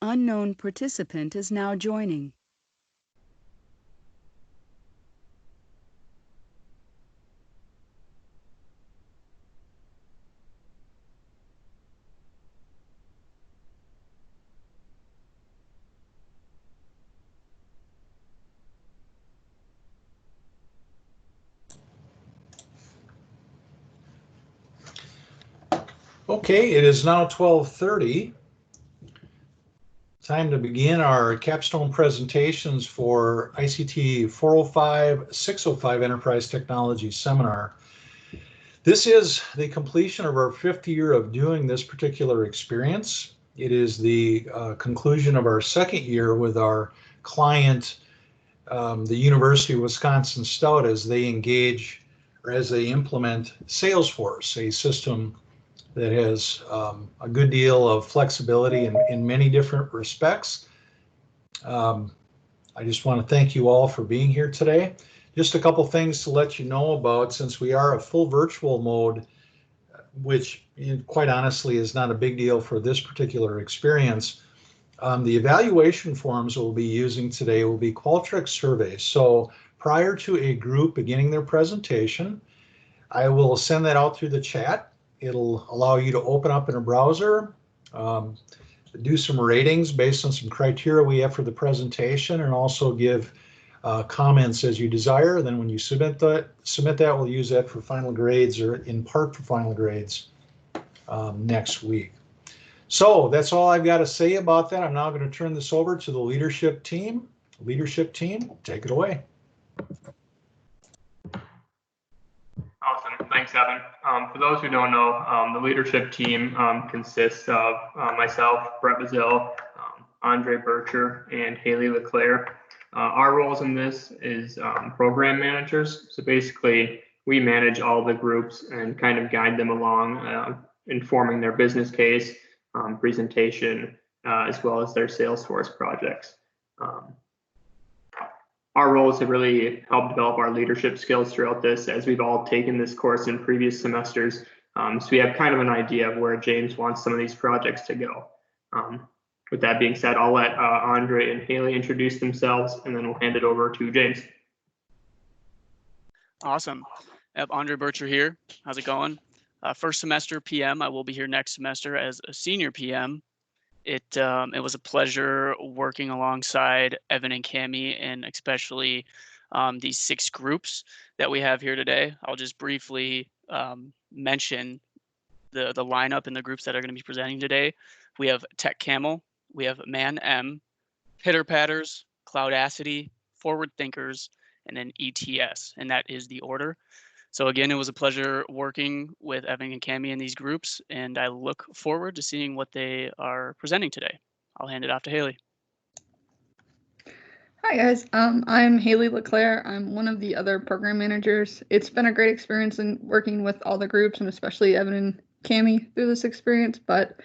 unknown participant is now joining. Okay, it is now 12:30. Time to begin our capstone presentations for ICT 405-605 Enterprise Technology Seminar. This is the completion of our 5th year of doing this particular experience. It is the conclusion of our 2nd year with our client, the University of Wisconsin Stout, as they engage or as they implement Salesforce, a system that has a good deal of flexibility in many different respects. I just want to thank you all for being here today. Just a couple things to let you know about, since we are a full virtual mode, which quite honestly is not a big deal for this particular experience. The evaluation forms we'll be using today will be Qualtrics surveys. So prior to a group beginning their presentation, I will send that out through the chat. It'll allow you to open up in a browser, do some ratings based on some criteria we have for the presentation, and also give comments as you desire. Then when you submit that, we'll use that for final grades, or in part for final grades next week. So that's all I've got to say about that. I'm now going to turn this over to the leadership team. Leadership team, take it away. Awesome. Thanks, Evan. For those who don't know, the leadership team consists of myself, Brett Bazil, Andre Bircher, and Haley LeClaire. Our roles in this is program managers. So basically, we manage all the groups and kind of guide them along, informing their business case, presentation, as well as their Salesforce projects. Our role is to really help develop our leadership skills throughout this, as we've all taken this course in previous semesters. So we have kind of an idea of where James wants some of these projects to go. With that being said, I'll let Andre and Haley introduce themselves, and then we'll hand it over to James. Awesome. Yep, Andre Bircher here. How's it going? First semester PM. I will be here next semester as a senior PM. It was a pleasure working alongside Evan and Cami, and especially these 6 groups that we have here today. I'll just briefly mention the lineup and the groups that are going to be presenting today. We have Tech Camel, we have Man M, Pitter Patters, Cloudacity, Forward Thinkers, and then ETS, and that is the order. So again, it was a pleasure working with Evan and Cami in these groups, and I look forward to seeing what they are presenting today. I'll hand it off to Haley. Hi guys, I'm Haley LeClaire. I'm one of the other program managers. It's been a great experience in working with all the groups, and especially Evan and Cami through this experience, but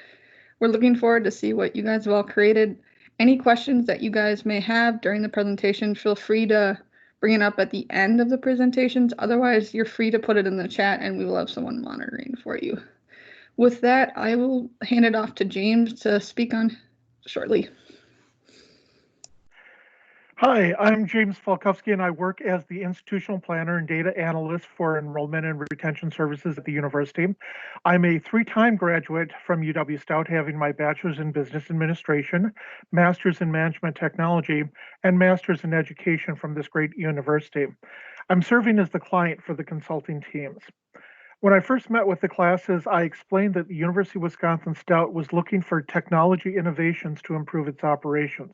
we're looking forward to see what you guys have all created. Any questions that you guys may have during the presentation, feel free to bring it up at the end of the presentations. Otherwise, you're free to put it in the chat and we will have someone monitoring for you. With that, I will hand it off to James to speak on shortly. Hi, I'm James Falkowski, and I work as the institutional planner and data analyst for enrollment and retention services at the university. I'm a 3-time graduate from UW Stout, having my bachelor's in business administration, master's in management technology, and master's in education from this great university. I'm serving as the client for the consulting teams. When I first met with the classes, I explained that the University of Wisconsin Stout was looking for technology innovations to improve its operations.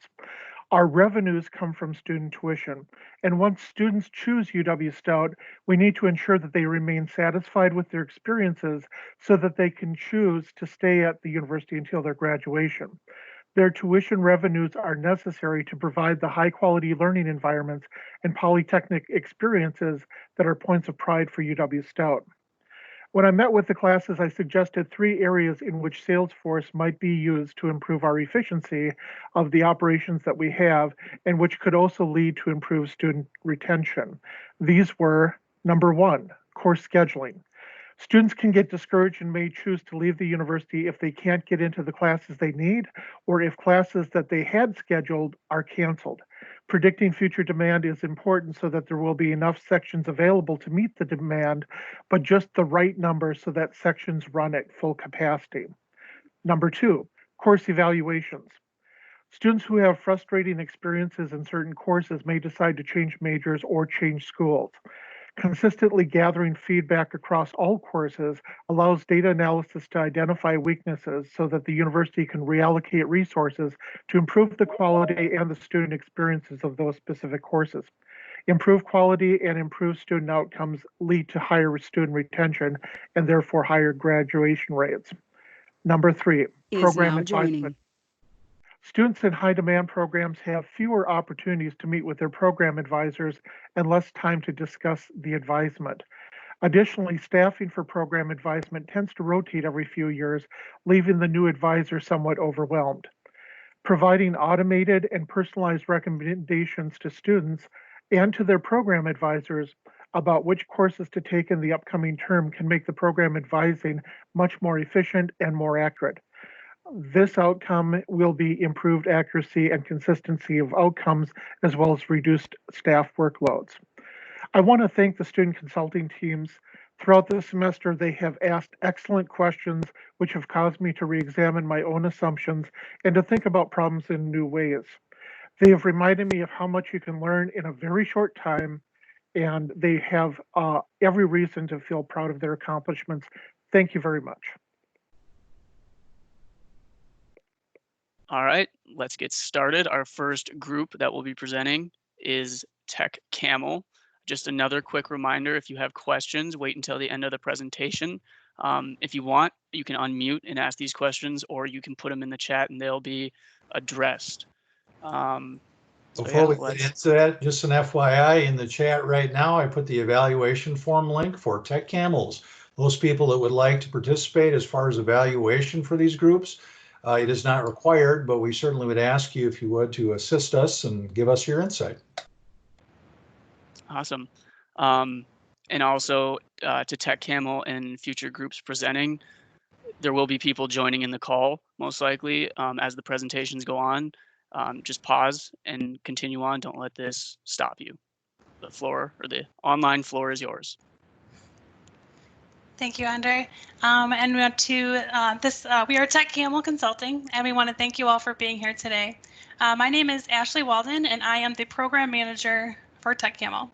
Our revenues come from student tuition, and once students choose UW Stout, we need to ensure that they remain satisfied with their experiences so that they can choose to stay at the university until their graduation. Their tuition revenues are necessary to provide the high-quality learning environments and polytechnic experiences that are points of pride for UW Stout. When I met with the classes, I suggested 3 areas in which Salesforce might be used to improve our efficiency of the operations that we have, and which could also lead to improved student retention. These were, number 1, course scheduling. Students can get discouraged and may choose to leave the university if they can't get into the classes they need, or if classes that they had scheduled are canceled. Predicting future demand is important so that there will be enough sections available to meet the demand, but just the right number so that sections run at full capacity. Number two, course evaluations. Students who have frustrating experiences in certain courses may decide to change majors or change schools. Consistently gathering feedback across all courses allows data analysis to identify weaknesses so that the university can reallocate resources to improve the quality and the student experiences of those specific courses. Improved quality and improved student outcomes lead to higher student retention and therefore higher graduation rates. Number three, Is program now advisement. joining. Students in high demand programs have fewer opportunities to meet with their program advisors and less time to discuss the advisement. Additionally, staffing for program advisement tends to rotate every few years, leaving the new advisor somewhat overwhelmed. Providing automated and personalized recommendations to students and to their program advisors about which courses to take in the upcoming term can make the program advising much more efficient and more accurate. This outcome will be improved accuracy and consistency of outcomes, as well as reduced staff workloads. I want to thank the student consulting teams. Throughout the semester, they have asked excellent questions, which have caused me to re-examine my own assumptions and to think about problems in new ways. They have reminded me of how much you can learn in a very short time, and they have every reason to feel proud of their accomplishments. Thank you very much. All right, let's get started. Our first group that will be presenting is Tech Camel. Just another quick reminder, if you have questions, wait until the end of the presentation. If you want, you can unmute and ask these questions, or you can put them in the chat and they'll be addressed. Before we get into that, just an FYI, in the chat right now, I put the evaluation form link for Tech Camels. Those people that would like to participate as far as evaluation for these groups, it is not required, but we certainly would ask you if you would to assist us and give us your insight. Awesome. And also to Tech Camel and future groups presenting, there will be people joining in the call, most likely, as the presentations go on. Just pause and continue on. Don't let this stop you. The floor, or the online floor, is yours. Thank you, Andre. And we want to we are Tech Camel Consulting, and we want to thank you all for being here today. My name is Ashley Walden, and I am the program manager for Tech Camel.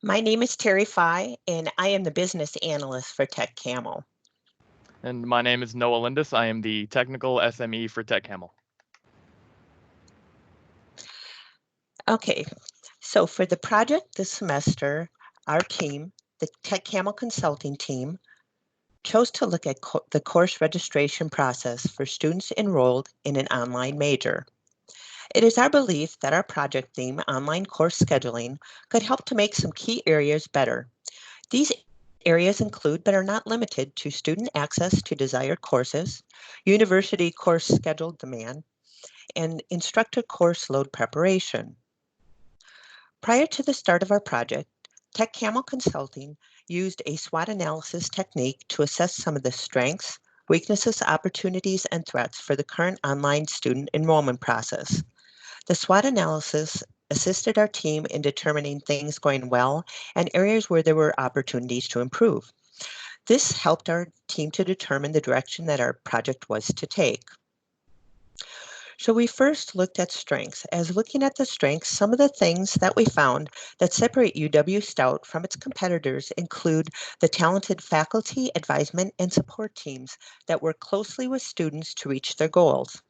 My name is Terry Fye, and I am the business analyst for Tech Camel. And my name is Noah Lindis. I am the technical SME for Tech Camel. Okay, so for the project this semester, our team, the Tech Camel Consulting team, chose to look at the course registration process for students enrolled in an online major. It is our belief that our project theme, online course scheduling, could help to make some key areas better. These areas include, but are not limited to, student access to desired courses, university course schedule demand, and instructor course load preparation. Prior to the start of our project, Tech Camel Consulting used a SWOT analysis technique to assess some of the strengths, weaknesses, opportunities, and threats for the current online student enrollment process. The SWOT analysis assisted our team in determining things going well and areas where there were opportunities to improve. This helped our team to determine the direction that our project was to take. So we first looked at strengths. As looking at the strengths, some of the things that we found that separate UW-Stout from its competitors include the talented faculty, advisement, and support teams that work closely with students to reach their goals.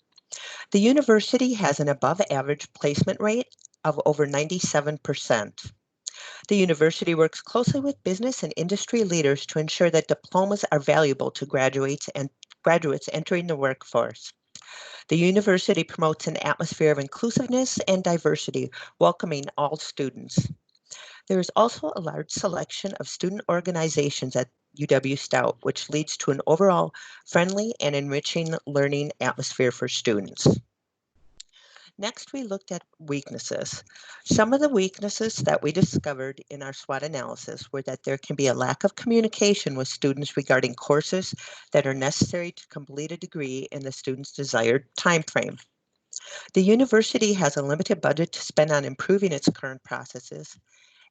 The university has an above average placement rate of over 97%. The university works closely with business and industry leaders to ensure that diplomas are valuable to graduates entering the workforce. The university promotes an atmosphere of inclusiveness and diversity, welcoming all students. There is also a large selection of student organizations at UW-Stout, which leads to an overall friendly and enriching learning atmosphere for students. Next, we looked at weaknesses. Some of the weaknesses that we discovered in our SWOT analysis were that there can be a lack of communication with students regarding courses that are necessary to complete a degree in the student's desired time frame. The university has a limited budget to spend on improving its current processes.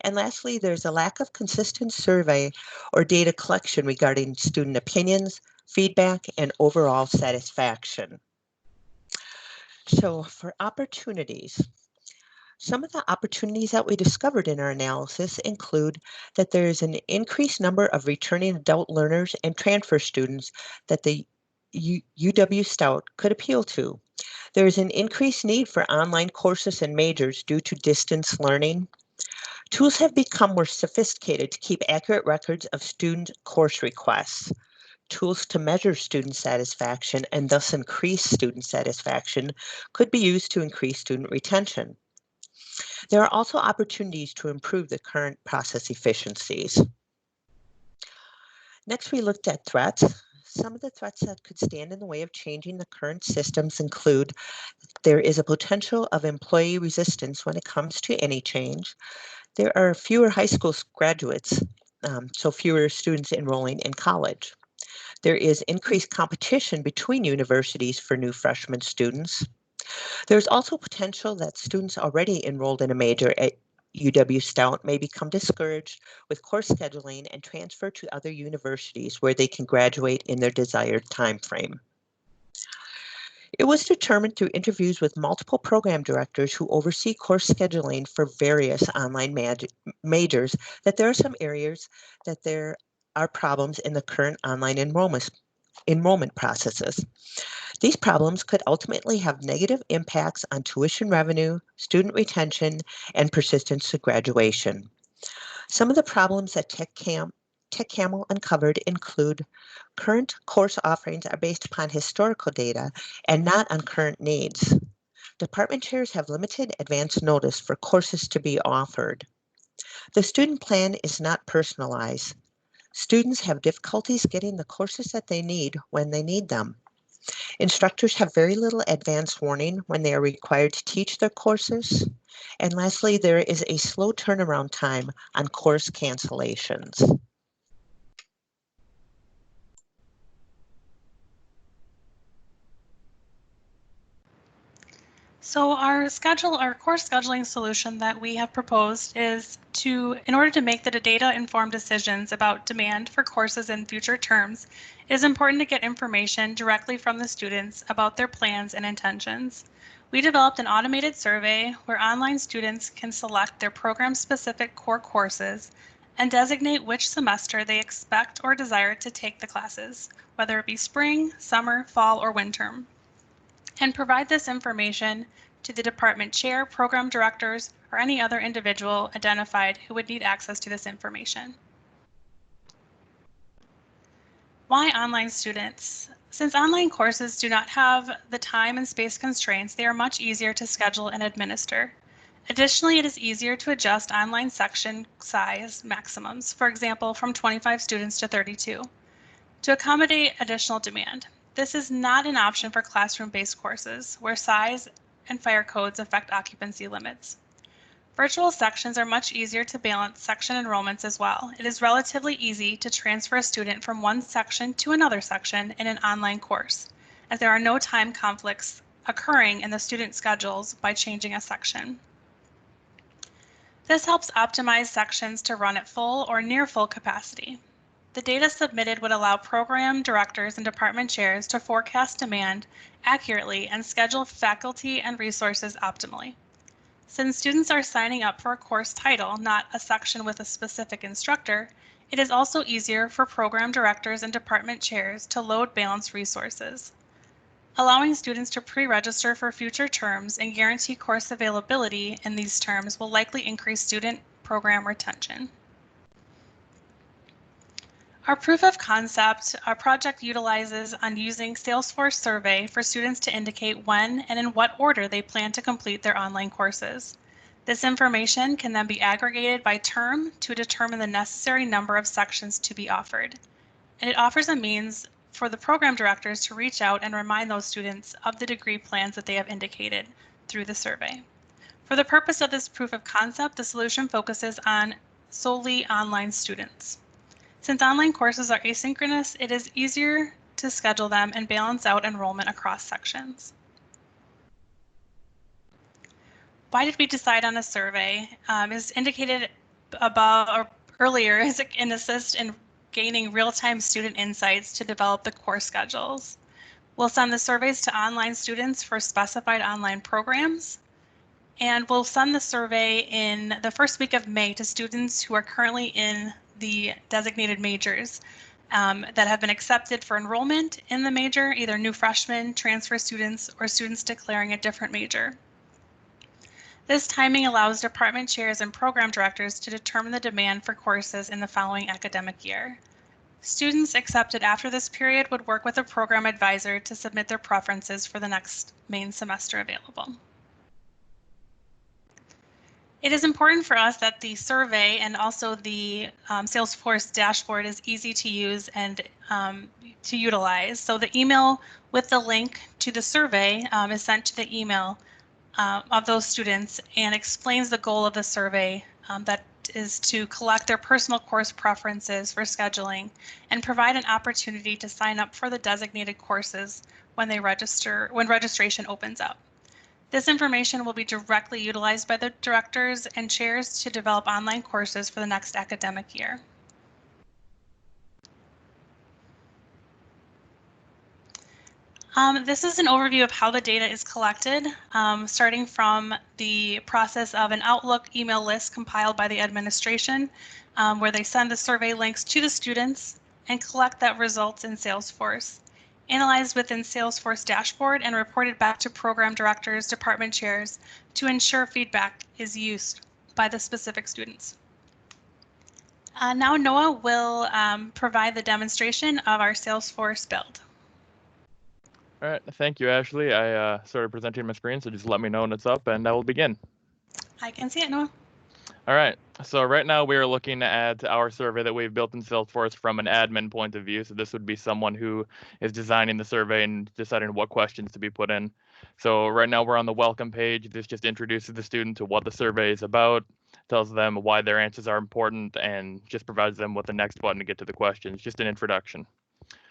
And lastly, there's a lack of consistent survey or data collection regarding student opinions, feedback, and overall satisfaction. So for opportunities, some of the opportunities that we discovered in our analysis include that there is an increased number of returning adult learners and transfer students that the UW Stout could appeal to. There is an increased need for online courses and majors due to distance learning. Tools have become more sophisticated to keep accurate records of student course requests. Tools to measure student satisfaction and thus increase student satisfaction could be used to increase student retention. There are also opportunities to improve the current process efficiencies. Next, we looked at threats. Some of the threats that could stand in the way of changing the current systems include there is a potential of employee resistance when it comes to any change. There are fewer high school graduates, so fewer students enrolling in college. There is increased competition between universities for new freshman students. There's also potential that students already enrolled in a major at UW Stout may become discouraged with course scheduling and transfer to other universities where they can graduate in their desired time frame. It was determined through interviews with multiple program directors who oversee course scheduling for various online majors that there are some areas that there are problems in the current online enrollment processes. These problems could ultimately have negative impacts on tuition revenue, student retention, and persistence to graduation. Some of the problems that TechCamel uncovered include current course offerings are based upon historical data and not on current needs. Department chairs have limited advance notice for courses to be offered. The student plan is not personalized. Students have difficulties getting the courses that they need when they need them. Instructors have very little advance warning when they are required to teach their courses. And lastly, there is a slow turnaround time on course cancellations. So our course scheduling solution that we have proposed is in order to make the data-informed decisions about demand for courses in future terms, it is important to get information directly from the students about their plans and intentions. We developed an automated survey where online students can select their program-specific core courses and designate which semester they expect or desire to take the classes, whether it be spring, summer, fall, or winter, and provide this information to the department chair, program directors, or any other individual identified who would need access to this information. Why online students? Since online courses do not have the time and space constraints, they are much easier to schedule and administer. Additionally, it is easier to adjust online section size maximums, for example, from 25 students to 32, to accommodate additional demand. This is not an option for classroom-based courses, where size and fire codes affect occupancy limits. Virtual sections are much easier to balance section enrollments as well. It is relatively easy to transfer a student from one section to another section in an online course, as there are no time conflicts occurring in the student schedules by changing a section. This helps optimize sections to run at full or near full capacity. The data submitted would allow program directors and department chairs to forecast demand accurately and schedule faculty and resources optimally. Since students are signing up for a course title, not a section with a specific instructor, it is also easier for program directors and department chairs to load balance resources. Allowing students to pre-register for future terms and guarantee course availability in these terms will likely increase student program retention. Our proof of concept, our project utilizes on using Salesforce survey for students to indicate when and in what order they plan to complete their online courses. This information can then be aggregated by term to determine the necessary number of sections to be offered. And it offers a means for the program directors to reach out and remind those students of the degree plans that they have indicated through the survey. For the purpose of this proof of concept, the solution focuses on solely online students. Since online courses are asynchronous, it is easier to schedule them and balance out enrollment across sections. Why did we decide on a survey? As indicated above or earlier, is an assist in gaining real-time student insights to develop the course schedules. We'll send the surveys to online students for specified online programs. And we'll send the survey in the first week of May to students who are currently in the designated majors that have been accepted for enrollment in the major, either new freshmen, transfer students, or students declaring a different major. This timing allows department chairs and program directors to determine the demand for courses in the following academic year. Students accepted after this period would work with a program advisor to submit their preferences for the next main semester available. It is important for us that the survey and also the Salesforce dashboard is easy to use and to utilize. So the email with the link to the survey is sent to the email of those students and explains the goal of the survey that is to collect their personal course preferences for scheduling and provide an opportunity to sign up for the designated courses when registration opens up. This information will be directly utilized by the directors and chairs to develop online courses for the next academic year. This is an overview of how the data is collected, starting from the process of an Outlook email list compiled by the administration, where they send the survey links to the students and collect that results in Salesforce, analyzed within Salesforce dashboard and reported back to program directors, department chairs to ensure feedback is used by the specific students. Now Noah will provide the demonstration of our Salesforce build. All right, thank you, Ashley. I started presenting my screen, so just let me know when it's up and I will begin. I can see it, Noah. All right, so right now we are looking to add to our survey that we've built in Salesforce from an admin point of view. So this would be someone who is designing the survey and deciding what questions to be put in. So right now we're on the welcome page. This just introduces the student to what the survey is about, tells them why their answers are important, and just provides them with the next button to get to the questions, just an introduction.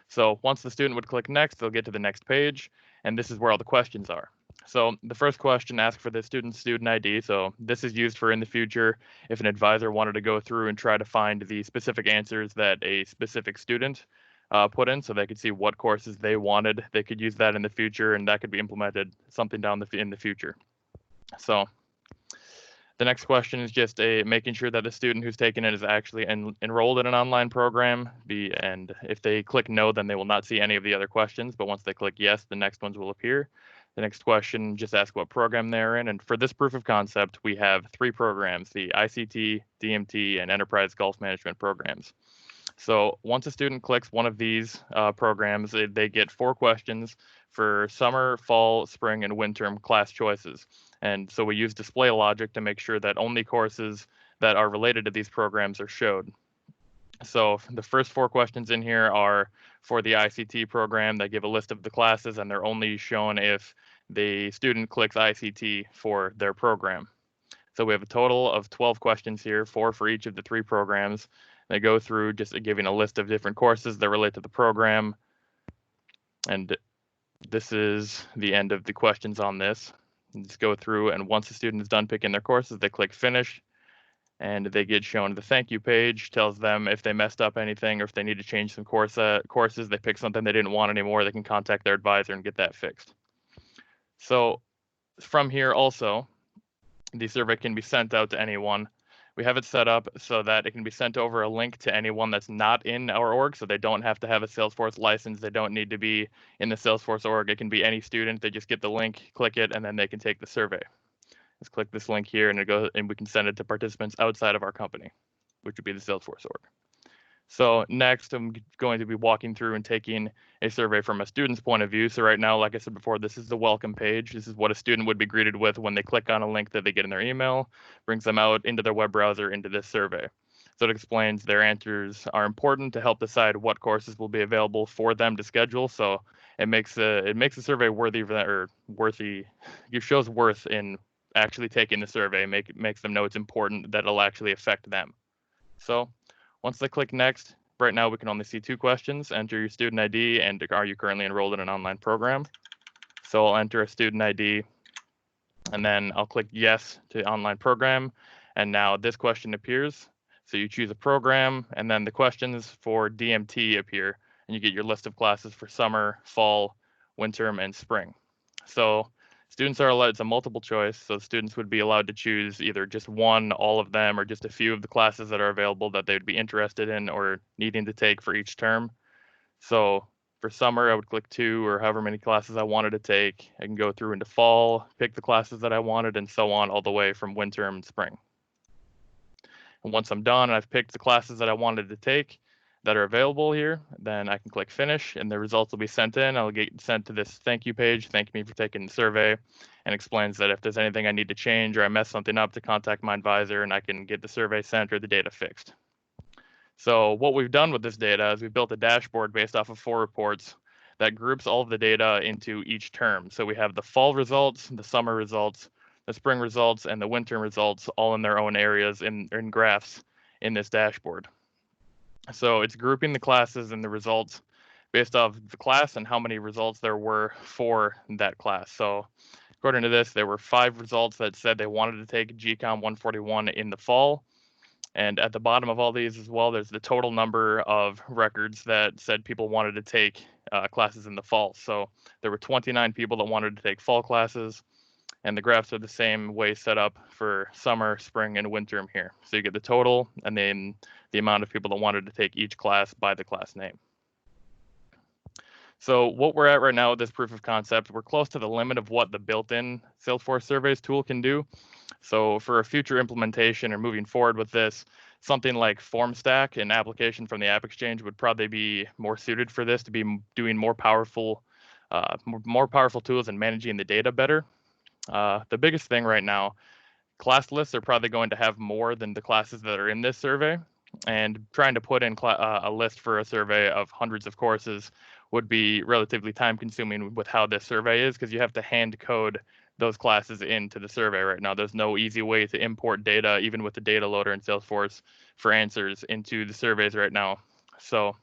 So once the student would click next, they'll get to the next page, and this is where all the questions are. So the first question asks for the student's student ID. So this is used for in the future if an advisor wanted to go through and try to find the specific answers that a specific student put in, so they could see what courses they wanted. They could use that in the future, and that could be implemented something in the future. So the next question is just making sure that the student who's taken it is actually enrolled in an online program. And if they click no, then they will not see any of the other questions. But once they click yes, the next ones will appear. The next question, just ask what program they're in. And for this proof of concept, we have 3 programs, the ICT, DMT, and Enterprise Golf Management programs. So once a student clicks one of these programs, they get 4 questions for summer, fall, spring, and winter class choices. And so we use display logic to make sure that only courses that are related to these programs are showed. So the first 4 questions in here are for the ICT program. They give a list of the classes, and they're only shown if the student clicks ICT for their program. So we have a total of 12 questions here, 4 for each of the 3 programs. They go through just giving a list of different courses that relate to the program. And this is the end of the questions on this. Just go through, and once the student is done picking their courses, they click finish, and they get shown the thank you page, tells them if they messed up anything or if they need to change some courses, they pick something they didn't want anymore, they can contact their advisor and get that fixed. So from here also, the survey can be sent out to anyone. We have it set up so that it can be sent over a link to anyone that's not in our org, so they don't have to have a Salesforce license. They don't need to be in the Salesforce org. It can be any student. They just get the link, click it, and then they can take the survey. Let's click this link here, and we can send it to participants outside of our company, which would be the Salesforce org. So next, I'm going to be walking through and taking a survey from a student's point of view. So right now, like I said before, this is the welcome page. This is what a student would be greeted with when they click on a link that they get in their email, brings them out into their web browser into this survey. So it explains their answers are important to help decide what courses will be available for them to schedule. So it makes the survey worthy of that, or worthy. It shows worth in actually taking the survey. Makes them know it's important, that it'll actually affect them. So once they click next, right now we can only see 2 questions: enter your student ID and are you currently enrolled in an online program. So I'll enter a student ID, and then I'll click yes to online program, and now this question appears. So you choose a program, and then the questions for DMT appear, and you get your list of classes for summer, fall, winter, and spring. So students are allowed, it's a multiple choice, so students would be allowed to choose either just one, all of them, or just a few of the classes that are available that they'd be interested in or needing to take for each term. So for summer, I would click 2 or however many classes I wanted to take. I can go through into fall, pick the classes that I wanted, and so on all the way from winter and spring. And once I'm done and I've picked the classes that I wanted to take that are available here, then I can click finish and the results will be sent in. I'll get sent to this thank you page, thank me for taking the survey, and explains that if there's anything I need to change or I mess something up, to contact my advisor and I can get the survey sent or the data fixed. So what we've done with this data is we've built a dashboard based off of 4 reports that groups all of the data into each term. So we have the fall results, the summer results, the spring results, and the winter results all in their own areas in graphs in this dashboard. So it's grouping the classes and the results based off the class and how many results there were for that class. So according to this, there were 5 results that said they wanted to take GCOM 141 in the fall. And at the bottom of all these as well, there's the total number of records that said people wanted to take classes in the fall. So there were 29 people that wanted to take fall classes, and the graphs are the same way set up for summer, spring, and winter here. So you get the total and then the amount of people that wanted to take each class by the class name. So what we're at right now with this proof of concept, we're close to the limit of what the built-in Salesforce surveys tool can do. So for a future implementation or moving forward with this, something like FormStack, an application from the App Exchange, would probably be more suited for this, to be doing more powerful tools and managing the data better. The biggest thing right now, class lists are probably going to have more than the classes that are in this survey, and trying to put in a list for a survey of hundreds of courses would be relatively time consuming with how this survey is, because you have to hand code those classes into the survey right now. There's no easy way to import data, even with the data loader in Salesforce, for answers into the surveys right now. So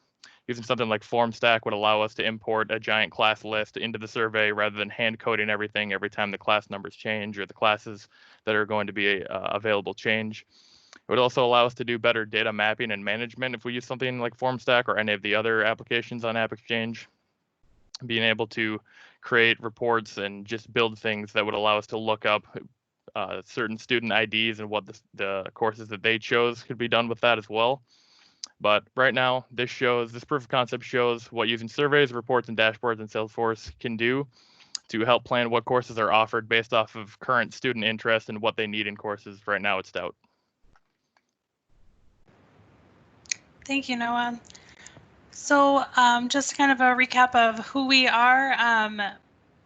using something like FormStack would allow us to import a giant class list into the survey rather than hand coding everything every time the class numbers change or the classes that are going to be available change. It would also allow us to do better data mapping and management if we use something like FormStack or any of the other applications on App Exchange. Being able to create reports and just build things that would allow us to look up certain student IDs and what the courses that they chose could be done with that as well. But right now, this proof of concept shows what using surveys, reports, and dashboards in Salesforce can do to help plan what courses are offered based off of current student interest and what they need in courses. Right now, it's Stout. Thank you, Noah. So just kind of a recap of who we are.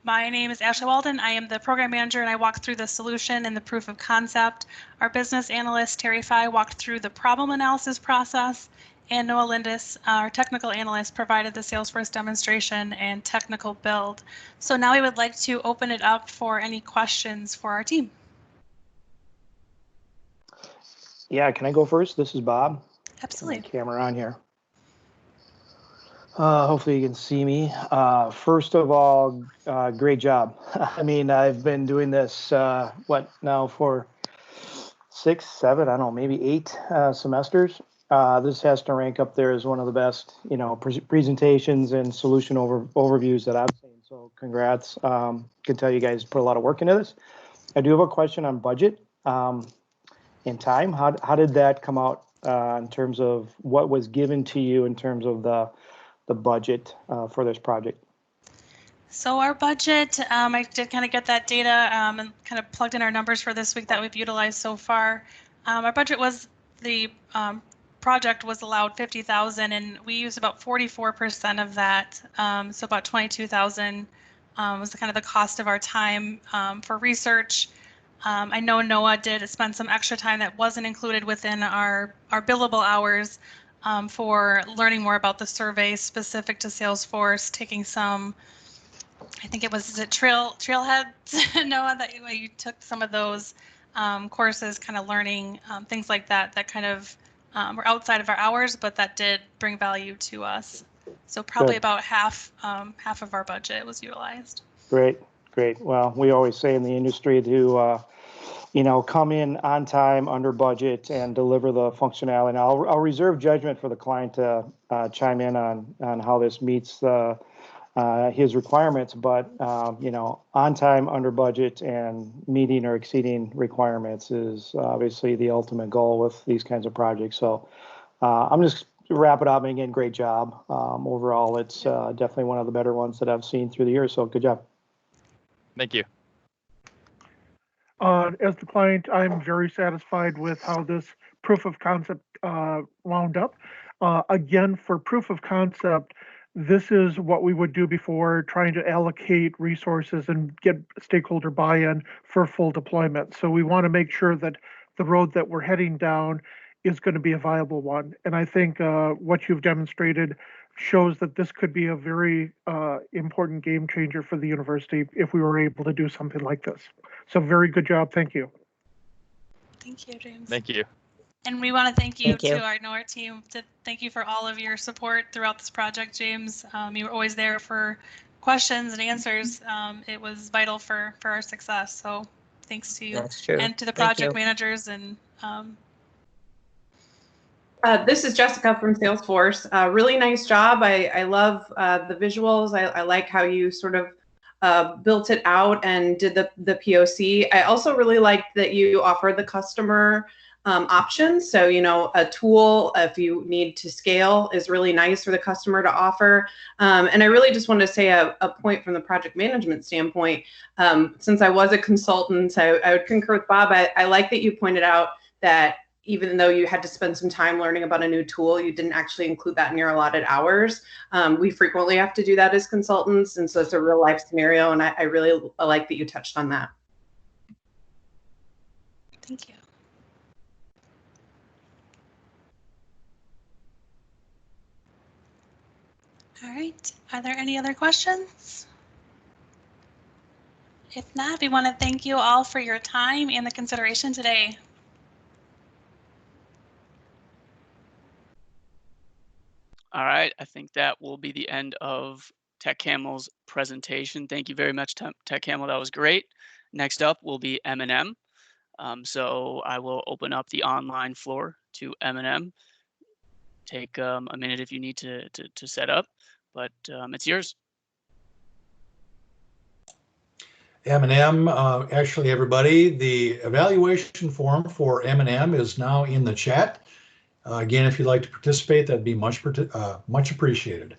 My name is Ashley Walden. I am the program manager, and I walked through the solution and the proof of concept. Our business analyst, Terry Fye, walked through the problem analysis process, and Noah Lindis, our technical analyst, provided the Salesforce demonstration and technical build. So now we would like to open it up for any questions for our team. Yeah, can I go first? This is Bob. Absolutely. Put my camera on here. Hopefully you can see me. First of all, great job. I mean, I've been doing this, now for 6, 7, I don't know, maybe 8 semesters. This has to rank up there as one of the best, presentations and solution overviews that I've seen. So congrats. Can tell you guys put a lot of work into this. I do have a question on budget and time. How did that come out in terms of what was given to you in terms of the budget for this project? So our budget, I did kind of get that data and kind of plugged in our numbers for this week that we've utilized so far. Our budget was, the project was allowed $50,000, and we used about 44% of that. So about $22,000 was kind of the cost of our time for research. I know Noah did spend some extra time that wasn't included within our billable hours for learning more about the survey specific to Salesforce, taking some, I think it was, is it Trailheads, Noah, that you took some of those courses, kind of learning things like that, that kind of were outside of our hours, but that did bring value to us. So probably Good. about half of our budget was utilized. Great, great. Well, we always say in the industry to, come in on time, under budget, and deliver the functionality. And I'll reserve judgment for the client to chime in on how this meets his requirements, but on time, under budget, and meeting or exceeding requirements is obviously the ultimate goal with these kinds of projects. So I'm just wrap it up and again, great job. Overall, it's definitely one of the better ones that I've seen through the years. So good job. Thank you. As the client, I'm very satisfied with how this proof of concept wound up. Again, for proof of concept, this is what we would do before trying to allocate resources and get stakeholder buy-in for full deployment. So we want to make sure that the road that we're heading down is going to be a viable one. And I think what you've demonstrated shows that this could be a very important game changer for the university if we were able to do something like this. So very good job. Thank you. Thank you, James. Thank you. And we want to thank you Thank you. to our NOAR team. Thank you for all of your support throughout this project, James. You were always there for questions and answers. It was vital for our success. So thanks to you. That's true. And to the Thank project you. managers. And this is Jessica from Salesforce. Really nice job. I love the visuals. I like how you sort of built it out and did the POC. I also really liked that you offered the customer options. So, a tool, if you need to scale, is really nice for the customer to offer. And I really just want to say a point from the project management standpoint. Since I was a consultant, I would concur with Bob. I like that you pointed out that even though you had to spend some time learning about a new tool, you didn't actually include that in your allotted hours. We frequently have to do that as consultants, and so it's a real life scenario, and I really like that you touched on that. thank you. All right. Are there any other questions? If not, we want to thank you all for your time and the consideration today. All right, I think that will be the end of Tech Camel's presentation. Thank you very much, Tech Camel. That was great. Next up will be M&M. So I will open up the online floor to M&M. Take a minute if you need to set up, but it's yours. M&M, actually everybody, the evaluation form for M&M is now in the chat. Again, if you'd like to participate, that'd be much appreciated.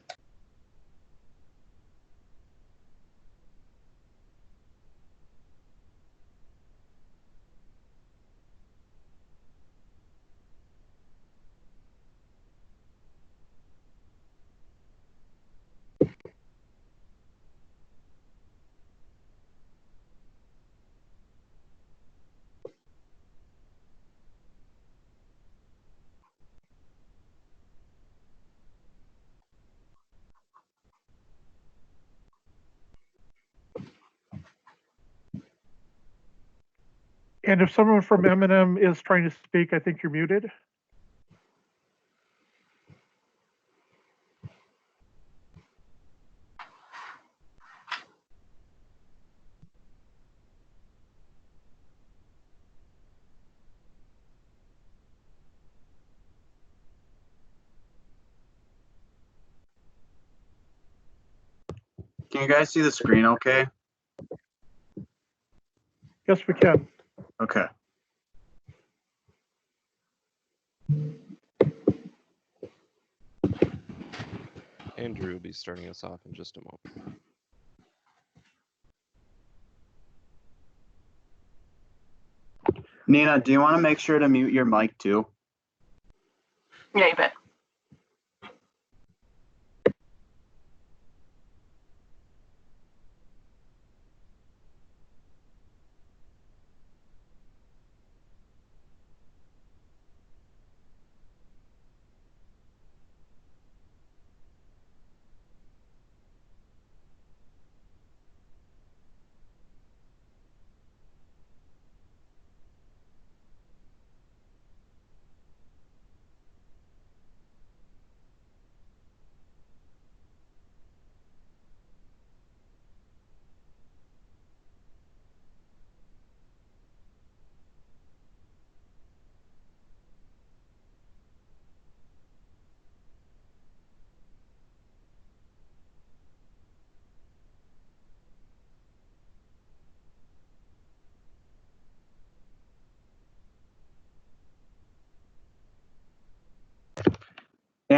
And if someone from M&M is trying to speak, I think you're muted. Can you guys see the screen okay? Yes, we can. Okay. Andrew will be starting us off in just a moment. Nina, do you want to make sure to mute your mic too? Yeah, you bet.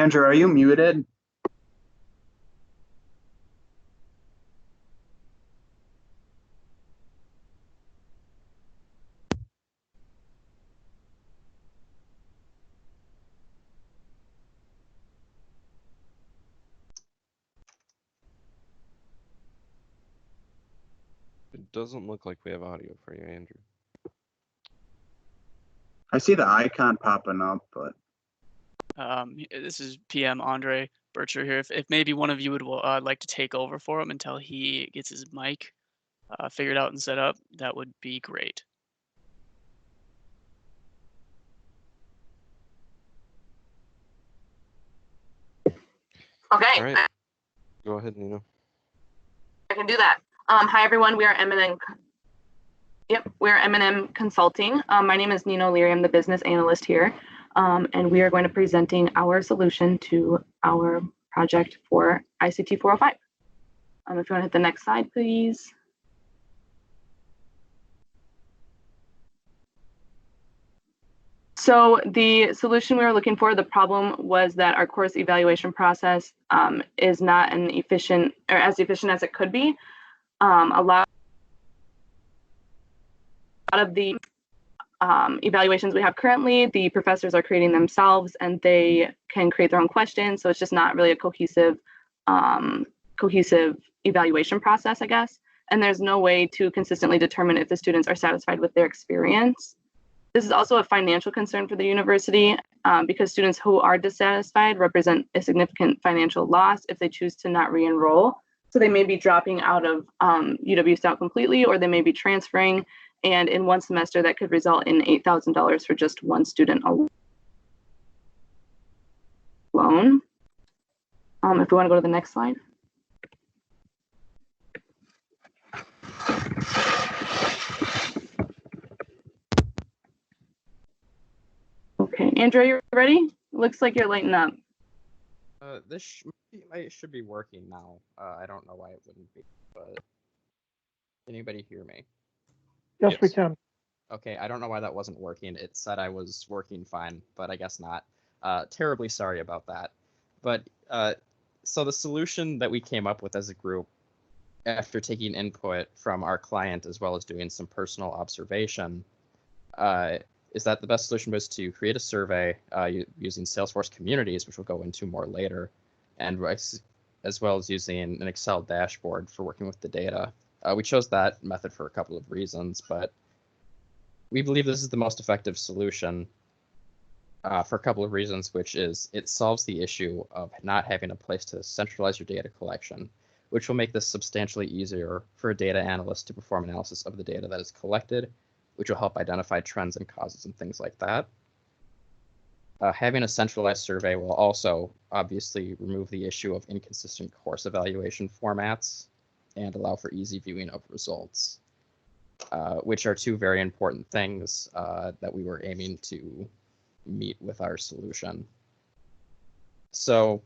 Andrew, are you muted? It doesn't look like we have audio for you, Andrew. I see the icon popping up, but This is PM Andre Bircher here. If maybe one of you would like to take over for him until he gets his mic figured out and set up, that would be great. Okay. All right. Go ahead, Nina. I can do that. Hi, everyone. We are M&M. Yep, we're M&M Consulting. My name is Nina O'Leary. I'm the business analyst here. And we are going to be presenting our solution to our project for ICT 405. If you want to hit the next slide, please. So the solution we were looking for, the problem was that our course evaluation process is not an efficient or as efficient as it could be. A lot of the evaluations we have currently, the professors are creating themselves and they can create their own questions. So it's just not really a cohesive evaluation process, I guess. And there's no way to consistently determine if the students are satisfied with their experience. This is also a financial concern for the university because students who are dissatisfied represent a significant financial loss if they choose to not re-enroll. So they may be dropping out of UW-Stout completely, or they may be transferring. And in one semester, that could result in $8,000 for just one student alone. If we want to go to the next slide. Okay, Andrew, you ready? Looks like you're lighting up. This should be working now. I don't know why it wouldn't be, but can anybody hear me? Yes, we can. Okay, I don't know why that wasn't working. It said I was working fine, but I guess not. Terribly sorry about that. But so the solution that we came up with as a group, after taking input from our client as well as doing some personal observation, is that the best solution was to create a survey using Salesforce communities, which we'll go into more later, and as well as using an Excel dashboard for working with the data. We chose that method for a couple of reasons, but we believe this is the most effective solution for a couple of reasons, which is it solves the issue of not having a place to centralize your data collection, which will make this substantially easier for a data analyst to perform analysis of the data that is collected, which will help identify trends and causes and things like that. Having a centralized survey will also obviously remove the issue of inconsistent course evaluation formats and allow for easy viewing of results, which are two very important things that we were aiming to meet with our solution. So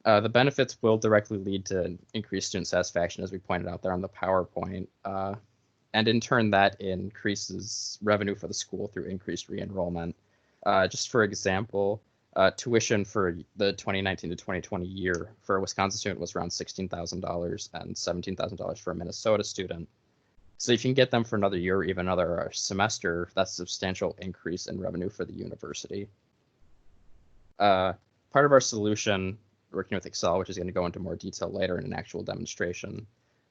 the benefits will directly lead to increased student satisfaction, as we pointed out there on the PowerPoint. And in turn, that increases revenue for the school through increased re-enrollment. Just for example, tuition for the 2019 to 2020 year for a Wisconsin student was around $16,000 and $17,000 for a Minnesota student. So if you can get them for another year or even another semester, that's a substantial increase in revenue for the university. Part of our solution, working with Excel, which is going to go into more detail later in an actual demonstration,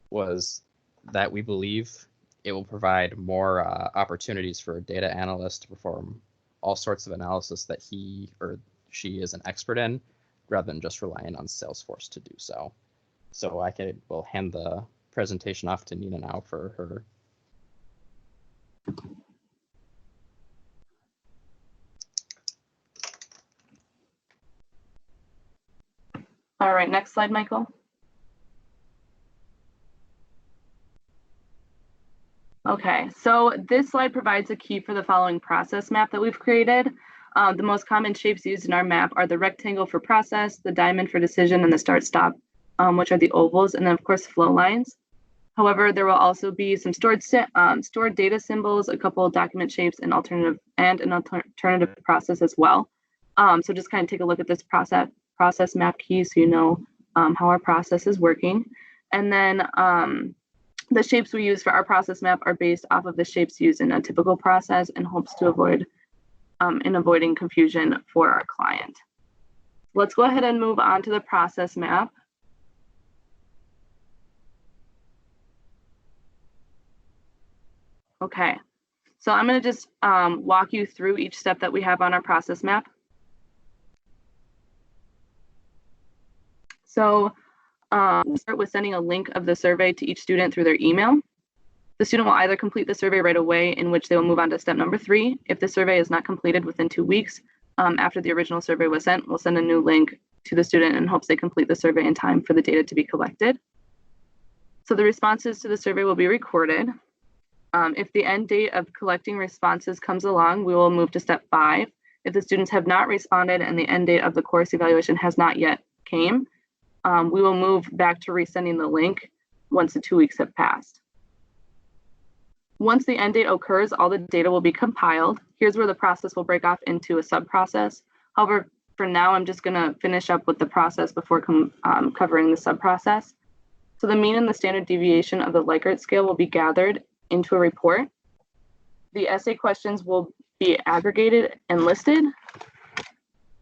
was that we believe it will provide more opportunities for a data analyst to perform all sorts of analysis that he or she is an expert in, rather than just relying on Salesforce to do so. So will hand the presentation off to Nina now for her. All right, next slide, Michael. Okay, so this slide provides a key for the following process map that we've created. The most common shapes used in our map are the rectangle for process, the diamond for decision, and the start-stop, which are the ovals, and then of course flow lines. However, there will also be some stored data symbols, a couple of document shapes, and an alternative process as well. So just kind of take a look at this process map key so you know how our process is working. And then the shapes we use for our process map are based off of the shapes used in a typical process and hopes to avoid avoiding confusion for our client. Let's go ahead and move on to the process map. Okay, so I'm going to just walk you through each step that we have on our process map. So we'll start with sending a link of the survey to each student through their email. The student will either complete the survey right away, in which they will move on to step number 3. If the survey is not completed within 2 weeks after the original survey was sent, we'll send a new link to the student in hopes they complete the survey in time for the data to be collected. So the responses to the survey will be recorded. If the end date of collecting responses comes along, we will move to step 5. If the students have not responded and the end date of the course evaluation has not yet came, we will move back to resending the link once the 2 weeks have passed. Once the end date occurs, all the data will be compiled. Here's where the process will break off into a sub-process. However, for now, I'm just going to finish up with the process before covering the sub-process. So the mean and the standard deviation of the Likert scale will be gathered into a report. The essay questions will be aggregated and listed.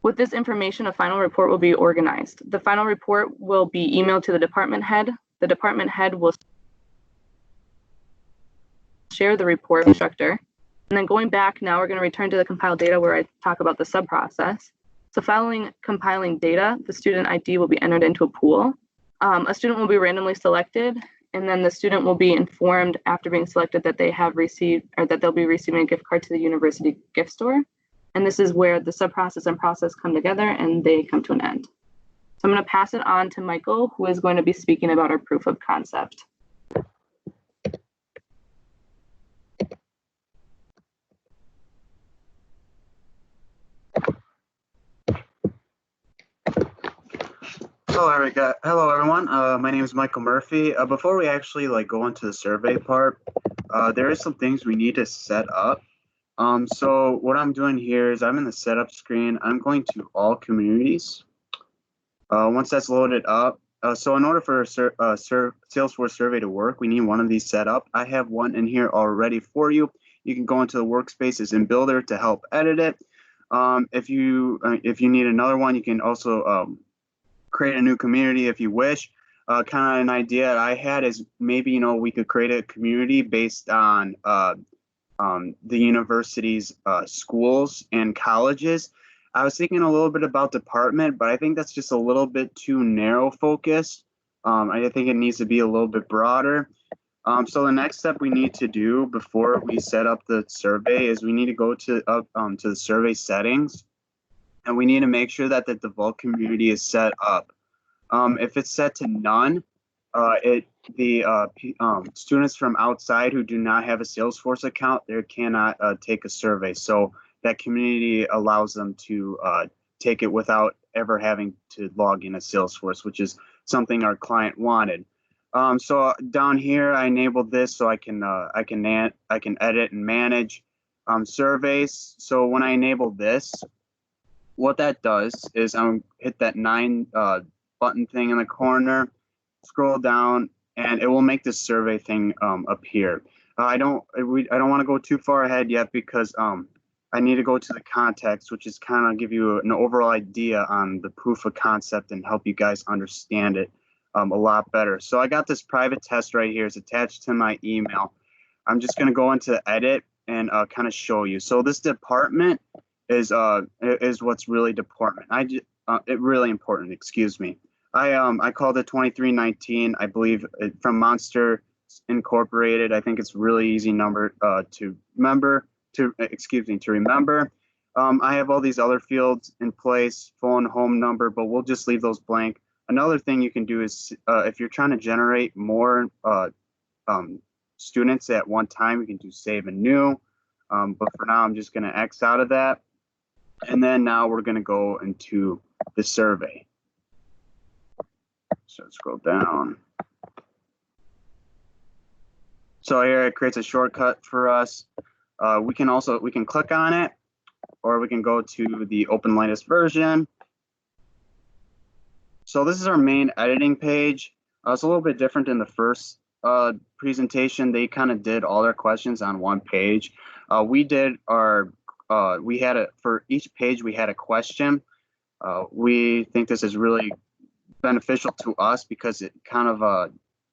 With this information, a final report will be organized. The final report will be emailed to the department head. The department head will share the report with the instructor. And then going back, now we're going to return to the compiled data where I talk about the sub-process. So following compiling data, the student ID will be entered into a pool. A student will be randomly selected, and then the student will be informed after being selected that they have received, or that they'll be receiving a gift card to the university gift store. And this is where the sub-process and process come together and they come to an end. So I'm going to pass it on to Michael, who is going to be speaking about our proof of concept. Hello everyone. My name is Michael Murphy. Before we actually go into the survey part, there is some things we need to set up. So what I'm doing here is I'm in the setup screen. I'm going to all communities. Once that's loaded up, so in order for a Salesforce survey to work, we need one of these set up. I have one in here already for you. You can go into the workspaces in Builder to help edit it. If you need another one, you can also create a new community if you wish. Kind of an idea I had is maybe we could create a community based on the university's schools and colleges. I was thinking a little bit about department, but I think that's just a little bit too narrow focused. I think it needs to be a little bit broader. So the next step we need to do before we set up the survey is we need to go to the survey settings, and we need to make sure that the default community is set up. If it's set to none, students from outside who do not have a Salesforce account, they cannot take a survey. So that community allows them to take it without ever having to log in a Salesforce, which is something our client wanted. So down here, I enabled this so I can edit and manage surveys. So when I enable this, what that does is I'm hit that 9 button thing in the corner, scroll down, and it will make this survey thing appear. I don't want to go too far ahead yet because I need to go to the context, which is kind of give you an overall idea on the proof of concept and help you guys understand it a lot better. So I got this private test right here. It's attached to my email. I'm just going to go into edit and kind of show you. So this department is what's really really important. Excuse me. I called it 2319. I believe from Monster Incorporated. I think it's a really easy number to remember. I have all these other fields in place, phone, home number, but we'll just leave those blank. Another thing you can do is if you're trying to generate more students at one time, you can do save and new. But for now, I'm just going to X out of that. And then now we're going to go into the survey. So scroll down. So here it creates a shortcut for us. We can click on it, or we can go to the open latest version. So this is our main editing page. It's a little bit different than the first presentation. They kind of did all their questions on one page. We had for each page, we had a question. We think this is really beneficial to us because it kind of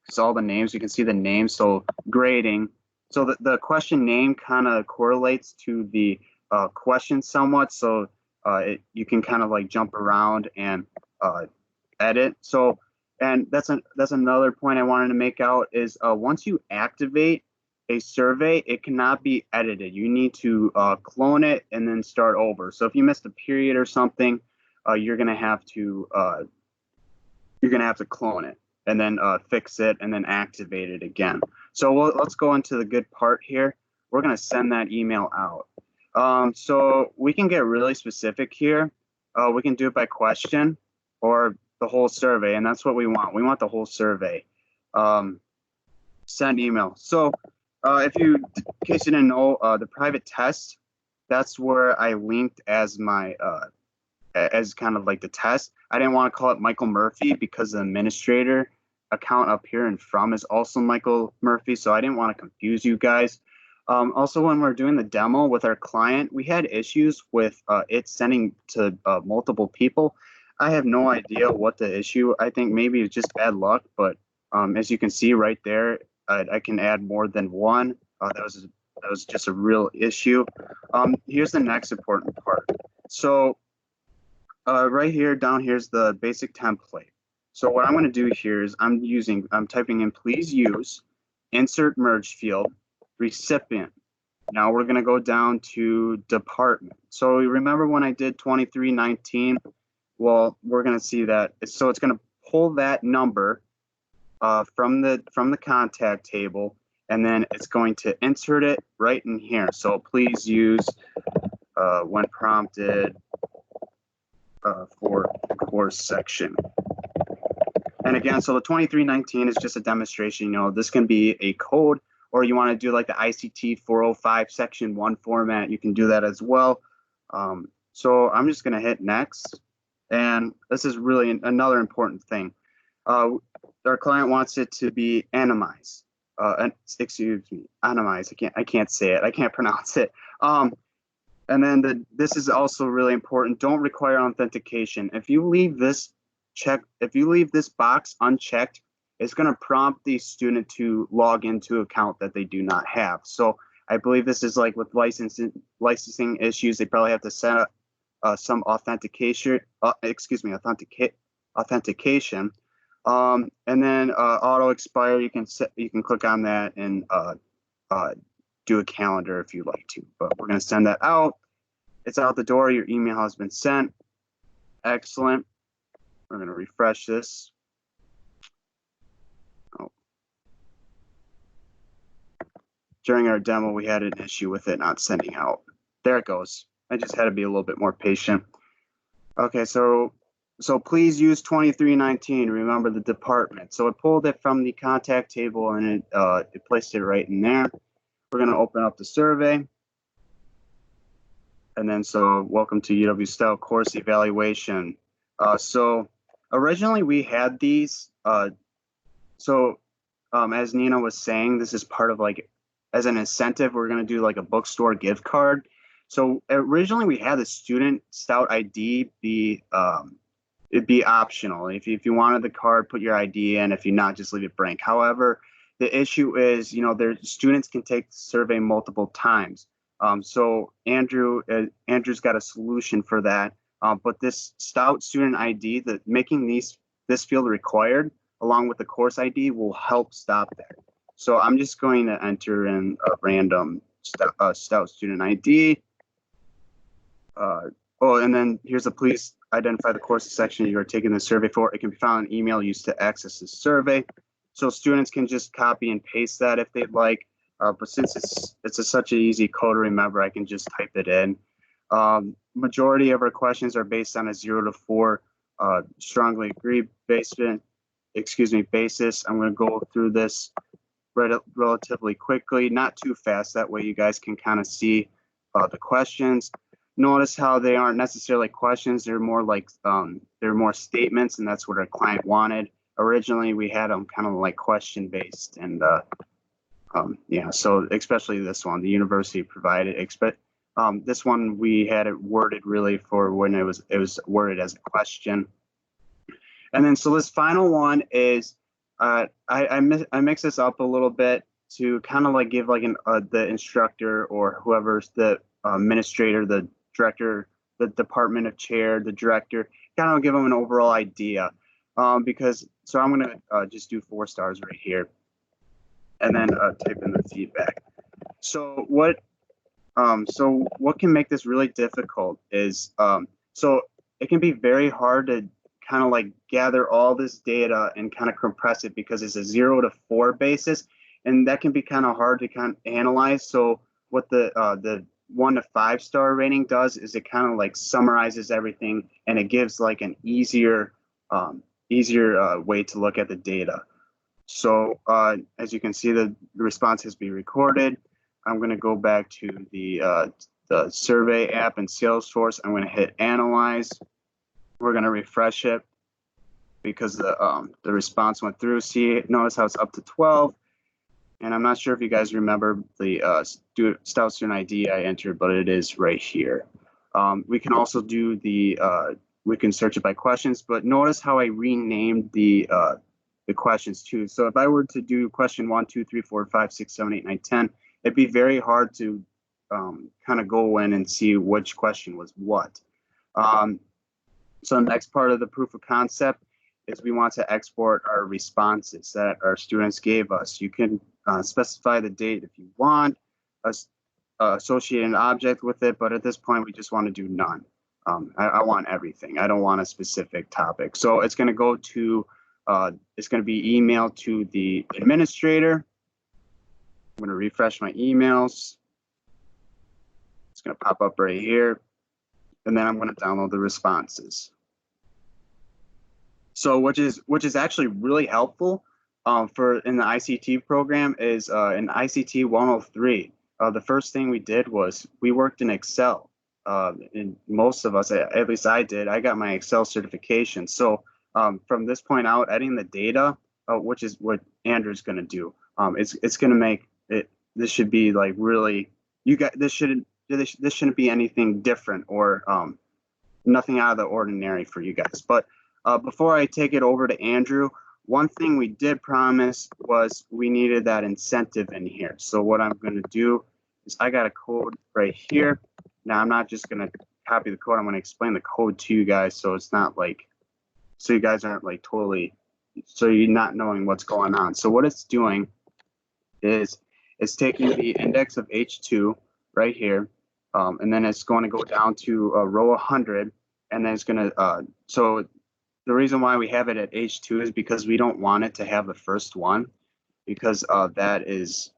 it's all the names. You can see the names, so grading. So the question name kind of correlates to the question somewhat, so you can kind of like jump around and edit. So, and that's another point I wanted to make out is once you activate a survey, it cannot be edited. You need to clone it and then start over. So if you missed a period or something, you're gonna have to clone it and then fix it and then activate it again. So let's go into the good part here. We're gonna send that email out. So we can get really specific here. We can do it by question or the whole survey, and that's what we want. We want the whole survey. Send email. So in case you didn't know, the private test, that's where I linked as my as kind of like the test. I didn't want to call it Michael Murphy because the administrator account up here and from is also Michael Murphy, so I didn't want to confuse you guys. Also, when we're doing the demo with our client, we had issues with it sending to multiple people. I have no idea what the issue. I think maybe it's just bad luck, but as you can see right there, I can add more than one. That was just a real issue. Here's the next important part. So right here, down here's the basic template. So what I'm going to do here is I'm typing in please use insert merge field recipient. Now we're going to go down to department. So remember when I did 2319? Well, we're going to see that. So it's going to pull that number from the contact table, and then it's going to insert it right in here. So please use when prompted for course section. And again, so the 2319 is just a demonstration. This can be a code, or you want to do like the ICT 405 section 1 format, you can do that as well. So I'm just going to hit next. And this is really another important thing. Our client wants it to be anonymized. Excuse me, anonymized. I can't say it. I can't pronounce it. And then this is also really important. Don't require authentication. If you leave this box unchecked, it's going to prompt the student to log into an account that they do not have. So I believe this is like with licensing issues. They probably have to set up some authentication. Authentication. And then auto expire. You can click on that and do a calendar if you'd like to. But we're going to send that out. It's out the door. Your email has been sent. Excellent. We're going to refresh this. Oh. During our demo, we had an issue with it not sending out. There it goes. I just had to be a little bit more patient. Okay, so please use 2319. Remember the department. So it pulled it from the contact table and it placed it right in there. We're going to open up the survey. And then welcome to UW Stout course evaluation. So originally we had these. As Nina was saying, this is part of as an incentive, we're going to do like a bookstore gift card. So originally we had the student Stout ID it'd be optional. If you wanted the card, put your ID in. If you're not, just leave it blank. However, the issue is, their students can take the survey multiple times. So Andrew's got a solution for that. But this Stout student ID, making this field required along with the course ID will help stop that. So I'm just going to enter in a random Stout student ID. And then here's please identify the course section you are taking the survey for. It can be found in email used to access the survey. So students can just copy and paste that if they'd like. But since it's such an easy code to remember, I can just type it in. Majority of our questions are based on a 0 to 4 strongly agree basis. I'm going to go through this relatively quickly, not too fast. That way you guys can kind of see the questions. notice how they aren't necessarily questions. They're more like they're more statements, and that's what our client wanted. Originally, we had them kind of like question based, and yeah. So especially this one, the university provided. This one we had it worded really for when it was worded as a question. And then so this final one is I mix this up a little bit to kind of like give like the instructor or whoever's the administrator, the director, the department of chair, the director, kind of give them an overall idea. Because so I'm gonna just do 4 stars right here, and then type in the feedback. So what can make this really difficult is so it can be very hard to kind of like gather all this data and kind of compress it because it's a 0 to 4 basis, and that can be kind of hard to kind of analyze. So what the 1 to 5 star rating does is it kind of like summarizes everything, and it gives like an easier way to look at the data. So as you can see, the response has been recorded. I'm going to go back to the survey app in Salesforce. I'm going to hit analyze. We're going to refresh it because the response went through. See, notice how it's up to 12. And I'm not sure if you guys remember the Stout Student ID I entered, but it is right here. We can also do we can search it by questions, but notice how I renamed the questions too. So if I were to do question 1, 2, 3, 4, 5, 6, 7, 8, 9, 10, it'd be very hard to kind of go in and see which question was what. So the next part of the proof of concept is we want to export our responses that our students gave us. You can specify the date if you want, associate an object with it, but at this point we just want to do none. I want everything. I don't want a specific topic. So it's going to go to, it's going to be emailed to the administrator. I'm going to refresh my emails. It's going to pop up right here. And then I'm going to download the responses. So which is actually really helpful for in the ICT program is in ICT 103. The first thing we did was we worked in Excel. And most of us, at least I did, I got my Excel certification. So from this point out, editing the data, which is what Andrew's going to do, it's going to make it. This should be like really, this shouldn't be anything different or nothing out of the ordinary for you guys. But before I take it over to Andrew, one thing we did promise was we needed that incentive in here. So what I'm going to do is I got a code right here. Now I'm not just going to copy the code. I'm going to explain the code to you guys, so it's not like, so you guys aren't like totally, so you're not knowing what's going on. So what it's doing is it's taking the index of H2 right here, and then it's going to go down to row 100, and then it's going to, so the reason why we have it at H2 is because we don't want it to have the first one, because that is,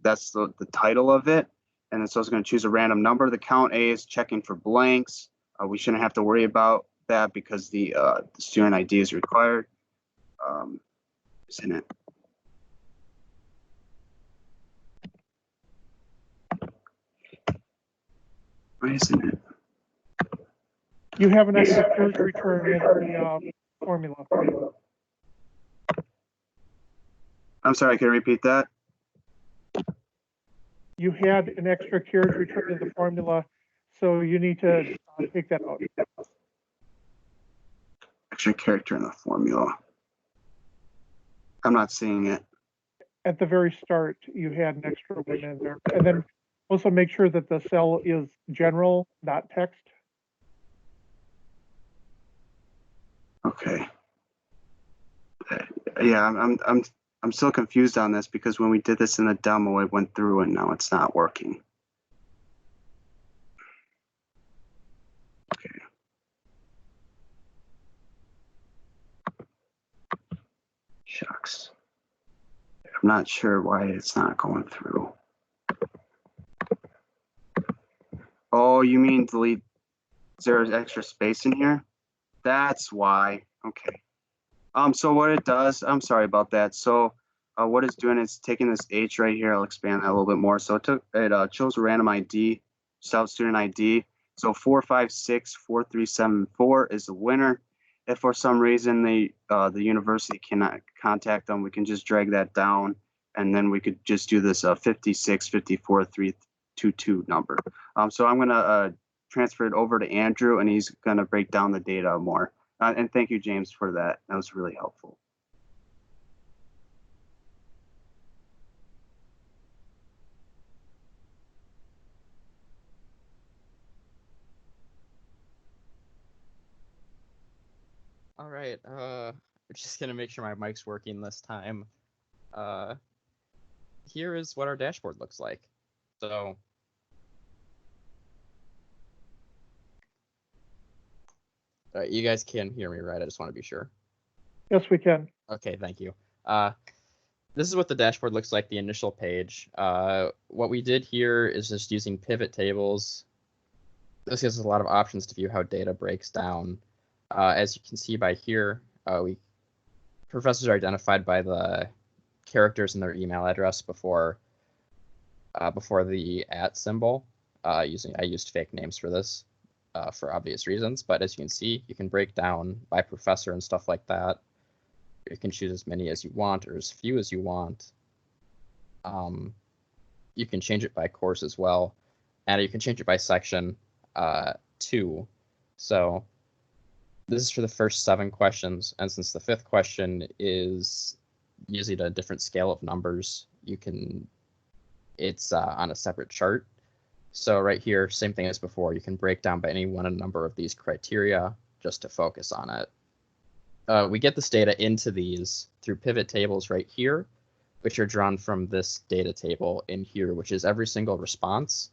that's the title of it. And then so it's going to choose a random number. The count A is checking for blanks. We shouldn't have to worry about that because the student ID is required. Isn't it? Why isn't it? You have an extra charge return in the formula. I'm sorry, can you repeat that? You had an extra carriage return in the formula, so you need to take that out. Extra character in the formula. I'm not seeing it. At the very start, you had an extra one in there. And then also make sure that the cell is general, not text. Okay. Yeah, I'm still confused on this because when we did this in the demo, it went through and now it's not working. Okay. Shucks. I'm not sure why it's not going through. Oh, you mean delete? Is there extra space in here? That's why. Okay. So what it does, I'm sorry about that. So what it's doing is taking this H right here. I'll expand that a little bit more. So it chose a random ID. Stout student ID. So 4564374 is the winner. If for some reason the university cannot contact them, we can just drag that down, and then we could just do this 5654322 number. So I'm gonna transfer it over to Andrew, and he's gonna break down the data more. And thank you, James, for that. That was really helpful. All right, just gonna make sure my mic's working this time. Here is what our dashboard looks like. So, you guys can hear me, right? I just want to be sure. Yes, we can. Okay, thank you. This is what the dashboard looks like, the initial page. What we did here is just using pivot tables. This gives us a lot of options to view how data breaks down. As you can see by here, professors are identified by the characters in their email address before the @ symbol. I used fake names for this for obvious reasons, but as you can see, you can break down by professor and stuff like that. You can choose as many as you want or as few as you want. You can change it by course as well, and you can change it by section too. So this is for the first 7 questions, and since the 5th question is using a different scale of numbers, it's on a separate chart. So right here, same thing as before, you can break down by any one number of these criteria just to focus on it. We get this data into these through pivot tables right here, which are drawn from this data table in here, which is every single response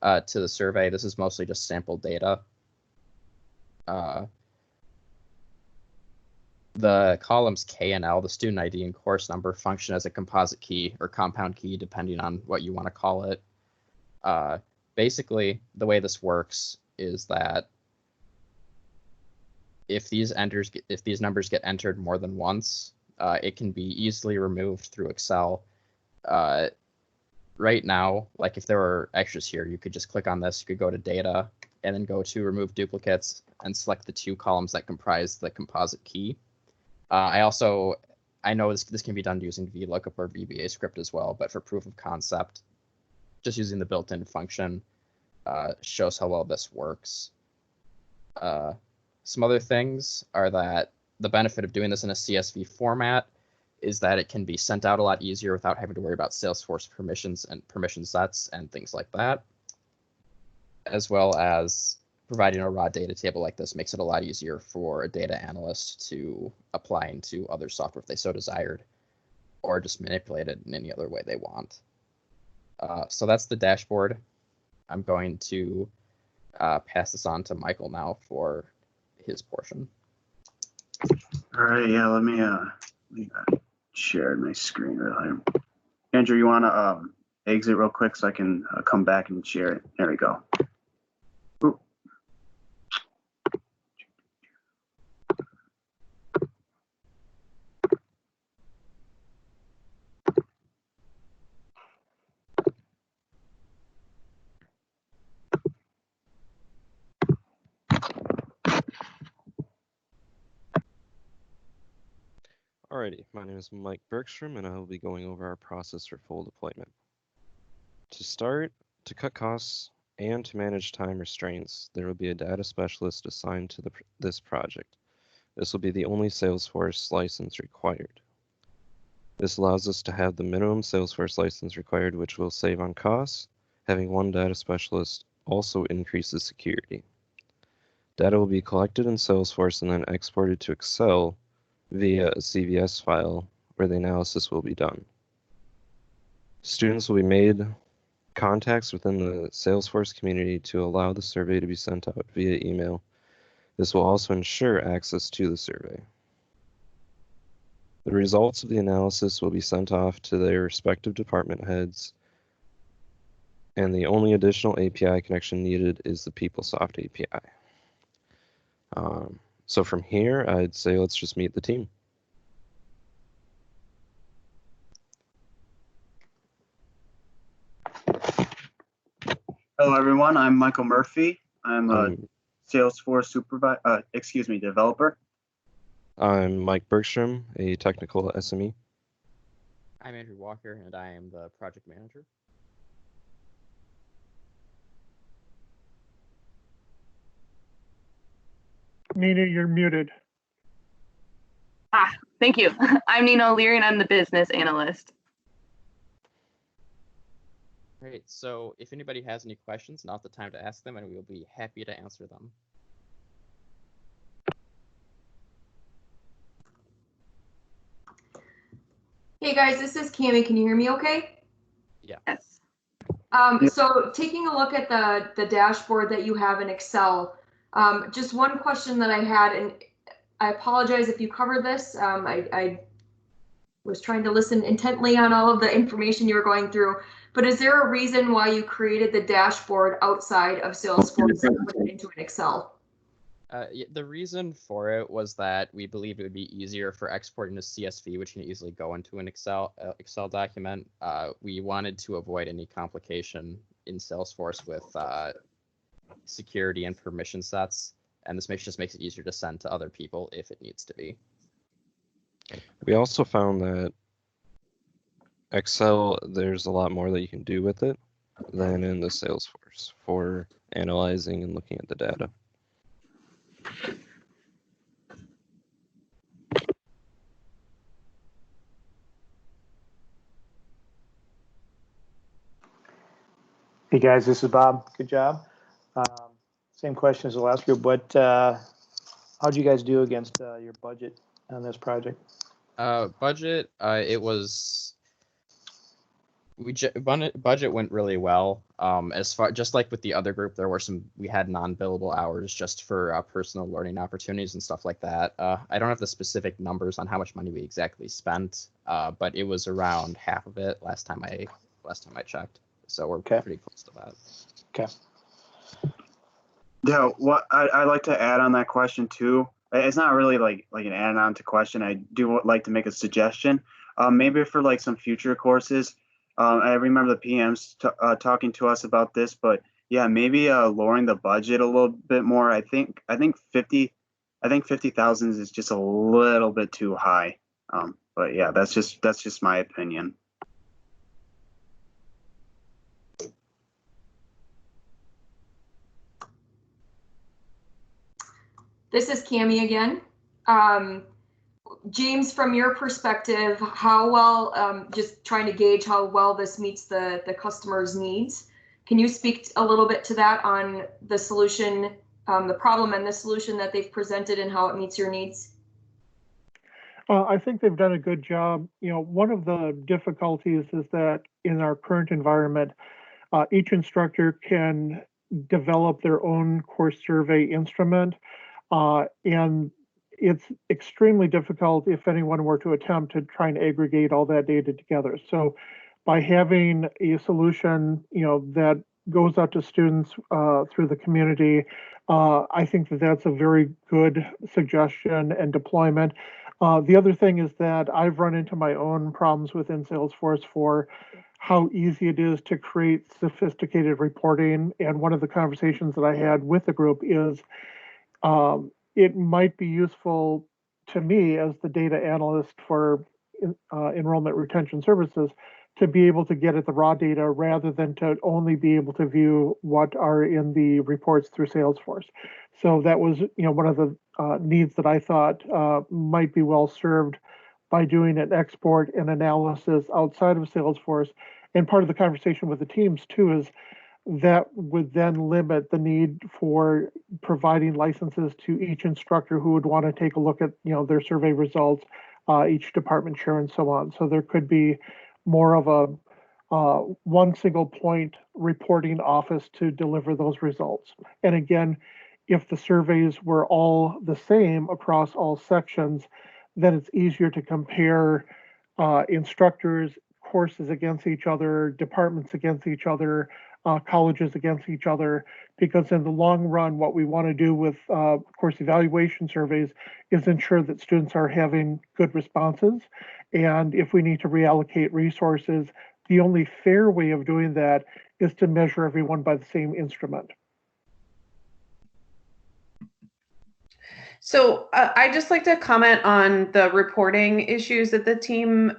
to the survey. This is mostly just sample data. The columns K and L, the student ID and course number, function as a composite key or compound key, depending on what you want to call it. Basically, the way this works is that if these numbers get entered more than once, it can be easily removed through Excel. Right now, like if there were extras here, you could just click on this, you could go to data, and then go to remove duplicates and select the 2 columns that comprise the composite key. I know this can be done using VLOOKUP or VBA script as well, but for proof of concept, just using the built-in function shows how well this works. Some other things are that the benefit of doing this in a CSV format is that it can be sent out a lot easier without having to worry about Salesforce permissions and permission sets and things like that, as well as providing a raw data table like this makes it a lot easier for a data analyst to apply into other software if they so desired, or just manipulate it in any other way they want. So that's the dashboard. I'm going to pass this on to Michael now for his portion. All right, yeah, let me share my screen real quick. Andrew, you want to exit real quick so I can come back and share it? There we go. Ooh. Alrighty, my name is Mike Bergstrom, and I will be going over our process for full deployment. To start, to cut costs and to manage time restraints, there will be a data specialist assigned to this project. This will be the only Salesforce license required. This allows us to have the minimum Salesforce license required, which will save on costs. Having one data specialist also increases security. Data will be collected in Salesforce and then exported to Excel via a CVS file where the analysis will be done. Students will be made contacts within the Salesforce community to allow the survey to be sent out via email. This will also ensure access to the survey. The results of the analysis will be sent off to their respective department heads, and the only additional API connection needed is the PeopleSoft API. So from here, I'd say let's just meet the team. Hello, everyone. I'm Michael Murphy. I'm a Salesforce developer. I'm Mike Bergstrom, a technical SME. I'm Andrew Walker, and I am the project manager. Nina, you're muted. Thank you. I'm Nina O'Leary, and I'm the business analyst. Great. So if anybody has any questions, now's the time to ask them, and we will be happy to answer them. Hey guys, this is Cami. Can you hear me okay? Yes. So taking a look at the dashboard that you have in Excel, just one question that I had, and I apologize if you covered this. I was trying to listen intently on all of the information you were going through, but is there a reason why you created the dashboard outside of Salesforce and put it into an Excel? The reason for it was that we believed it would be easier for exporting to CSV, which can easily go into an Excel document. We wanted to avoid any complication in Salesforce with security and permission sets, and this just makes it easier to send to other people if it needs to be. We also found that Excel, there's a lot more that you can do with it than in the Salesforce for analyzing and looking at the data. Hey guys, this is Bob. Good job. Same question as the last group, but how'd you guys do against your budget on this project? Budget, it was budget went really well. As far just like with the other group, we had non-billable hours just for personal learning opportunities and stuff like that. I don't have the specific numbers on how much money we exactly spent, but it was around half of it last time I checked. So we're pretty close to that. Okay. Yeah, what I'd like to add on that question too. It's not really like an add-on to question. I do like to make a suggestion. Maybe for like some future courses. I remember the PMs talking to us about this, but yeah, maybe lowering the budget a little bit more. I think 50,000 is just a little bit too high. But yeah, that's just my opinion. This is Cami again. James, from your perspective, how well, just trying to gauge how well this meets the customer's needs, can you speak a little bit to that on the solution, the problem and the solution that they've presented and how it meets your needs? I think they've done a good job. You know, one of the difficulties is that in our current environment, each instructor can develop their own course survey instrument, and it's extremely difficult if anyone were to attempt to try and aggregate all that data together. So by having a solution, that goes out to students through the community, I think that that's a very good suggestion and deployment. The other thing is that I've run into my own problems within Salesforce for how easy it is to create sophisticated reporting. And one of the conversations that I had with the group is it might be useful to me as the data analyst for enrollment retention services to be able to get at the raw data rather than to only be able to view what are in the reports through Salesforce. So that was, one of the needs that I thought might be well served by doing an export and analysis outside of Salesforce. And part of the conversation with the teams too is that would then limit the need for providing licenses to each instructor who would want to take a look at, their survey results, each department chair and so on. So there could be more of a one single point reporting office to deliver those results. And again, if the surveys were all the same across all sections, then it's easier to compare instructors, courses against each other, departments against each other, colleges against each other, because in the long run, what we want to do with course evaluation surveys is ensure that students are having good responses. And if we need to reallocate resources, the only fair way of doing that is to measure everyone by the same instrument. So I'd just like to comment on the reporting issues that the team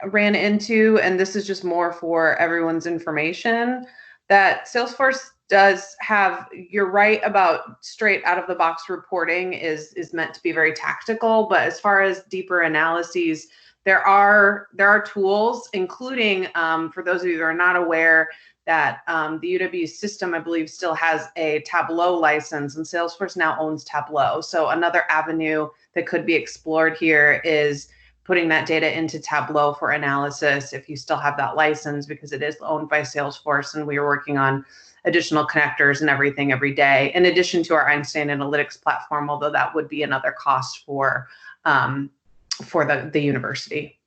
ran into, and this is just more for everyone's information, that Salesforce does have, you're right about straight out of the box reporting is meant to be very tactical, but as far as deeper analyses, there are tools, including for those of you who are not aware, that the UW system, I believe, still has a Tableau license, and Salesforce now owns Tableau. So another avenue that could be explored here is putting that data into Tableau for analysis if you still have that license, because it is owned by Salesforce, and we are working on additional connectors and everything every day, in addition to our Einstein Analytics platform, although that would be another cost for the university.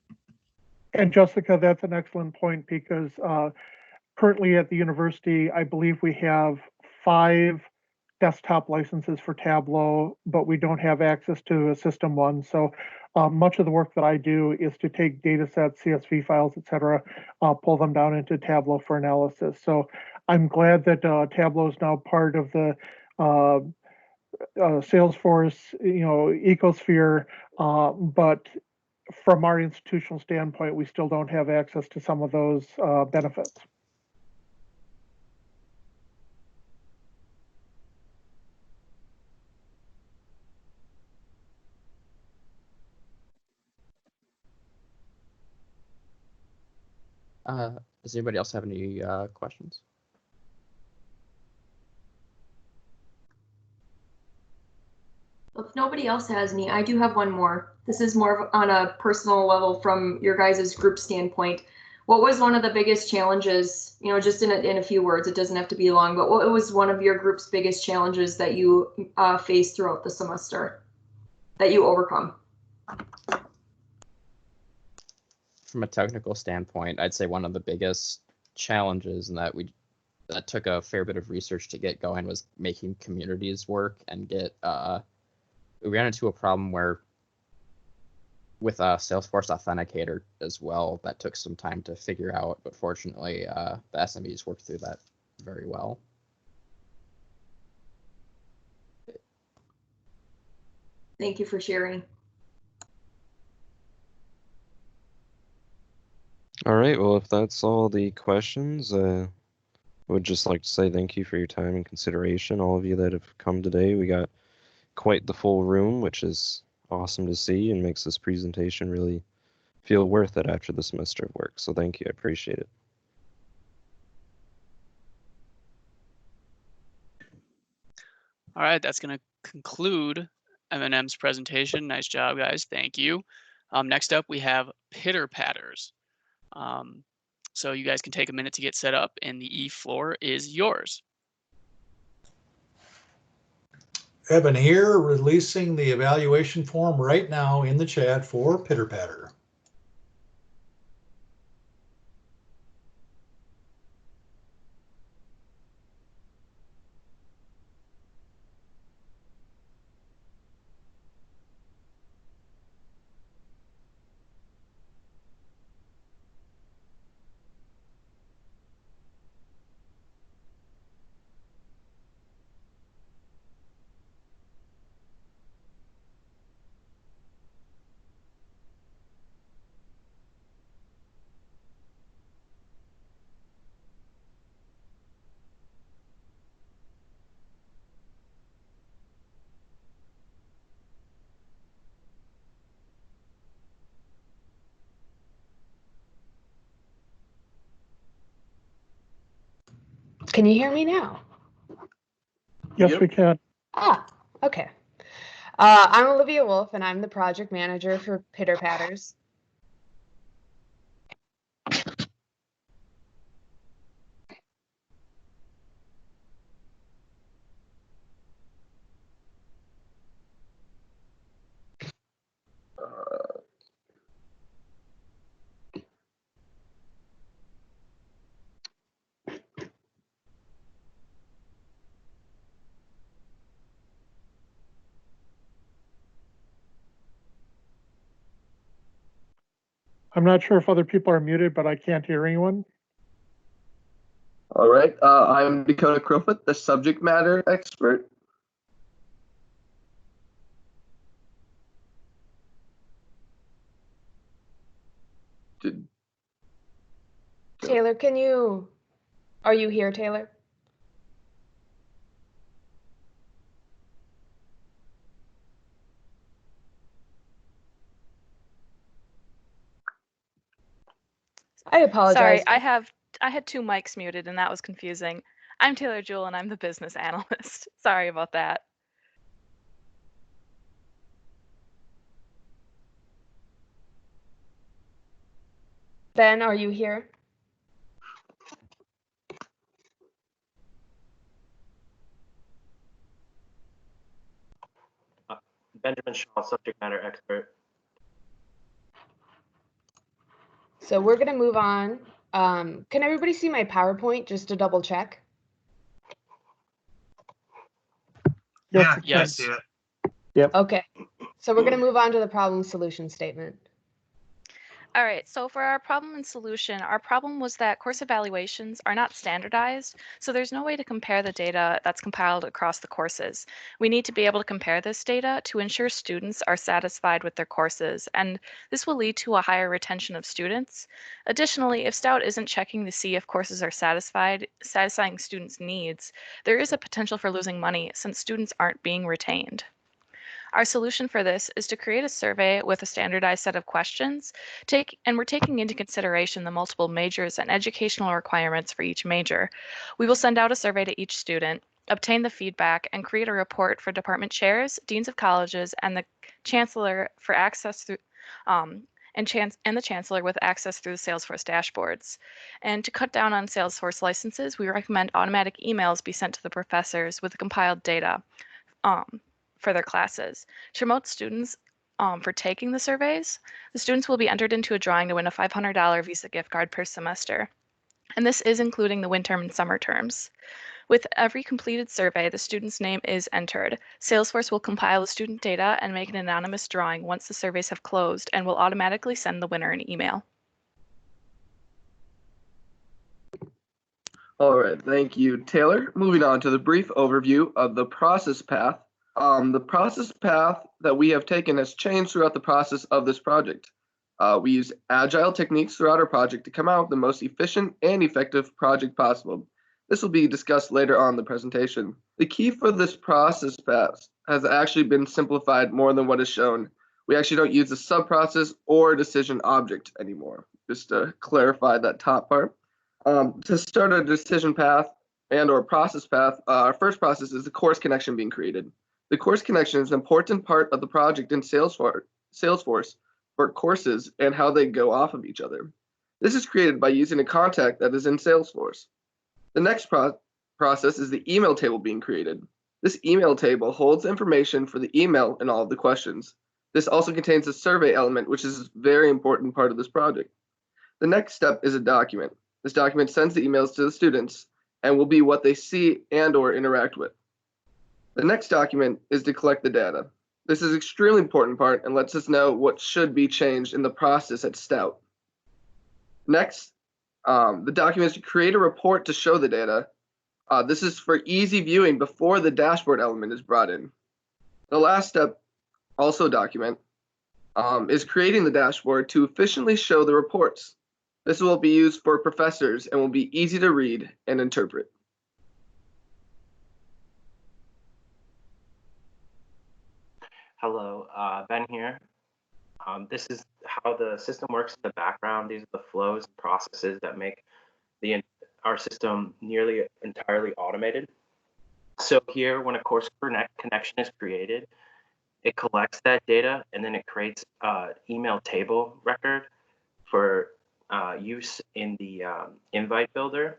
And Jessica, that's an excellent point, because currently at the university, I believe we have 5 desktop licenses for Tableau, but we don't have access to a system one. So much of the work that I do is to take data sets, CSV files, et cetera, pull them down into Tableau for analysis. So I'm glad that Tableau is now part of the Salesforce, ecosphere, but from our institutional standpoint, we still don't have access to some of those benefits. Does anybody else have any questions? If nobody else has any, I do have one more. This is more of on a personal level from your guys' group standpoint. What was one of the biggest challenges, just in a few words, it doesn't have to be long, but what was one of your group's biggest challenges that you faced throughout the semester that you overcome? From a technical standpoint, I'd say one of the biggest challenges, and that took a fair bit of research to get going, was making communities work and get. We ran into a problem where, with a Salesforce Authenticator as well, that took some time to figure out, but fortunately, the SMEs worked through that very well. Thank you for sharing. All right, well, if that's all the questions, I would just like to say thank you for your time and consideration, all of you that have come today. We got quite the full room, which is awesome to see and makes this presentation really feel worth it after the semester of work. So thank you, I appreciate it. All right, that's going to conclude M&M's presentation. Nice job, guys. Thank you. Next up, we have Pitter Patters. So you guys can take a minute to get set up, and the E floor is yours. Evan here, releasing the evaluation form right now in the chat for Pitter Patter. Can you hear me now? Yes, we can. Okay. I'm Olivia Wolf, and I'm the project manager for Pitter Patters. I'm not sure if other people are muted, but I can't hear anyone. All right, I'm Dakota Crowfoot, the subject matter expert. Taylor, are you here, Taylor? I apologize. Sorry, I had two mics muted and that was confusing. I'm Taylor Jewell and I'm the business analyst. Sorry about that. Ben, are you here? Benjamin Shaw, subject matter expert. So we're going to move on. Can everybody see my PowerPoint just to double check? Yeah, Yes. I see it. Yep. Okay. So we're going to move on to the problem solution statement. All right, so for our problem and solution, our problem was that course evaluations are not standardized, so there's no way to compare the data that's compiled across the courses. We need to be able to compare this data to ensure students are satisfied with their courses, and this will lead to a higher retention of students. Additionally, if Stout isn't checking to see if courses are satisfying students' needs, there is a potential for losing money since students aren't being retained. Our solution for this is to create a survey with a standardized set of questions, and we're taking into consideration the multiple majors and educational requirements for each major. We will send out a survey to each student, obtain the feedback, and create a report for department chairs, deans of colleges, and the chancellor for access through and the chancellor with access through the Salesforce dashboards. And to cut down on Salesforce licenses, we recommend automatic emails be sent to the professors with the compiled data for their classes. To promote students for taking the surveys, the students will be entered into a drawing to win a $500 Visa gift card per semester. And this is including the winter and summer terms. With every completed survey, the student's name is entered. Salesforce will compile the student data and make an anonymous drawing once the surveys have closed and will automatically send the winner an email. All right, thank you, Taylor. Moving on to the brief overview of the process path. The process path that we have taken has changed throughout the process of this project. We use agile techniques throughout our project to come out with the most efficient and effective project possible. This will be discussed later on in the presentation. The key for this process path has actually been simplified more than what is shown. We actually don't use a sub-process or decision object anymore, just to clarify that top part. To start a decision path and or process path, our first process is the course connection being created. The course connection is an important part of the project in Salesforce for courses and how they go off of each other. This is created by using a contact that is in Salesforce. The next process is the email table being created. This email table holds information for the email and all of the questions. This also contains a survey element, which is a very important part of this project. The next step is a document. This document sends the emails to the students and will be what they see and or interact with. The next document is to collect the data. This is an extremely important part and lets us know what should be changed in the process at Stout. Next, the document is to create a report to show the data. This is for easy viewing before the dashboard element is brought in. The last step, also document, is creating the dashboard to efficiently show the reports. This will be used for professors and will be easy to read and interpret. Hello, Ben here. This is how the system works in the background. These are the flows and processes that make our system nearly entirely automated. So here, when a course connection is created, it collects that data and then it creates an email table record for use in the invite builder.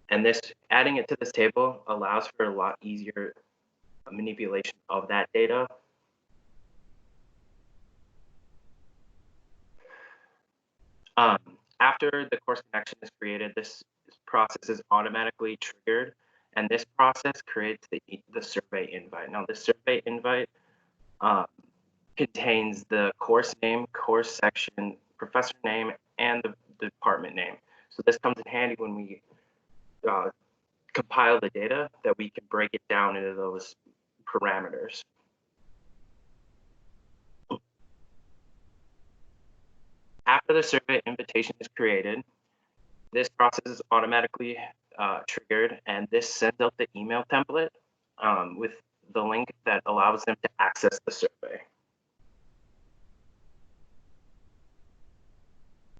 And adding it to this table allows for a lot easier manipulation of that data. After the course connection is created, this process is automatically triggered, and this process creates the survey invite. Now, the survey invite contains the course name, course section, professor name, and the department name. So this comes in handy when we compile the data, that we can break it down into those parameters. After the survey invitation is created, this process is automatically triggered, and this sends out the email template with the link that allows them to access the survey.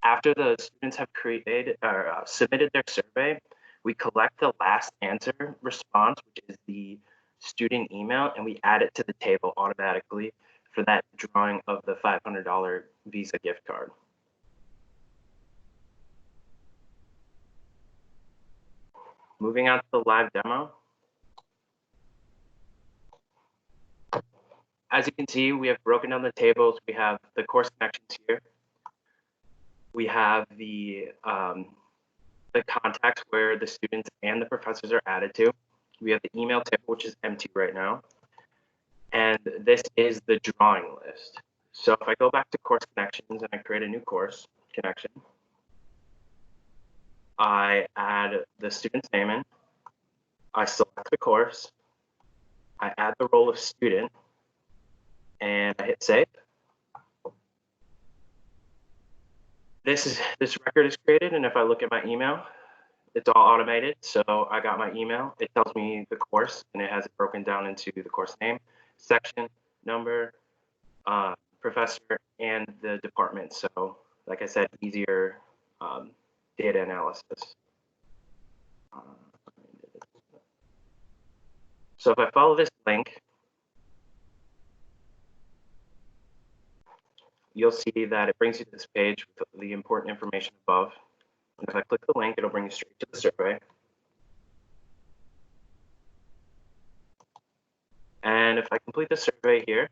After the students have created or submitted their survey, we collect the last answer response, which is the student email, and we add it to the table automatically for that drawing of the $500 Visa gift card. Moving on to the live demo. As you can see, we have broken down the tables. We have the course connections here. We have the contacts where the students and the professors are added to. We have the email table, which is empty right now. And this is the drawing list. So if I go back to course connections and I create a new course connection, I add the student's name in, I select the course, I add the role of student, and I hit save. This record is created, and if I look at my email, it's all automated. So I got my email, it tells me the course, and it has it broken down into the course name, section, number, professor, and the department. So like I said, easier data analysis. So if I follow this link, you'll see that it brings you to this page with the important information above. And if I click the link, it'll bring you straight to the survey. And if I complete the survey here,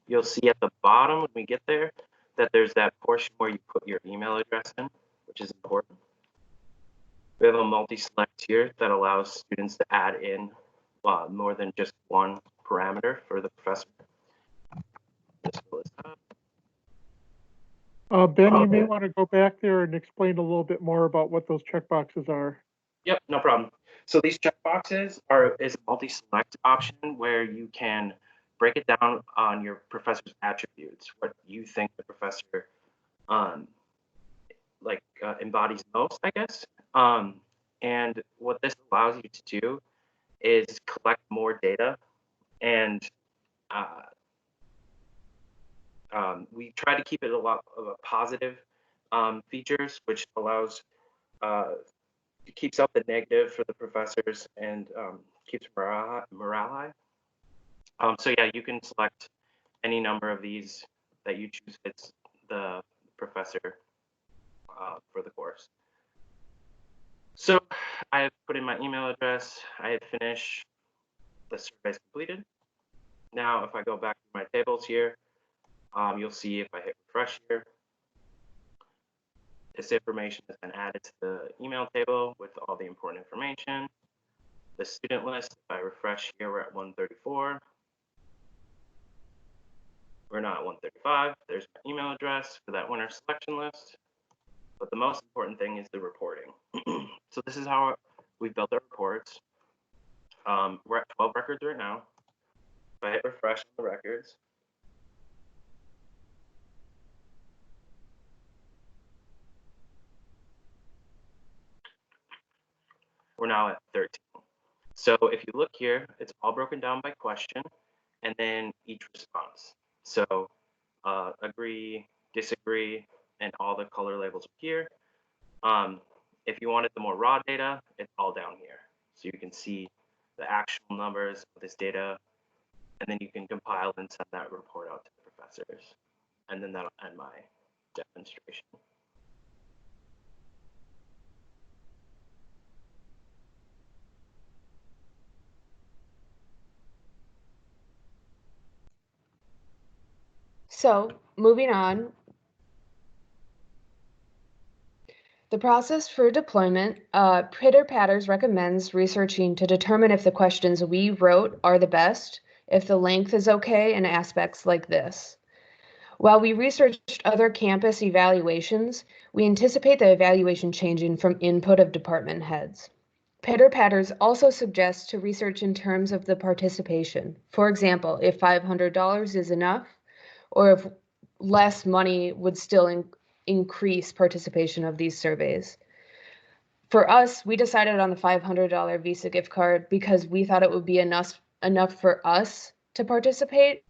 you'll see at the bottom when we get there that there's that portion where you put your email address in, which is important. We have a multi-select here that allows students to add in more than just one parameter for the professor. Ben, you may want to go back there and explain a little bit more about what those checkboxes are. Yep, no problem. So these checkboxes is a multi-select option where you can break it down on your professor's attributes, what you think the professor embodies most, I guess. And what this allows you to do is collect more data, and we try to keep it a lot of a positive features, which allows keeps up the negative for the professors and keeps morale high. So yeah, you can select any number of these that you choose fits the professor for the course. So I have put in my email address, I hit finish, the survey is completed. Now if I go back to my tables here, you'll see if I hit refresh here, this information has been added to the email table with all the important information. The student list, if I refresh here, we're at 134. We're not at 135. There's my email address for that winner selection list. But the most important thing is the reporting. So this is how we built our reports. We're at 12 records right now. If I hit refresh on the records, we're now at 13. So if you look here, it's all broken down by question and then each response. So agree, disagree, and all the color labels here. If you wanted the more raw data, it's all down here. So you can see the actual numbers of this data, and then you can compile and send that report out to the professors. And then that'll end my demonstration. So moving on, the process for deployment, Pitter-Patters recommends researching to determine if the questions we wrote are the best, if the length is okay, and aspects like this. While we researched other campus evaluations, we anticipate the evaluation changing from input of department heads. Pitter-patters also suggest to research in terms of the participation. For example, if $500 is enough, or if less money would still increase participation of these surveys. For us, we decided on the $500 Visa gift card because we thought it would be enough for us to participate.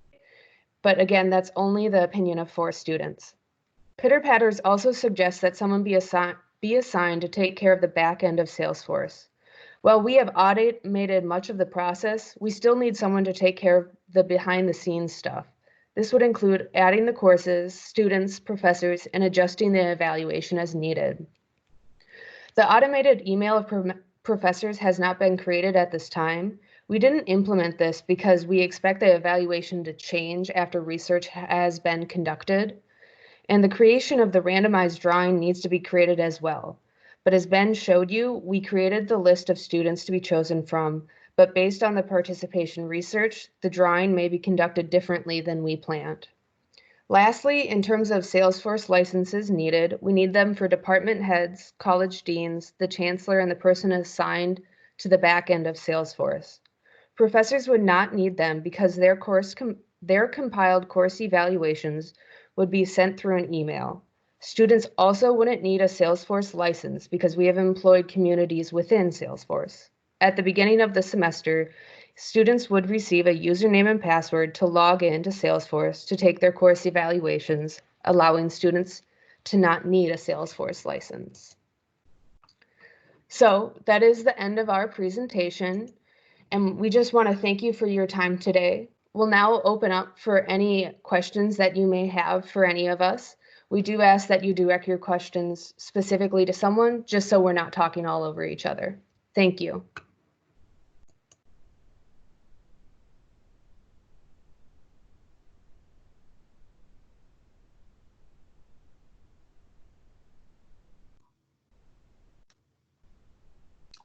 But again, that's only the opinion of 4 students. Pitter-patters also suggest that someone be assigned to take care of the back end of Salesforce. While we have automated much of the process, we still need someone to take care of the behind-the-scenes stuff. This would include adding the courses, students, professors, and adjusting the evaluation as needed. The automated email of professors has not been created at this time. We didn't implement this because we expect the evaluation to change after research has been conducted, and the creation of the randomized drawing needs to be created as well. But as Ben showed you, we created the list of students to be chosen from, but based on the participation research, the drawing may be conducted differently than we planned. Lastly, in terms of Salesforce licenses needed, we need them for department heads, college deans, the chancellor, and the person assigned to the back end of Salesforce. Professors would not need them because their compiled course evaluations would be sent through an email. Students also wouldn't need a Salesforce license because we have employed communities within Salesforce. At the beginning of the semester, students would receive a username and password to log into Salesforce to take their course evaluations, allowing students to not need a Salesforce license. So that is the end of our presentation, and we just want to thank you for your time today. We'll now open up for any questions that you may have for any of us. We do ask that you direct your questions specifically to someone, just so we're not talking all over each other. Thank you.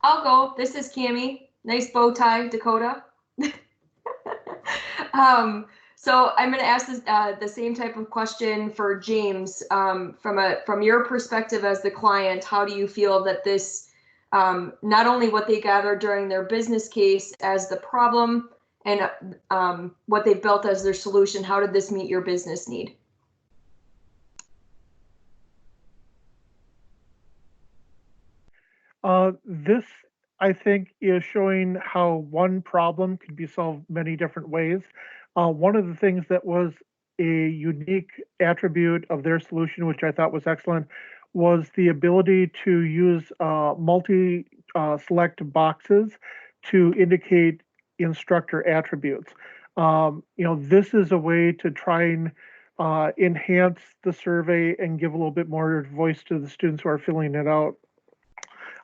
I'll go. This is Cami. Nice bow tie, Dakota. So I'm going to ask this, the same type of question for James. From your perspective as the client, how do you feel that this, not only what they gathered during their business case as the problem and what they built as their solution, how did this meet your business need? This, I think, is showing how one problem can be solved many different ways. One of the things that was a unique attribute of their solution, which I thought was excellent, was the ability to use multi-select boxes to indicate instructor attributes. This is a way to try and enhance the survey and give a little bit more voice to the students who are filling it out.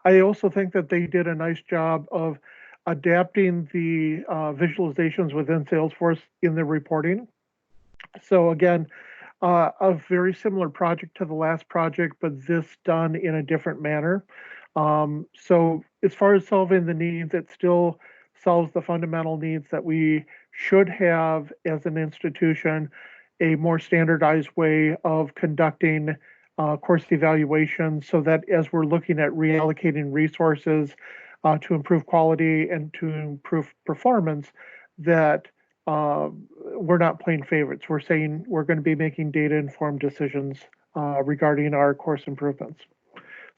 I also think that they did a nice job of adapting the visualizations within Salesforce in the reporting. So again, a very similar project to the last project, but this done in a different manner. So as far as solving the needs, it still solves the fundamental needs that we should have as an institution, a more standardized way of conducting course evaluation, so that as we're looking at reallocating resources to improve quality and to improve performance, that we're not playing favorites. We're saying we're going to be making data-informed decisions regarding our course improvements.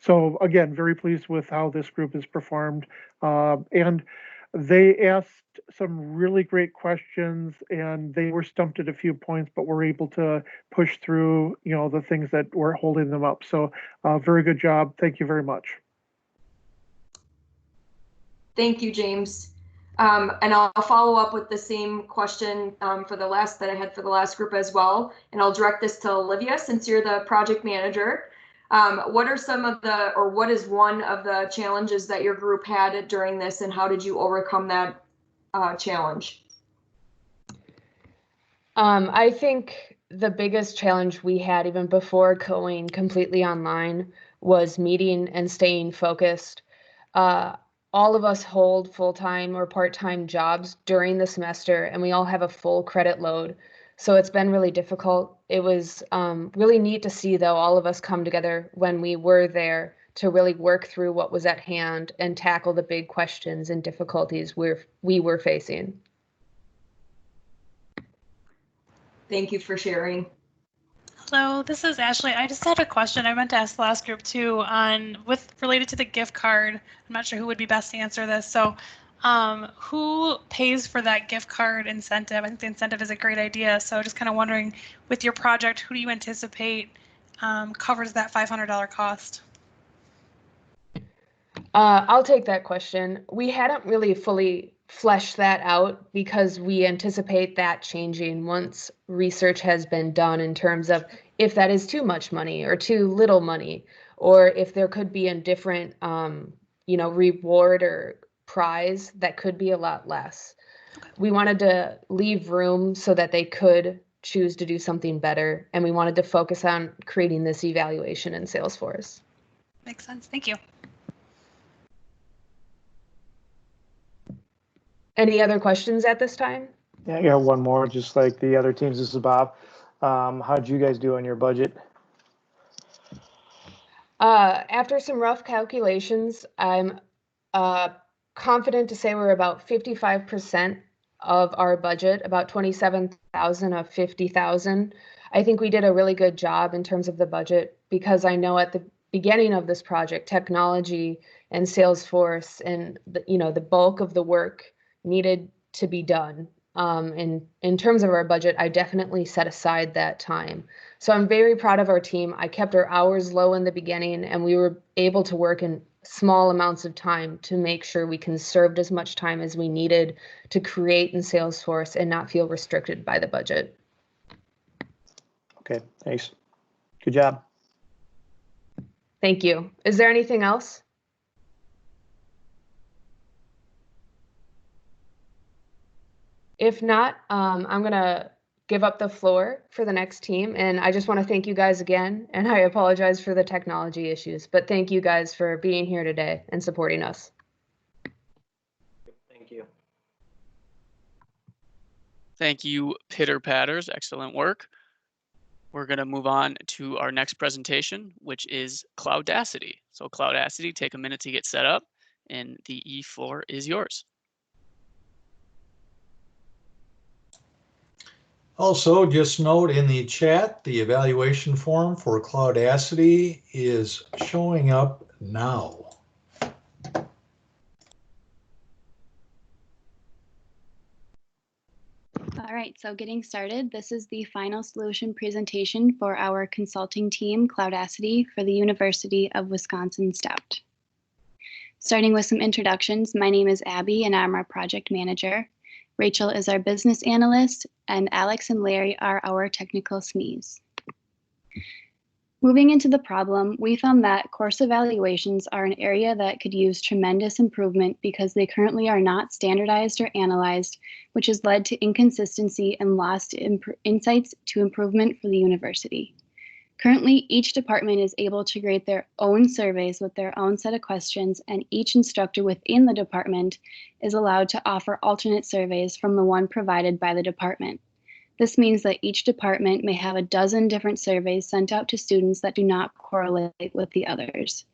So again, very pleased with how this group has performed. And they asked some really great questions, and they were stumped at a few points, but were able to push through, the things that were holding them up. So very good job. Thank you very much. Thank you, James. And I'll follow up with the same question that I had for the last group as well. And I'll direct this to Olivia, since you're the project manager. What is one of the challenges that your group had during this, and how did you overcome that challenge? I think the biggest challenge we had even before going completely online was meeting and staying focused. All of us hold full-time or part-time jobs during the semester, and we all have a full credit load. So it's been really difficult. It was really neat to see, though, all of us come together when we were there to really work through what was at hand and tackle the big questions and difficulties we were facing. Thank you for sharing. Hello, this is Ashley. I just had a question I meant to ask the last group too related to the gift card. I'm not sure who would be best to answer this. So who pays for that gift card incentive? I think the incentive is a great idea. So just kind of wondering, with your project, who do you anticipate covers that $500 cost? I'll take that question. We hadn't really fully fleshed that out because we anticipate that changing once research has been done in terms of if that is too much money or too little money, or if there could be a different, reward or prize that could be a lot less. We wanted to leave room so that they could choose to do something better, and we wanted to focus on creating this evaluation in Salesforce. Makes sense. Thank you. Any other questions at this time? Yeah, I got one more, just like the other teams. This is Bob. How'd you guys do on your budget? After some rough calculations, I'm confident to say we're about 55% of our budget, about 27,000 of 50,000. I think we did a really good job in terms of the budget because I know at the beginning of this project, technology and Salesforce and the bulk of the work needed to be done. In terms of our budget, I definitely set aside that time. So I'm very proud of our team. I kept our hours low in the beginning, and we were able to work in small amounts of time to make sure we conserved as much time as we needed to create in Salesforce and not feel restricted by the budget. Okay, thanks. Good job. Thank you. Is there anything else? If not, I'm going to give up the floor for the next team. And I just want to thank you guys again. And I apologize for the technology issues, but thank you guys for being here today and supporting us. Thank you. Thank you, Pitter Patters. Excellent work. We're going to move on to our next presentation, which is Cloudacity. So Cloudacity, take a minute to get set up, and the E floor is yours. Also, just note in the chat, the evaluation form for Cloudacity is showing up now. All right, so getting started, this is the final solution presentation for our consulting team, Cloudacity, for the University of Wisconsin-Stout. Starting with some introductions, my name is Abby and I'm our project manager. Rachel is our business analyst, and Alex and Larry are our technical SMEs. Moving into the problem, we found that course evaluations are an area that could use tremendous improvement because they currently are not standardized or analyzed, which has led to inconsistency and lost insights to improvement for the university. Currently, each department is able to create their own surveys with their own set of questions, and each instructor within the department is allowed to offer alternate surveys from the one provided by the department. This means that each department may have a dozen different surveys sent out to students that do not correlate with the others.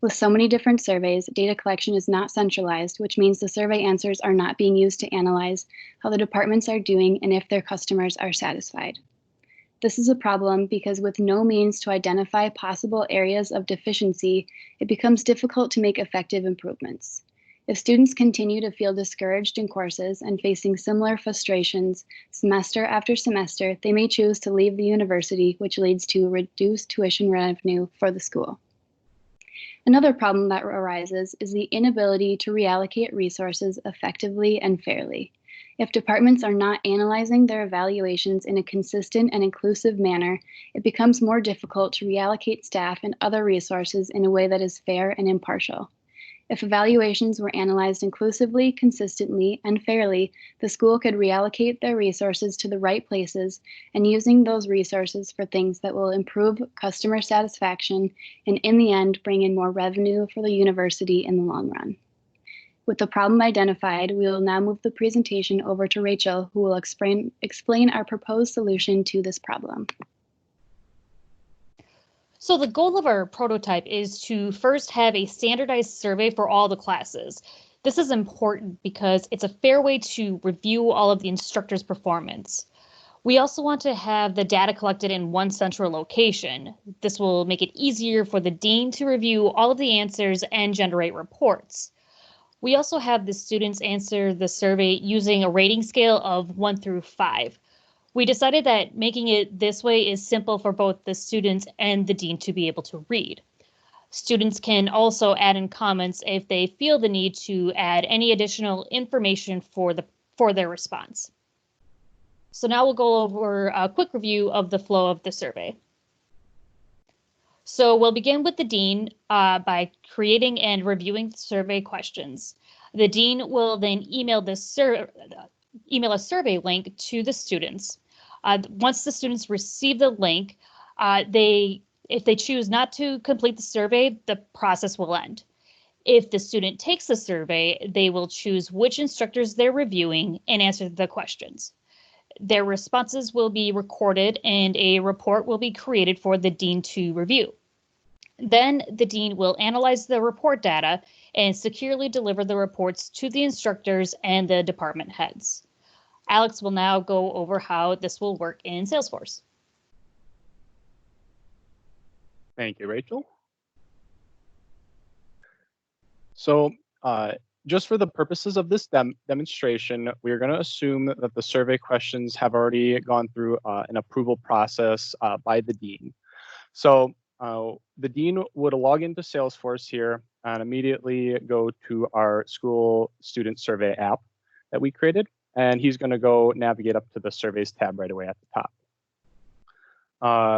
With so many different surveys, data collection is not centralized, which means the survey answers are not being used to analyze how the departments are doing and if their customers are satisfied. This is a problem because with no means to identify possible areas of deficiency, it becomes difficult to make effective improvements. If students continue to feel discouraged in courses and facing similar frustrations semester after semester, they may choose to leave the university, which leads to reduced tuition revenue for the school. Another problem that arises is the inability to reallocate resources effectively and fairly. If departments are not analyzing their evaluations in a consistent and inclusive manner, it becomes more difficult to reallocate staff and other resources in a way that is fair and impartial. If evaluations were analyzed inclusively, consistently, and fairly, the school could reallocate their resources to the right places and using those resources for things that will improve customer satisfaction and in the end bring in more revenue for the university in the long run. With the problem identified, we will now move the presentation over to Rachel, who will explain our proposed solution to this problem. So the goal of our prototype is to first have a standardized survey for all the classes. This is important because it's a fair way to review all of the instructors' performance. We also want to have the data collected in one central location. This will make it easier for the dean to review all of the answers and generate reports. We also have the students answer the survey using a rating scale of 1 through 5. We decided that making it this way is simple for both the students and the dean to be able to read. Students can also add in comments if they feel the need to add any additional information for their response. So now we'll go over a quick review of the flow of the survey. So we'll begin with the dean by creating and reviewing the survey questions. The dean will then email a survey link to the students. Once the students receive the link, if they choose not to complete the survey, the process will end. If the student takes the survey, they will choose which instructors they're reviewing and answer the questions. Their responses will be recorded and a report will be created for the dean to review. Then the dean will analyze the report data and securely deliver the reports to the instructors and the department heads. Alex will now go over how this will work in Salesforce. Thank you, Rachel. So just for the purposes of this demonstration, we're going to assume that the survey questions have already gone through an approval process by the dean. So the dean would log into Salesforce here and immediately go to our school student survey app that we created. And he's going to go navigate up to the surveys tab right away at the top.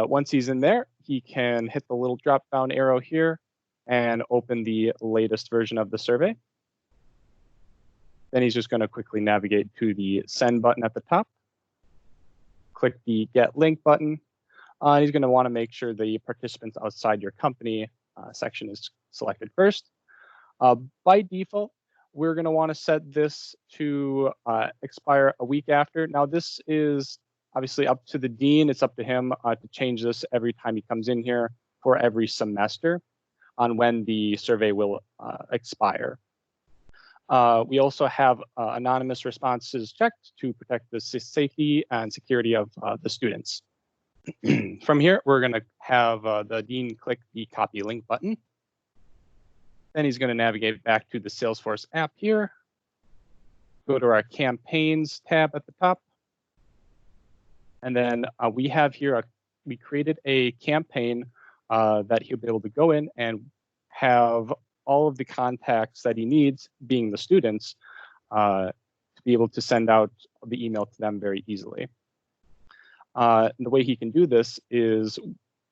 Once he's in there, he can hit the little drop down arrow here and open the latest version of the survey. Then he's just going to quickly navigate to the send button at the top. Click the get link button. He's going to want to make sure the participants outside your company section is selected first. By default, we're going to want to set this to expire a week after. Now, this is obviously up to the dean. It's up to him to change this every time he comes in here for every semester on when the survey will expire. We also have anonymous responses checked to protect the safety and security of the students. From here, we're going to have the dean click the copy link button. Then he's going to navigate back to the Salesforce app here. Go to our campaigns tab at the top. And then we have here, we created a campaign that he'll be able to go in and have all of the contacts that he needs, being the students, to be able to send out the email to them very easily. The way he can do this is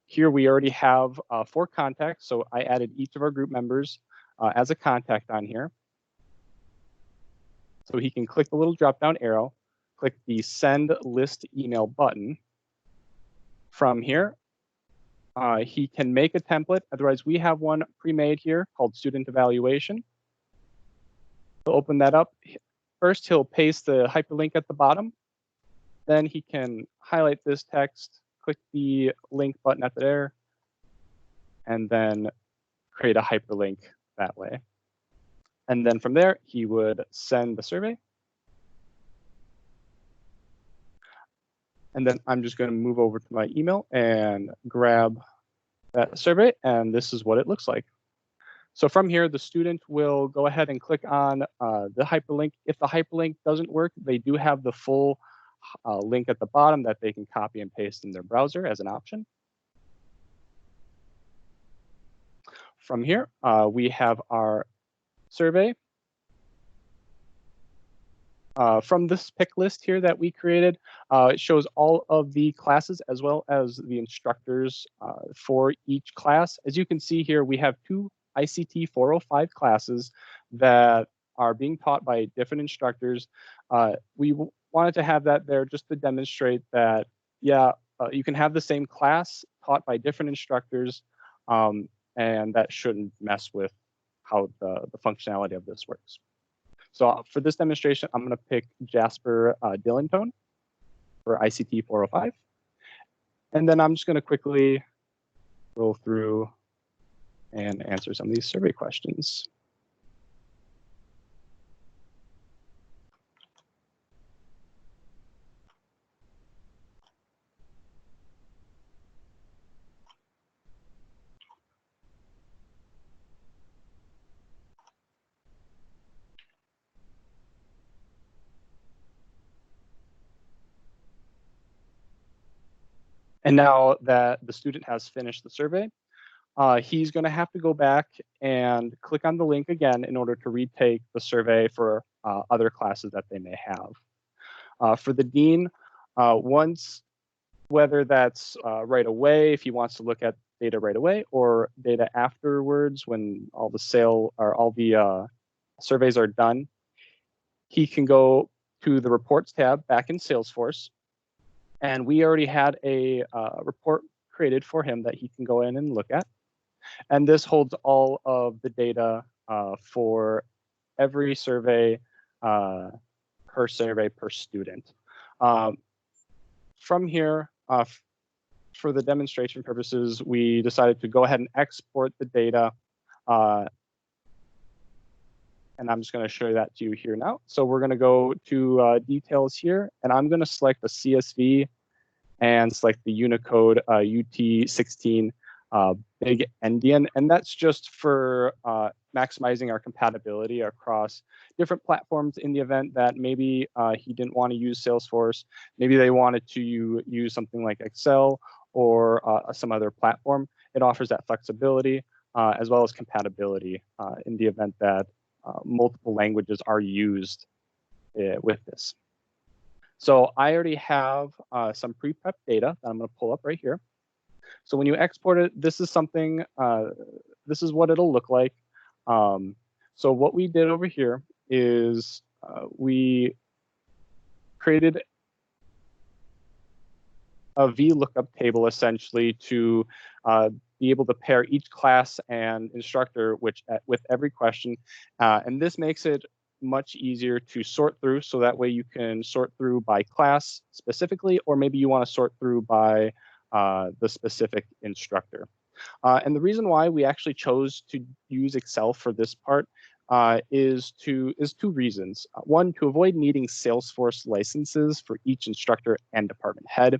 here we already have 4 contacts. So I added each of our group members as a contact on here. So he can click the little drop down arrow, click the send list email button. From here, he can make a template. Otherwise, we have one pre-made here called student evaluation. So open that up. First, he'll paste the hyperlink at the bottom. Then he can highlight this text, click the link button at there, and then create a hyperlink that way. And then from there, he would send the survey. And then I'm just going to move over to my email and grab that survey, and this is what it looks like. So from here, the student will go ahead and click on the hyperlink. If the hyperlink doesn't work, they do have the full link at the bottom that they can copy and paste in their browser as an option. From here, we have our survey. From this pick list here that we created, it shows all of the classes as well as the instructors for each class. As you can see here, we have 2 ICT 405 classes that are being taught by different instructors. We wanted to have that there just to demonstrate that, yeah, you can have the same class taught by different instructors, and that shouldn't mess with how the functionality of this works. So for this demonstration, I'm going to pick Jasper Dillintone for ICT 405. And then I'm just going to quickly roll through and answer some of these survey questions. And now that the student has finished the survey, he's going to have to go back and click on the link again in order to retake the survey for other classes that they may have. For the dean, whether that's right away, if he wants to look at data right away, or data afterwards when all the surveys are done, he can go to the reports tab back in Salesforce. And we already had a report created for him that he can go in and look at. And this holds all of the data for every survey per student. From here, for the demonstration purposes, we decided to go ahead and export the data. And I'm just going to show that to you here now. So we're going to go to details here, and I'm going to select the CSV and select the Unicode UT16 big endian. And that's just for maximizing our compatibility across different platforms in the event that maybe he didn't want to use Salesforce. Maybe they wanted to use something like Excel or some other platform. It offers that flexibility as well as compatibility in the event that multiple languages are used with this. So I already have some pre-prep data that I'm going to pull up right here. So when you export it, this is something, this is what it'll look like. So what we did over here is we created a VLOOKUP table essentially to be able to pair each class and instructor with every question. And this makes it much easier to sort through, so that way you can sort through by class specifically, or maybe you want to sort through by the specific instructor. And the reason why we actually chose to use Excel for this part is two reasons. One, to avoid needing Salesforce licenses for each instructor and department head.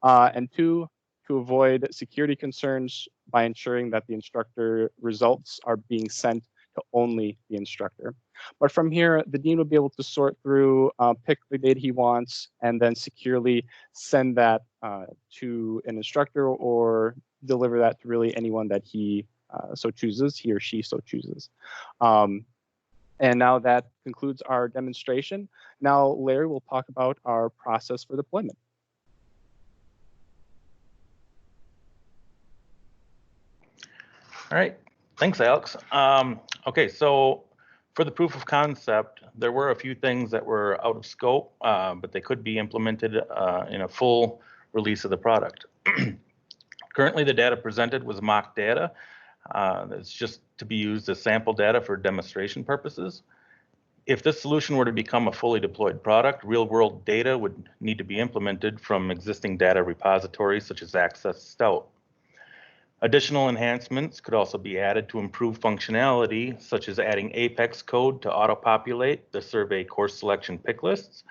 And two, to avoid security concerns by ensuring that the instructor results are being sent to only the instructor. But from here, the dean will be able to sort through, pick the data he wants, and then securely send that to an instructor or deliver that to really anyone that he so chooses, he or she so chooses. And now that concludes our demonstration. Now Larry will talk about our process for deployment. All right, thanks, Alex. Okay, so for the proof of concept, there were a few things that were out of scope, but they could be implemented in a full release of the product. Currently, the data presented was mock data. It's just to be used as sample data for demonstration purposes. If this solution were to become a fully deployed product, real-world data would need to be implemented from existing data repositories such as Access Stout. Additional enhancements could also be added to improve functionality, such as adding Apex code to auto-populate the survey course selection pick lists,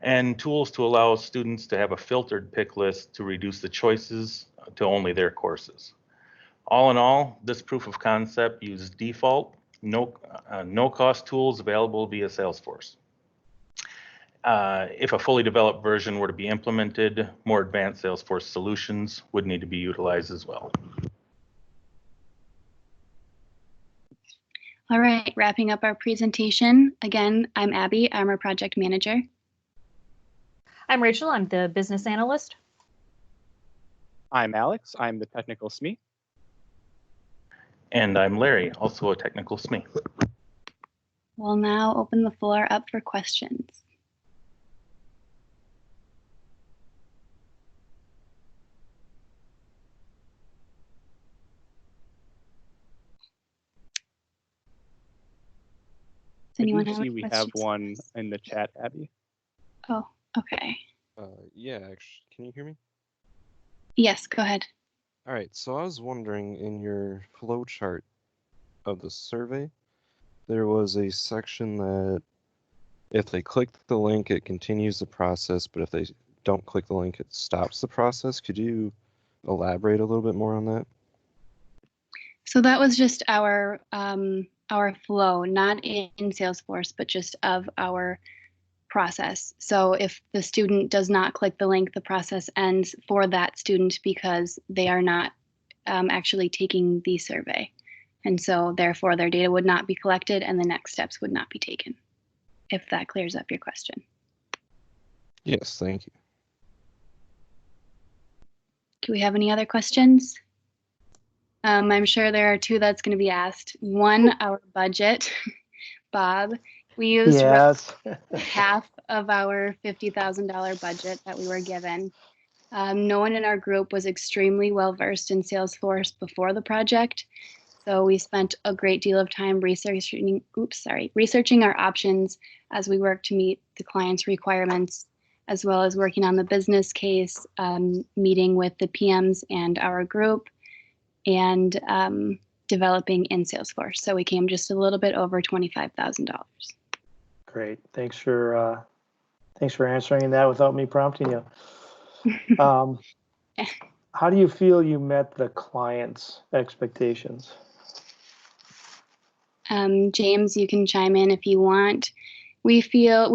and tools to allow students to have a filtered pick list to reduce the choices to only their courses. All in all, this proof of concept uses default, no-cost tools available via Salesforce. If a fully developed version were to be implemented, more advanced Salesforce solutions would need to be utilized as well. All right, wrapping up our presentation. Again, I'm Abby, I'm our project manager. I'm Rachel, I'm the business analyst. I'm Alex, I'm the technical SME. And I'm Larry, also a technical SME. We'll now open the floor up for questions. Does anyone do have see any we have questions? one in the chat, Abby. Oh, okay. Yeah, actually, can you hear me? Yes, go ahead. All right, so I was wondering in your flow chart of the survey, there was a section that if they click the link, it continues the process, but if they don't click the link, it stops the process. Could you elaborate a little bit more on that? So that was just our flow, not in Salesforce, but just of our process. So if the student does not click the link, the process ends for that student because they are not actually taking the survey. And so therefore their data would not be collected and the next steps would not be taken, if that clears up your question. Yes, thank you. Do we have any other questions? I'm sure there are two that's going to be asked. One, our budget. Bob, we used Yes. half of our $50,000 budget that we were given. No one in our group was extremely well versed in Salesforce before the project, so we spent a great deal of time researching our options as we worked to meet the client's requirements, as well as working on the business case, meeting with the PMs and our group, and developing in Salesforce. So we came just a little bit over $25,000. Great. Thanks for answering that without me prompting you. How do you feel you met the client's expectations? James, you can chime in if you want. We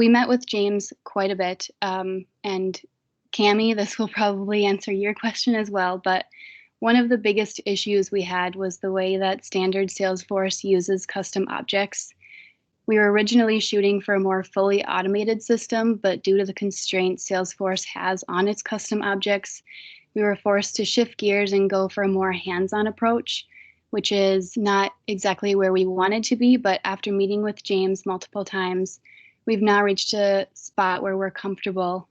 met with James quite a bit, and Cami, this will probably answer your question as well, but one of the biggest issues we had was the way that standard Salesforce uses custom objects. We were originally shooting for a more fully automated system, but due to the constraints Salesforce has on its custom objects, we were forced to shift gears and go for a more hands-on approach, which is not exactly where we wanted to be, but after meeting with James multiple times, we've now reached a spot where we're comfortable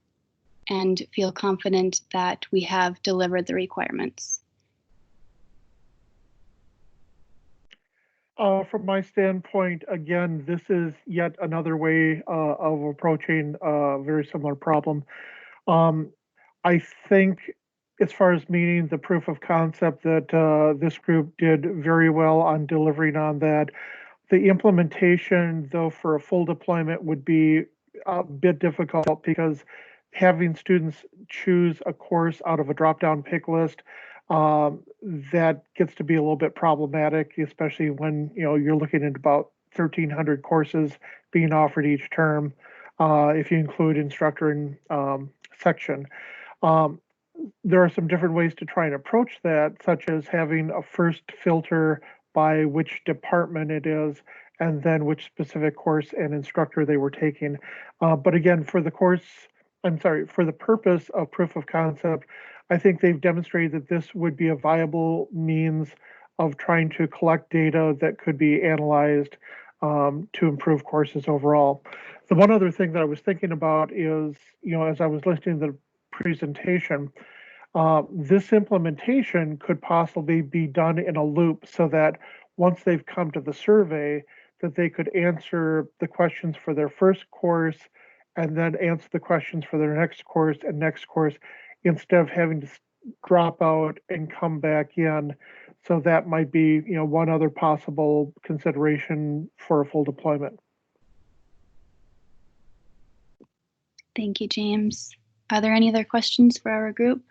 and feel confident that we have delivered the requirements. From my standpoint, again, this is yet another way of approaching a very similar problem. I think as far as meeting the proof of concept that this group did very well on delivering on that. The implementation, though, for a full deployment would be a bit difficult because having students choose a course out of a drop-down pick list, that gets to be a little bit problematic, especially when you're looking at about 1,300 courses being offered each term, if you include instructor and section. There are some different ways to try and approach that, such as having a first filter by which department it is, and then which specific course and instructor they were taking. But again, for the purpose of proof of concept, I think they've demonstrated that this would be a viable means of trying to collect data that could be analyzed to improve courses overall. The one other thing that I was thinking about is, as I was listening to the presentation, this implementation could possibly be done in a loop so that once they've come to the survey, that they could answer the questions for their first course and then answer the questions for their next course and next course, instead of having to drop out and come back in. So that might be, one other possible consideration for a full deployment. Thank you, James. Are there any other questions for our group?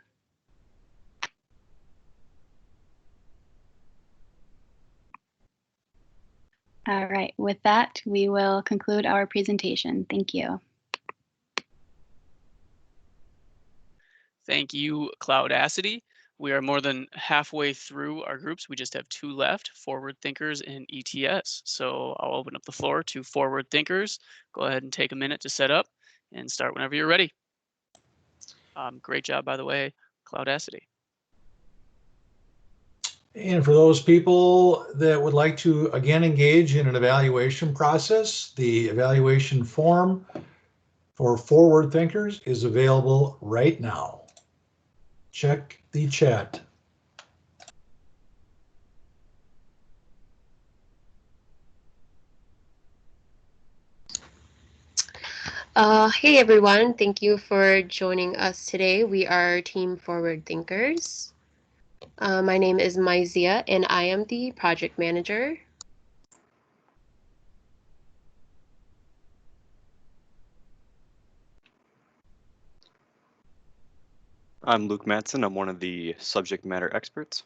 All right, with that, we will conclude our presentation. Thank you. Thank you, Cloudacity. We are more than halfway through our groups. We just have two left, Forward Thinkers and ETS. So I'll open up the floor to Forward Thinkers. Go ahead and take a minute to set up and start whenever you're ready. Great job, by the way, Cloudacity. And for those people that would like to, again, engage in an evaluation process, the evaluation form for Forward Thinkers is available right now. Check the chat. Hey everyone, thank you for joining us today. We are Team Forward Thinkers. My name is Maizia and I am the project manager. I'm Luke Matson. I'm one of the subject matter experts.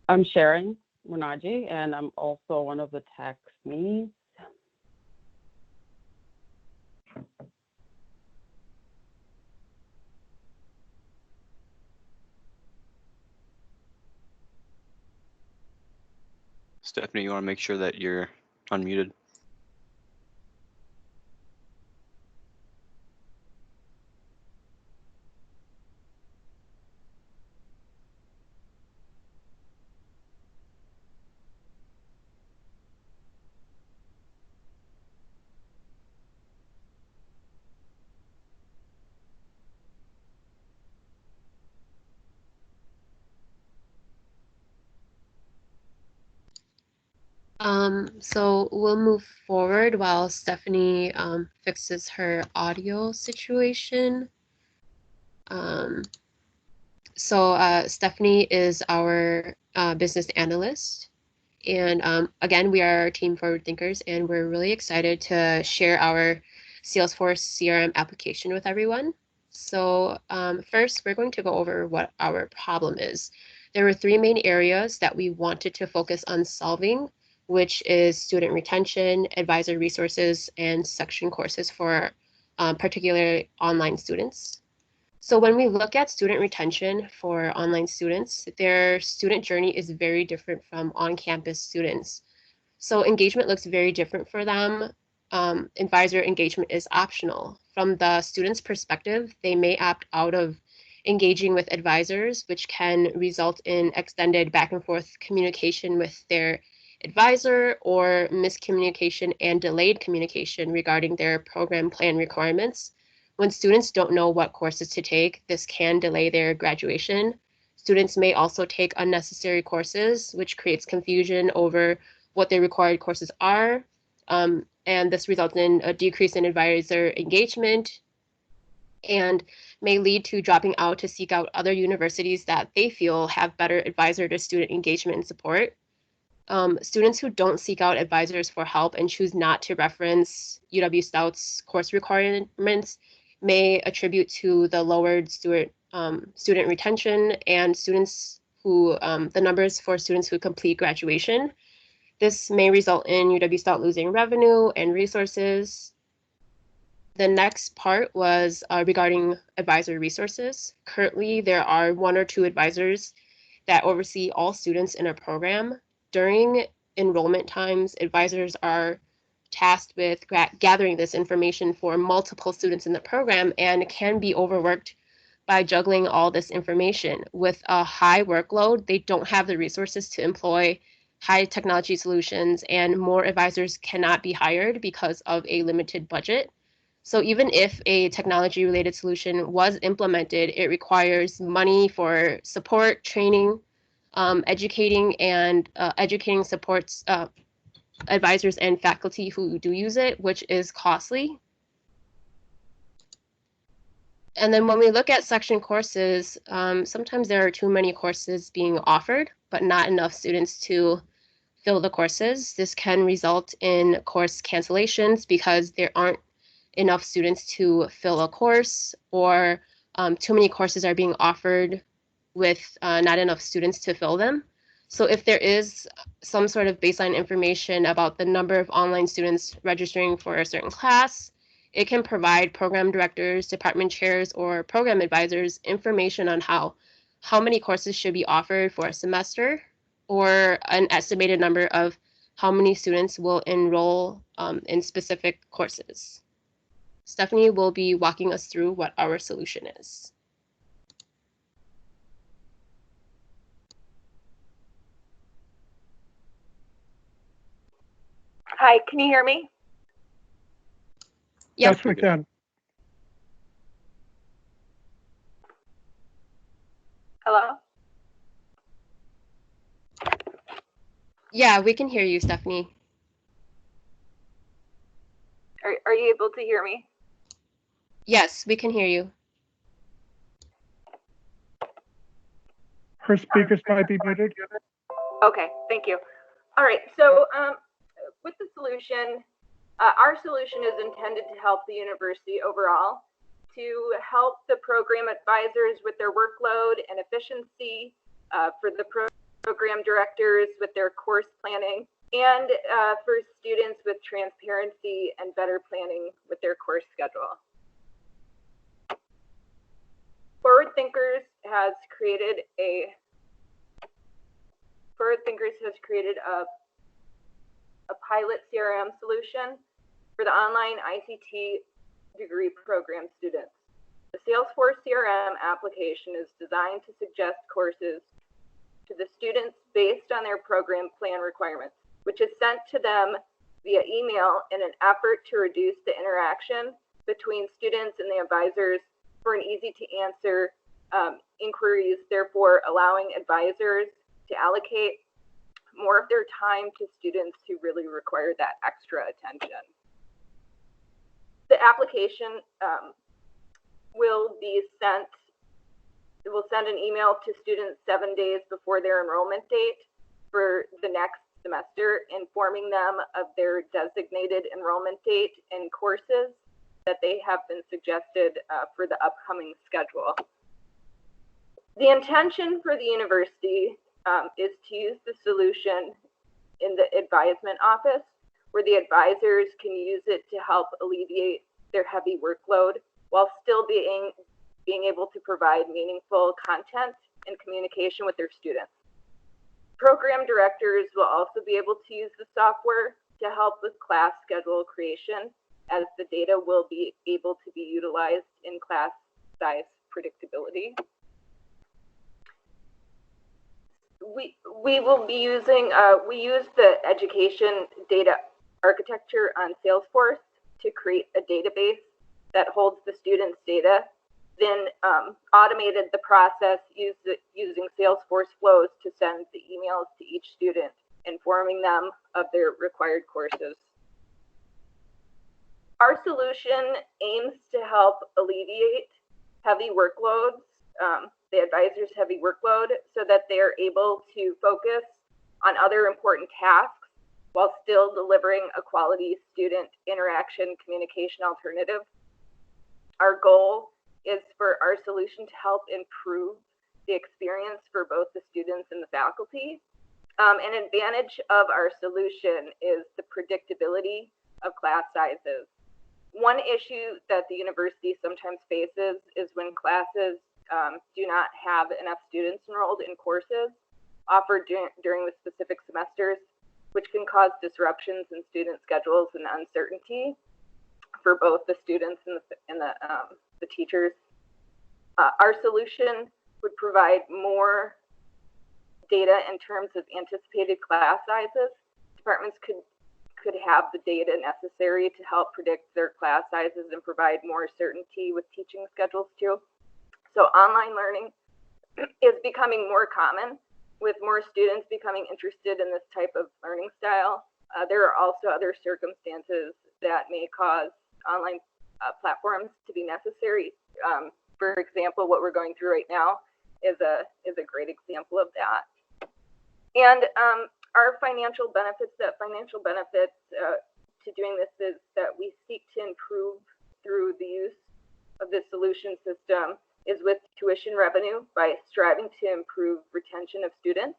I'm Sharon Munaji, and I'm also one of the tax leads. Stephanie, you want to make sure that you're unmuted? So we'll move forward while Stephanie fixes her audio situation. Stephanie is our business analyst. And again, we are Team Forward Thinkers, and we're really excited to share our Salesforce CRM application with everyone. So first, we're going to go over what our problem is. There were three main areas that we wanted to focus on solving, which is student retention, advisor resources, and section courses for particularly online students. So when we look at student retention for online students, their student journey is very different from on-campus students. So engagement looks very different for them. Advisor engagement is optional. From the student's perspective, they may opt out of engaging with advisors, which can result in extended back and forth communication with their advisor or miscommunication and delayed communication regarding their program plan requirements. When students don't know what courses to take, this can delay their graduation. Students may also take unnecessary courses, which creates confusion over what their required courses are. And this results in a decrease in advisor engagement and may lead to dropping out to seek out other universities that they feel have better advisor to student engagement and support. Students who don't seek out advisors for help and choose not to reference UW Stout's course requirements may attribute to the lowered student retention and students who the numbers for students who complete graduation. This may result in UW Stout losing revenue and resources. The next part was regarding advisor resources. Currently, there are one or two advisors that oversee all students in a program. During enrollment times, advisors are tasked with gathering this information for multiple students in the program and can be overworked by juggling all this information. With a high workload, they don't have the resources to employ high technology solutions, and more advisors cannot be hired because of a limited budget. So even if a technology related solution was implemented, it requires money for support, training, educating supports advisors and faculty who do use it, which is costly. And then when we look at section courses, sometimes there are too many courses being offered, but not enough students to fill the courses. This can result in course cancellations because there aren't enough students to fill a course, or too many courses are being offered with not enough students to fill them. So if there is some sort of baseline information about the number of online students registering for a certain class, it can provide program directors, department chairs, or program advisors information on how many courses should be offered for a semester, or an estimated number of how many students will enroll in specific courses. Stephanie will be walking us through what our solution is. Hi, can you hear me? Yes, we can. Hello? Yeah, we can hear you, Stephanie. Are you able to hear me? Yes, we can hear you. Her speakers might be muted. Okay, thank you. All right, so with the solution, our solution is intended to help the university overall, to help the program advisors with their workload and efficiency, for the program directors with their course planning, and for students with transparency and better planning with their course schedule. Forward Thinkers has created a pilot CRM solution for the online ICT degree program students. The Salesforce CRM application is designed to suggest courses to the students based on their program plan requirements, which is sent to them via email in an effort to reduce the interaction between students and the advisors for an easy to answer inquiries, therefore allowing advisors to allocate more of their time to students who really require that extra attention. The application will send an email to students 7 days before their enrollment date for the next semester, informing them of their designated enrollment date and courses that they have been suggested for the upcoming schedule. The intention for the university is to use the solution in the advisement office, where the advisors can use it to help alleviate their heavy workload while still being able to provide meaningful content and communication with their students. Program directors will also be able to use the software to help with class schedule creation, as the data will be able to be utilized in class size predictability. We will be using, we use the education data architecture on Salesforce to create a database that holds the students' data, then automated the process using Salesforce flows to send the emails to each student, informing them of their required courses. Our solution aims to help alleviate heavy workloads, the advisor's heavy workload, so that they are able to focus on other important tasks while still delivering a quality student interaction communication alternative. Our goal is for our solution to help improve the experience for both the students and the faculty. An advantage of our solution is the predictability of class sizes. One issue that the university sometimes faces is when classes do not have enough students enrolled in courses offered during the specific semesters, which can cause disruptions in student schedules and uncertainty for both the students and the teachers. Our solution would provide more data in terms of anticipated class sizes. Departments could have the data necessary to help predict their class sizes and provide more certainty with teaching schedules too. So online learning is becoming more common, with more students becoming interested in this type of learning style. There are also other circumstances that may cause online platforms to be necessary. For example, what we're going through right now is a great example of that. And our financial benefits to doing this is that we seek to improve through the use of this solution system is with tuition revenue by striving to improve retention of students,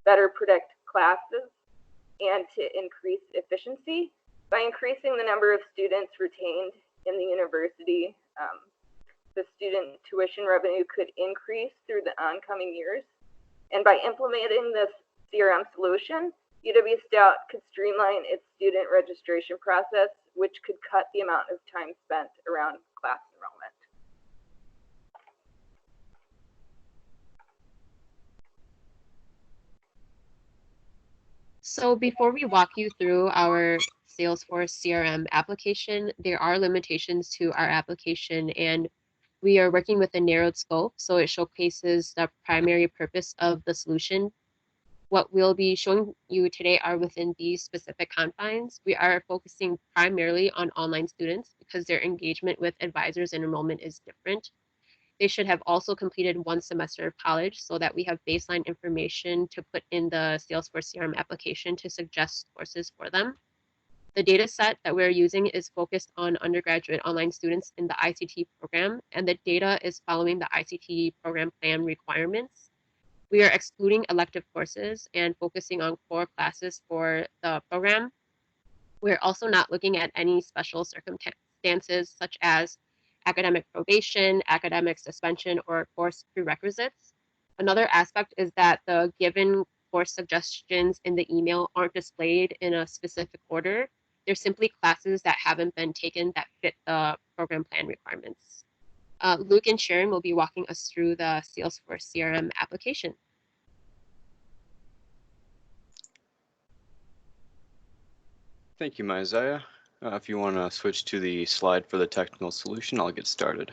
better predict classes, and to increase efficiency. By increasing the number of students retained in the university, the student tuition revenue could increase through the oncoming years. And by implementing this CRM solution, UW-Stout could streamline its student registration process, which could cut the amount of time spent around class enrollment. So before we walk you through our Salesforce CRM application, there are limitations to our application, and we are working with a narrowed scope, so it showcases the primary purpose of the solution what we'll be showing you today are within these specific confines. We are focusing primarily on online students because their engagement with advisors and enrollment is different. They should have also completed 1 semester of college so that we have baseline information to put in the Salesforce CRM application to suggest courses for them. The data set that we're using is focused on undergraduate online students in the ICT program, and the data is following the ICT program plan requirements. We are excluding elective courses and focusing on core classes for the program. We're also not looking at any special circumstances such as academic probation, academic suspension, or course prerequisites. Another aspect is that the given course suggestions in the email aren't displayed in a specific order. They're simply classes that haven't been taken that fit the program plan requirements. Luke and Sharon will be walking us through the Salesforce CRM application. Thank you, Isaiah. If you want to switch to the slide for the technical solution, I'll get started.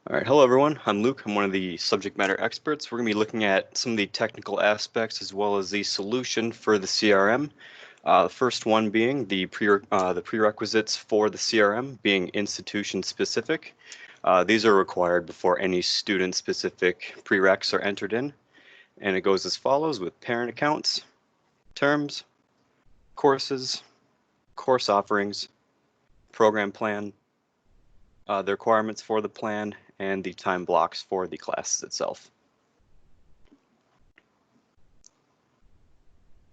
All right, hello everyone. I'm Luke. I'm one of the subject matter experts. We're going to be looking at some of the technical aspects as well as the solution for the CRM. The first one being the prerequisites for the CRM being institution specific. These are required before any student specific prereqs are entered in. And it goes as follows with parent accounts, terms, courses, course offerings, program plan, the requirements for the plan, and the time blocks for the classes itself.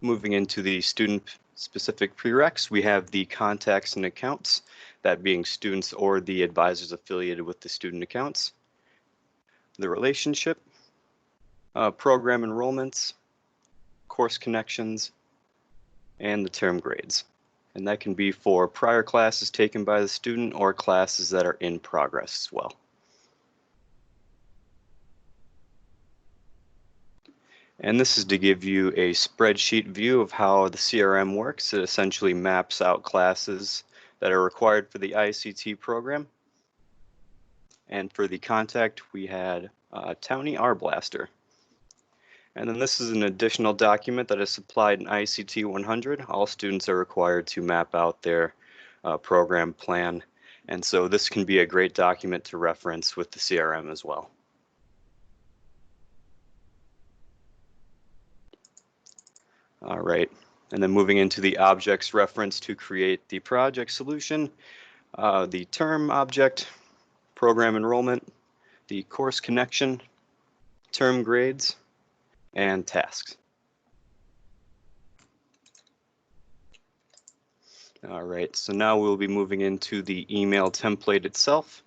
Moving into the student-specific prereqs, we have the contacts and accounts, that being students or the advisors affiliated with the student accounts, the relationship, program enrollments, course connections, and the term grades. And that can be for prior classes taken by the student or classes that are in progress as well. And this is to give you a spreadsheet view of how the CRM works. It essentially maps out classes that are required for the ICT program. And for the contact, we had Townie R Blaster. And then this is an additional document that is supplied in ICT 100. All students are required to map out their program plan. And so this can be a great document to reference with the CRM as well. All right, and then moving into the objects reference to create the project solution, the term object, program enrollment, the course connection, term grades, and tasks. All right, so now we'll be moving into the email template itself.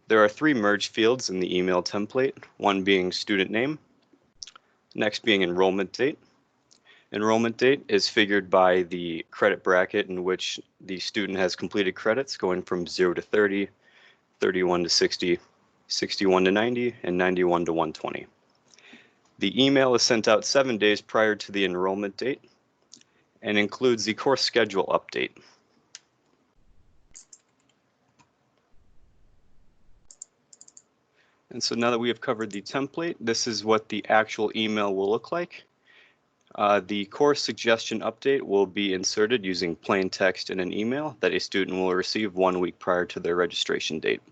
There are 3 merge fields in the email template, one being student name, next being enrollment date. Enrollment date is figured by the credit bracket in which the student has completed credits going from 0 to 30, 31 to 60, 61 to 90, and 91 to 120. The email is sent out 7 days prior to the enrollment date and includes the course schedule update. And so now that we have covered the template, this is what the actual email will look like. The course suggestion update will be inserted using plain text in an email that a student will receive 1 week prior to their registration date.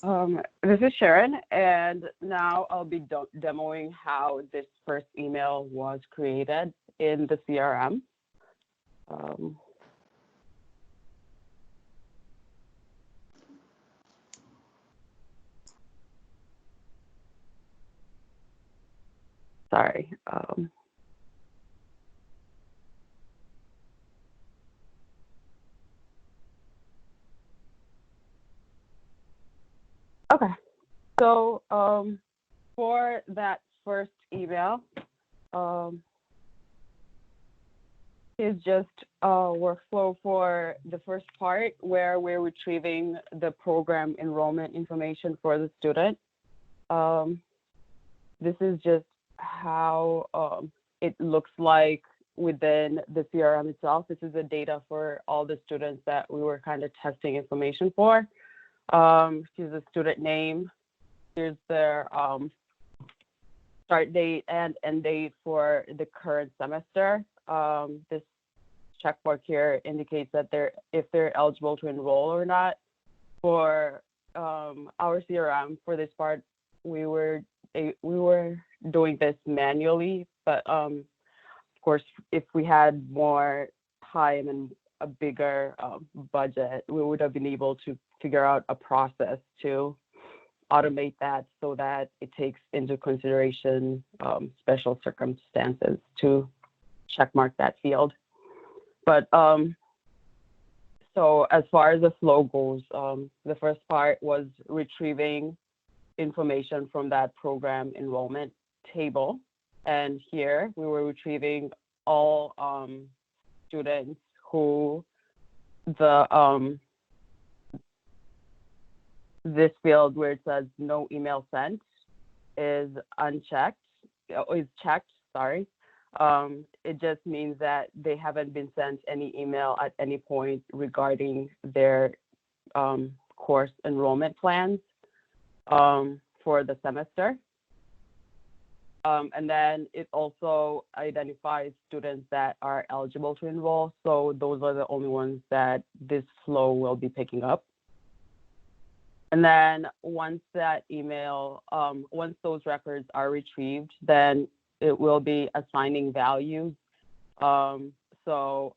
This is Sharon, and now I'll be demoing how this first email was created in the CRM. Sorry. Okay, so for that first email, is just a workflow for the first part where we're retrieving the program enrollment information for the student. This is just how it looks like within the CRM itself. This is the data for all the students that we were kind of testing information for. Here's the student name. Here's their start date and end date for the current semester. This checkmark here indicates that if they're eligible to enroll or not. For our CRM, for this part, we were doing this manually, but of course, if we had more time and a bigger budget, we would have been able to figure out a process to automate that so that it takes into consideration special circumstances to checkmark that field. But so as far as the flow goes, the first part was retrieving information from that program enrollment table. And here we were retrieving all students who this field where it says no email sent is unchecked, is checked, sorry. It just means that they haven't been sent any email at any point regarding their course enrollment plans for the semester. And then it also identifies students that are eligible to enroll. So those are the only ones that this flow will be picking up. And then once that email, once those records are retrieved, then it will be assigning values. So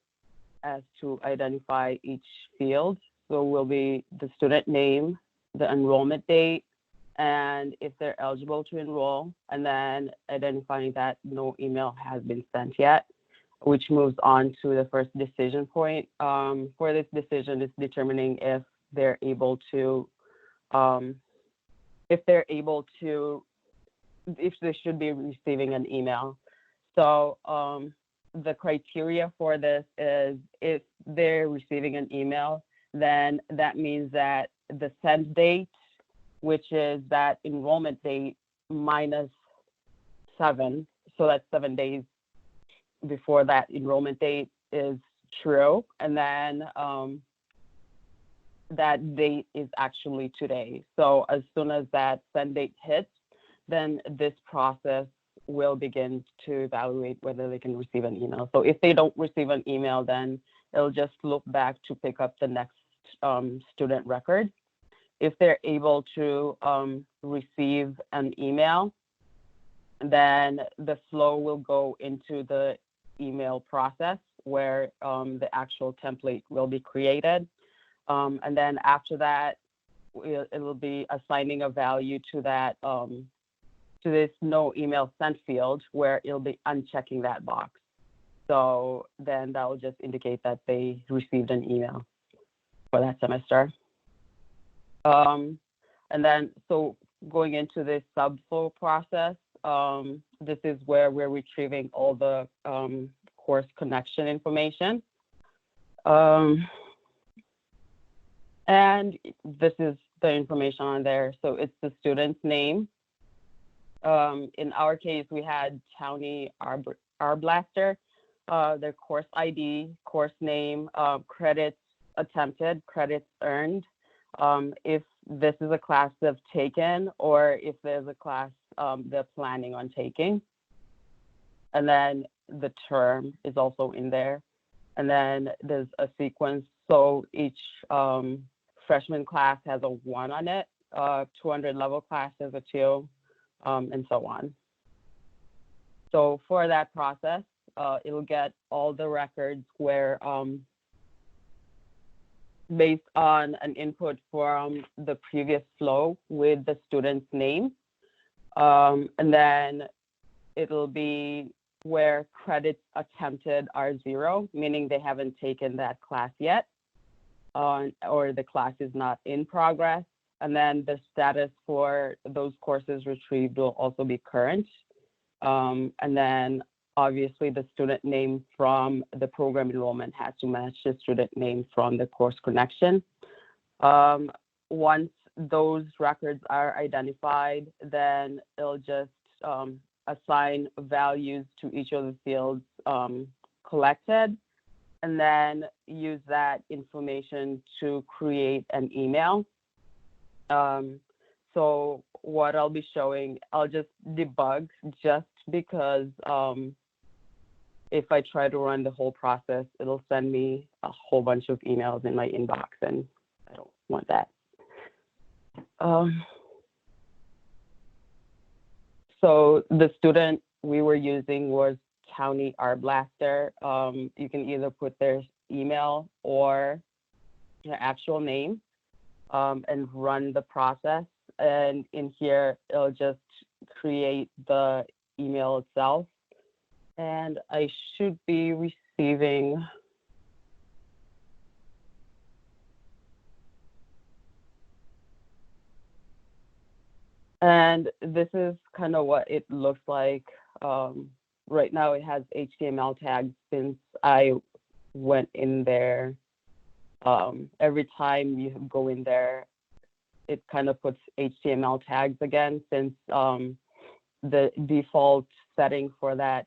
as to identify each field. So will be the student name, the enrollment date, and if they're eligible to enroll, and then identifying that no email has been sent yet, which moves on to the first decision point. For this decision is determining if they're able to, if they should be receiving an email. So the criteria for this is if they're receiving an email, then that means that the send date, which is that enrollment date minus 7, so that's 7 days before that enrollment date, is true. And then that date is actually today. So as soon as that send date hits, then this process will begin to evaluate whether they can receive an email. So if they don't receive an email, then it'll just look back to pick up the next student record. If they're able to receive an email, then the flow will go into the email process where the actual template will be created. And then after that, it will be assigning a value to that, to this no email sent field where it'll be unchecking that box. So then that will just indicate that they received an email for that semester. And then, so going into this subflow process, this is where we're retrieving all the course connection information. And this is the information on there. So it's the student's name. In our case, we had Townie Arblaster, their course ID, course name, credits attempted, credits earned, if this is a class they've taken or if there's a class they're planning on taking. And then the term is also in there. And then there's a sequence. So each freshman class has a 1 on it, 200 level class has a 2, and so on. So for that process, it'll get all the records where based on an input from the previous flow with the student's name. And then it'll be where credits attempted are 0, meaning they haven't taken that class yet, or the class is not in progress. And then the status for those courses retrieved will also be current. And then obviously the student name from the program enrollment has to match the student name from the course connection. Once those records are identified, then it'll just assign values to each of the fields collected, and then use that information to create an email. So what I'll be showing, I'll just debug just because if I try to run the whole process, it'll send me a whole bunch of emails in my inbox, and I don't want that. So the student we were using was County Arblaster. You can either put their email or their actual name and run the process. And in here, it'll just create the email itself. And I should be receiving and this is kind of what it looks like. Right now it has HTML tags since I went in there. Every time you go in there, it kind of puts HTML tags again since the default setting for that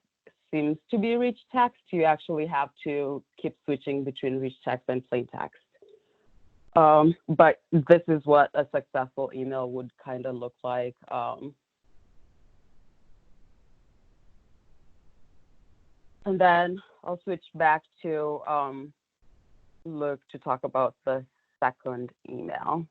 seems to be rich text. You actually have to keep switching between rich text and plain text. But this is what a successful email would kind of look like. And then I'll switch back to Luke to talk about the second email.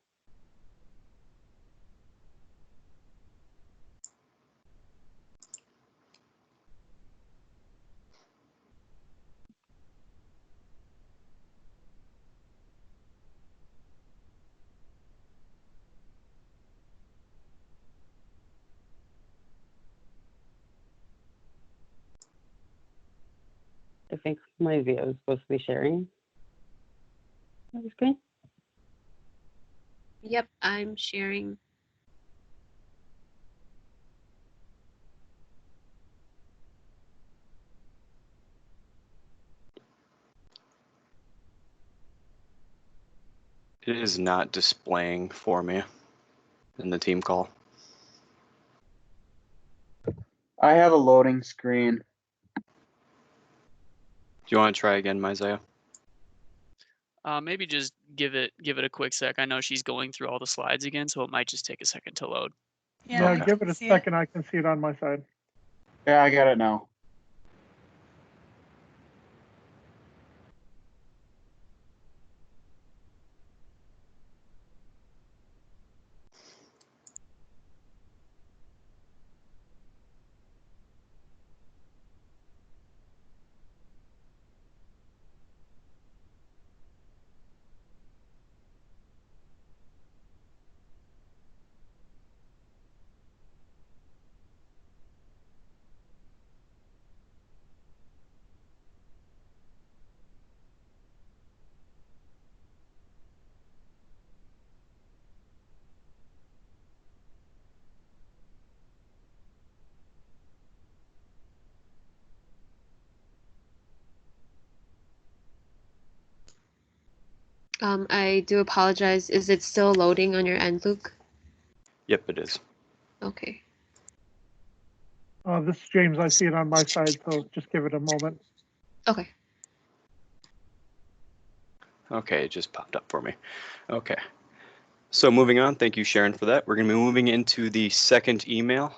I think my video is supposed to be sharing the screen. Yep, I'm sharing. It is not displaying for me in the team call. I have a loading screen. Do you want to try again, Mizaya? Maybe just give it a quick sec. I know she's going through all the slides again, so it might just take a second to load. Yeah, Okay. give it a second. I can see it on my side. Yeah, I got it now. I do apologize. Is it still loading on your end, Luke? Yep, it is. Okay. This is James. I see it on my side, so just give it a moment. Okay. Okay, it just popped up for me. Okay. So moving on, thank you, Sharon, for that. We're going to be moving into the second email.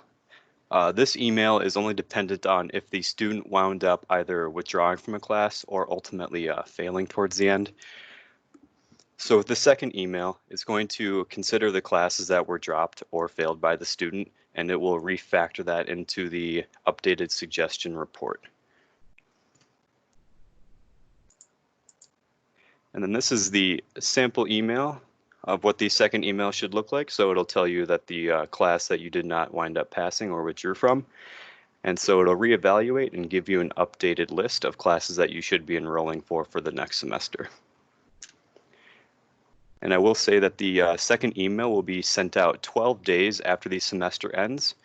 This email is only dependent on if the student wound up either withdrawing from a class or ultimately failing towards the end. So with the second email, it's going to consider the classes that were dropped or failed by the student, and it will refactor that into the updated suggestion report. And then this is the sample email of what the second email should look like. So it'll tell you that the class that you did not wind up passing or withdrew from. And so it'll reevaluate and give you an updated list of classes that you should be enrolling for the next semester. And I will say that the second email will be sent out 12 days after the semester ends.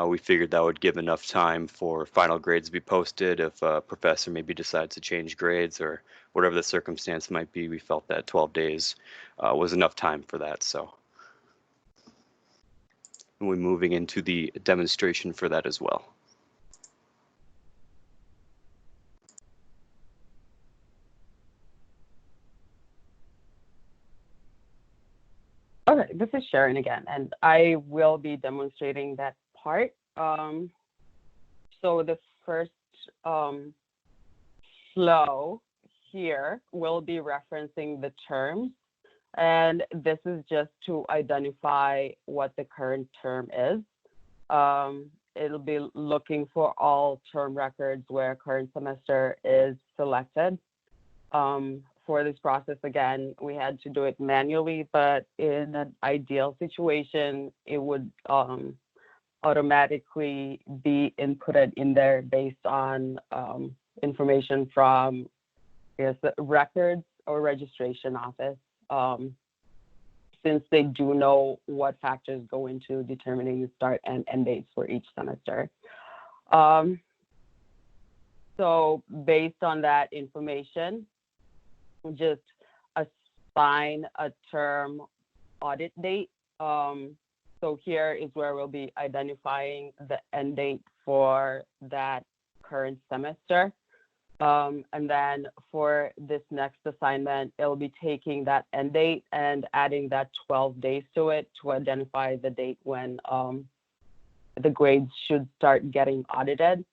We figured that would give enough time for final grades to be posted if a professor maybe decides to change grades or whatever the circumstance might be. We felt that 12 days was enough time for that. So we're moving into the demonstration for that as well. Okay, this is Sharon again, and I will be demonstrating that part. So the first flow here will be referencing the terms, and this is just to identify what the current term is. It'll be looking for all term records where current semester is selected. For this process, again, we had to do it manually, but in an ideal situation, it would automatically be inputted in there based on information from, I guess, the records or registration office, since they do know what factors go into determining the start and end dates for each semester. So based on that information, just assign a term audit date. So here is where we'll be identifying the end date for that current semester. And then for this next assignment, it'll be taking that end date and adding that 12 days to it to identify the date when the grades should start getting audited,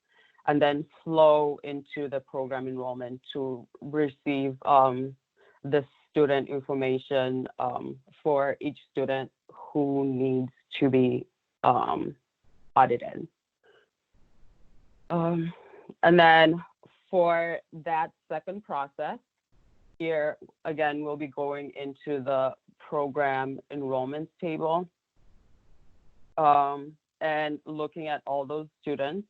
and then flow into the program enrollment to receive the student information for each student who needs to be audited. And then for that second process, here again, we'll be going into the program enrollments table and looking at all those students.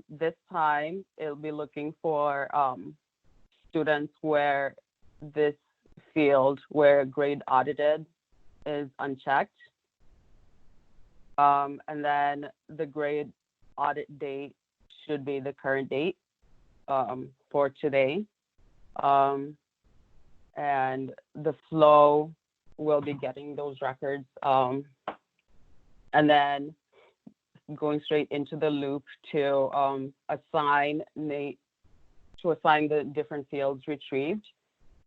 This time, it'll be looking for students where this field where grade audited is unchecked. And then the grade audit date should be the current date for today. And the flow will be getting those records. And then going straight into the loop to assign the different fields retrieved.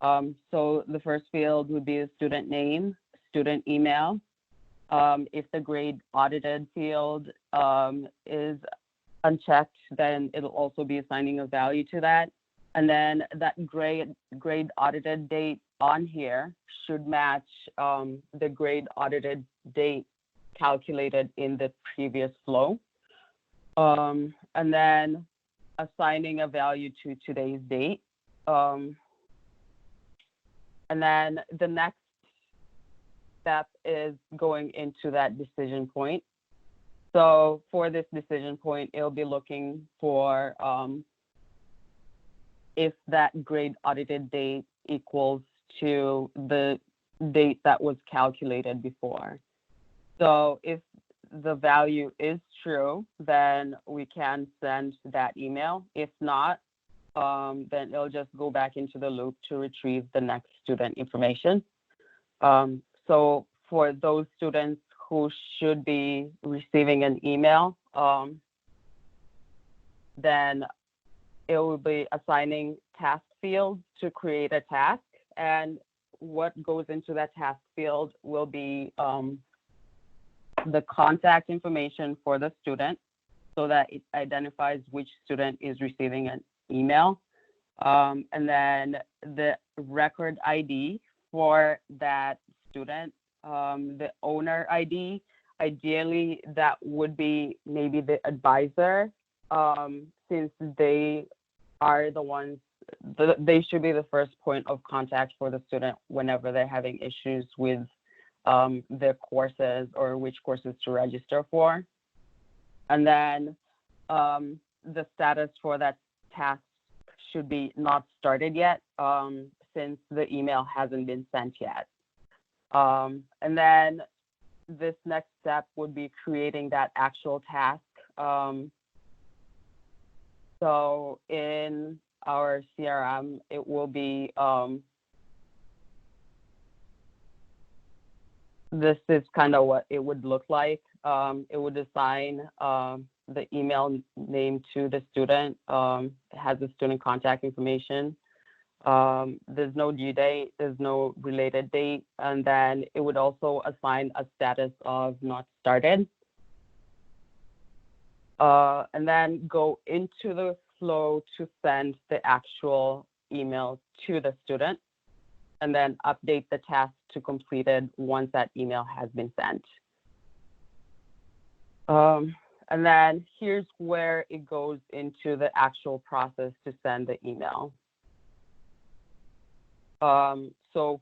So the first field would be the student name, student email. If the grade audited field is unchecked, then it'll also be assigning a value to that. And then that grade audited date on here should match the grade audited date calculated in the previous flow. And then assigning a value to today's date. And then the next step is going into that decision point. So for this decision point, it'll be looking for if that grade audited date equals to the date that was calculated before. So if the value is true, then we can send that email. If not, then it'll just go back into the loop to retrieve the next student information. So for those students who should be receiving an email, then it will be assigning task fields to create a task. And what goes into that task field will be the contact information for the student so that it identifies which student is receiving an email. And then the record ID for that student, the owner ID, ideally that would be maybe the advisor, since they are the ones, they should be the first point of contact for the student whenever they're having issues with their courses or which courses to register for. And then the status for that task should be not started yet, since the email hasn't been sent yet. And then this next step would be creating that actual task. So in our CRM, it will be, this is kind of what it would look like. It would assign the email name to the student. It has the student contact information. There's no due date, there's no related date, and then it would also assign a status of not started. And then go into the flow to send the actual email to the student, and then update the task to completed once that email has been sent. And then here's where it goes into the actual process to send the email. So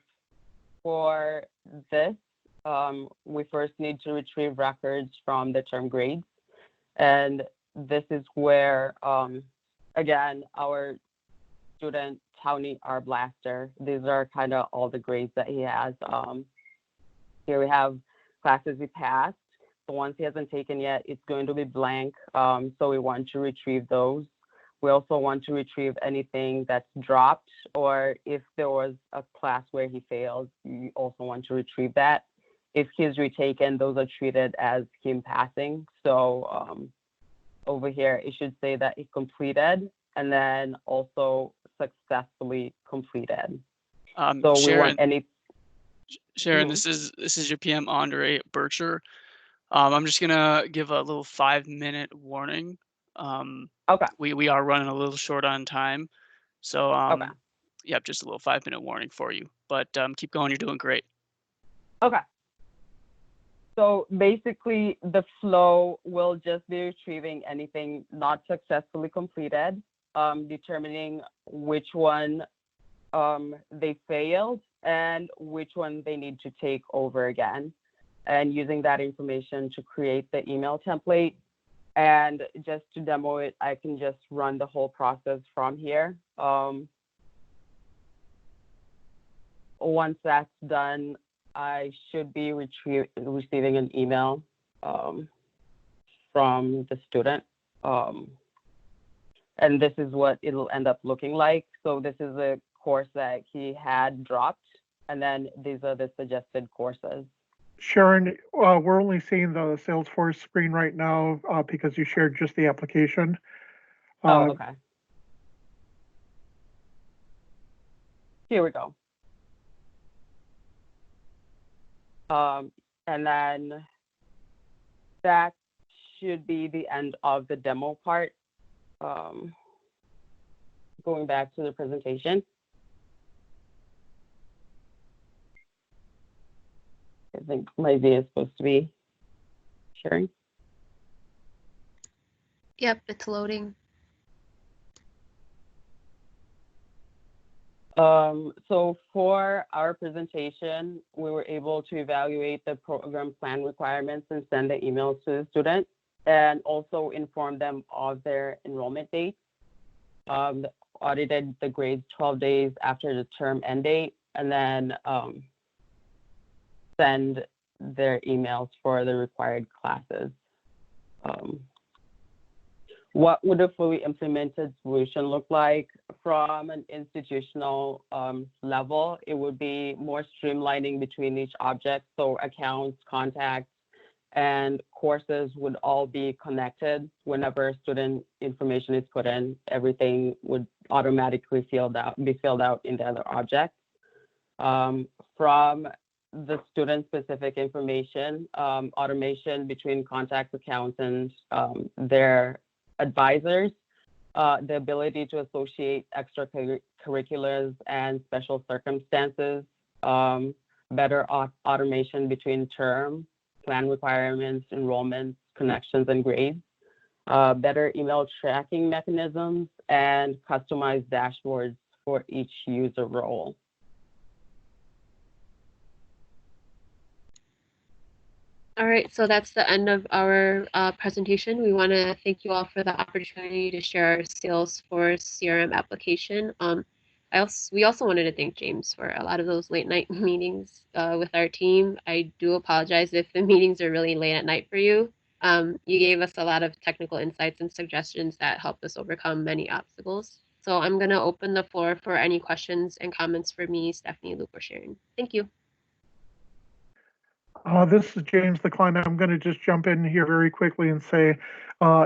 for this, we first need to retrieve records from the term grades. And this is where, again, our student, Townie R. Blaster, these are kind of all the grades that he has. Here we have classes he passed. The ones he hasn't taken yet, it's going to be blank. So we want to retrieve those. We also want to retrieve anything that's dropped, or if there was a class where he failed, you also want to retrieve that. If he's retaken, those are treated as him passing. So over here, it should say that he completed and then also successfully completed. So Sharon, we want any. Sharon, this is your PM Andre Bircher. I'm just gonna give a little 5-minute warning. Okay. We are running a little short on time, so Okay. yep, just a little 5-minute warning for you. But keep going, you're doing great. Okay. So basically, the flow will just be retrieving anything not successfully completed, determining which one they failed and which one they need to take over again, and using that information to create the email template. And just to demo it, I can just run the whole process from here. Once that's done, I should be receiving an email from the student. And this is what it'll end up looking like. So this is a course that he had dropped, and then these are the suggested courses. Sharon, we're only seeing the Salesforce screen right now because you shared just the application. Oh, okay. Here we go. And then that should be the end of the demo part. Going back to the presentation. I think my V is supposed to be sharing. Yep, it's loading. So for our presentation, we were able to evaluate the program plan requirements and send the emails to the student, and also inform them of their enrollment date. Audited the grades 12 days after the term end date, and then send their emails for the required classes. What would a fully implemented solution look like? From an institutional level, it would be more streamlining between each object. So accounts, contacts, and courses would all be connected. Whenever student information is put in, everything would automatically be filled out in the other object. From the student-specific information, automation between contact accounts and their advisors, the ability to associate extracurriculars and special circumstances, better automation between term, plan requirements, enrollments, connections, and grades, better email tracking mechanisms, and customized dashboards for each user role. All right, so that's the end of our presentation. We want to thank you all for the opportunity to share our Salesforce CRM application. We also wanted to thank James for a lot of those late night meetings with our team. I do apologize if the meetings are really late at night for you. You gave us a lot of technical insights and suggestions that helped us overcome many obstacles. So I'm going to open the floor for any questions and comments for me, Stephanie, Luke, or Sharon. Thank you. This is James the client. I'm going to just jump in here very quickly and say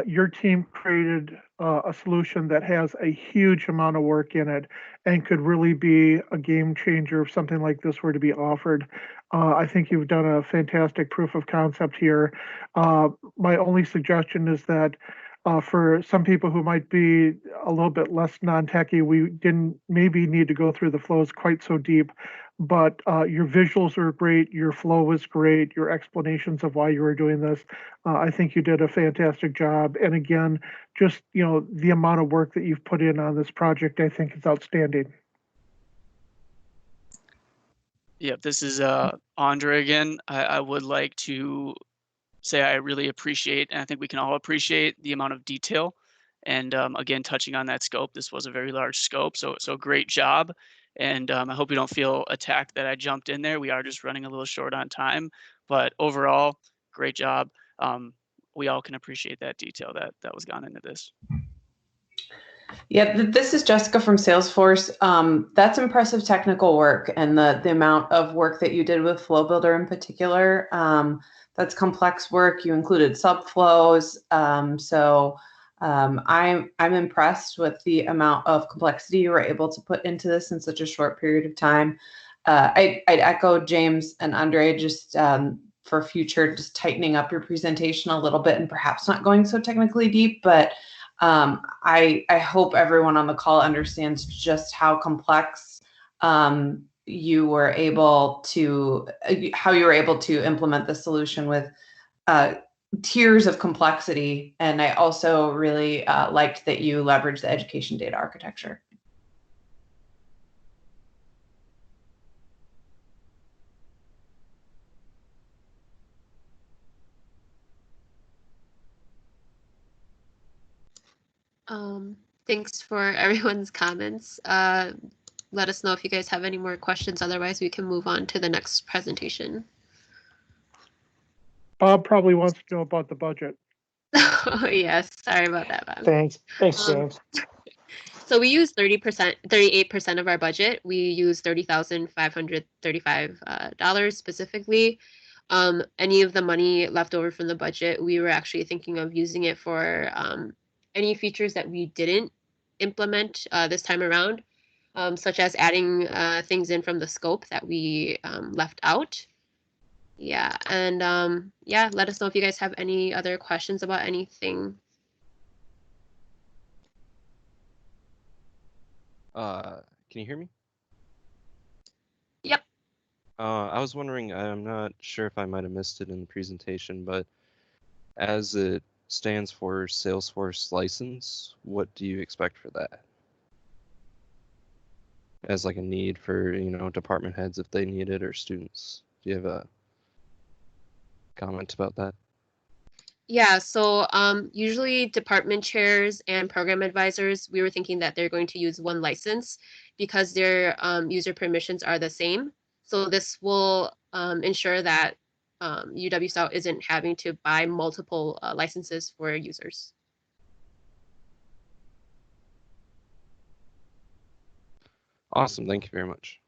your team created a solution that has a huge amount of work in it and could really be a game changer if something like this were to be offered. I think you've done a fantastic proof of concept here. My only suggestion is that for some people who might be a little bit less non-techy, we didn't maybe need to go through the flows quite so deep. But your visuals are great, your flow was great, your explanations of why you were doing this. I think you did a fantastic job. And again, just the amount of work that you've put in on this project, I think is outstanding. Yep, this is Andre again. I would like to say I really appreciate, and I think we can all appreciate the amount of detail. And again, touching on that scope, this was a very large scope, so great job. And I hope you don't feel attacked that I jumped in there. We are just running a little short on time, but overall, great job. We all can appreciate that detail that was gone into this. Yeah, this is Jessica from Salesforce. That's impressive technical work, and the amount of work that you did with Flow Builder in particular. That's complex work. You included subflows. I'm impressed with the amount of complexity you were able to put into this in such a short period of time. I'd echo James and Andre just for future, just tightening up your presentation a little bit and perhaps not going so technically deep, but I hope everyone on the call understands just how complex you were able to, how you were able to implement the solution with tiers of complexity. And I also really liked that you leveraged the education data architecture. Thanks for everyone's comments. Let us know if you guys have any more questions. Otherwise, we can move on to the next presentation. Bob probably wants to know about the budget. Oh, yes. Sorry about that, Bob. Thanks, James. So we use 30%, 38% of our budget. We use $30,535 specifically. Any of the money left over from the budget, we were actually thinking of using it for any features that we didn't implement this time around, such as adding things in from the scope that we left out. Yeah, and yeah, let us know if you guys have any other questions about anything. Can you hear me? Yep. I was wondering, I'm not sure if I might have missed it in the presentation, but as it stands for Salesforce license, what do you expect for that? As like a need for, department heads if they need it, or students. Do you have a comment about that? Yeah, so usually department chairs and program advisors, we were thinking that they're going to use one license because their user permissions are the same. So this will ensure that UW South isn't having to buy multiple licenses for users. Awesome, thank you very much.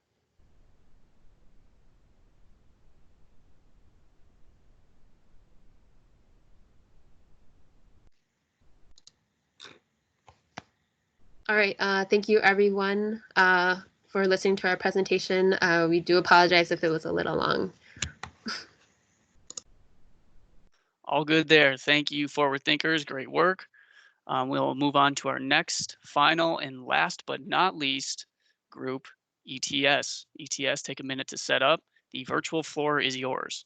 All right, thank you everyone for listening to our presentation. We do apologize if it was a little long. All good there. Thank you, forward thinkers. Great work. We'll move on to our next, final, and last but not least group, ETS. ETS, take a minute to set up. The virtual floor is yours.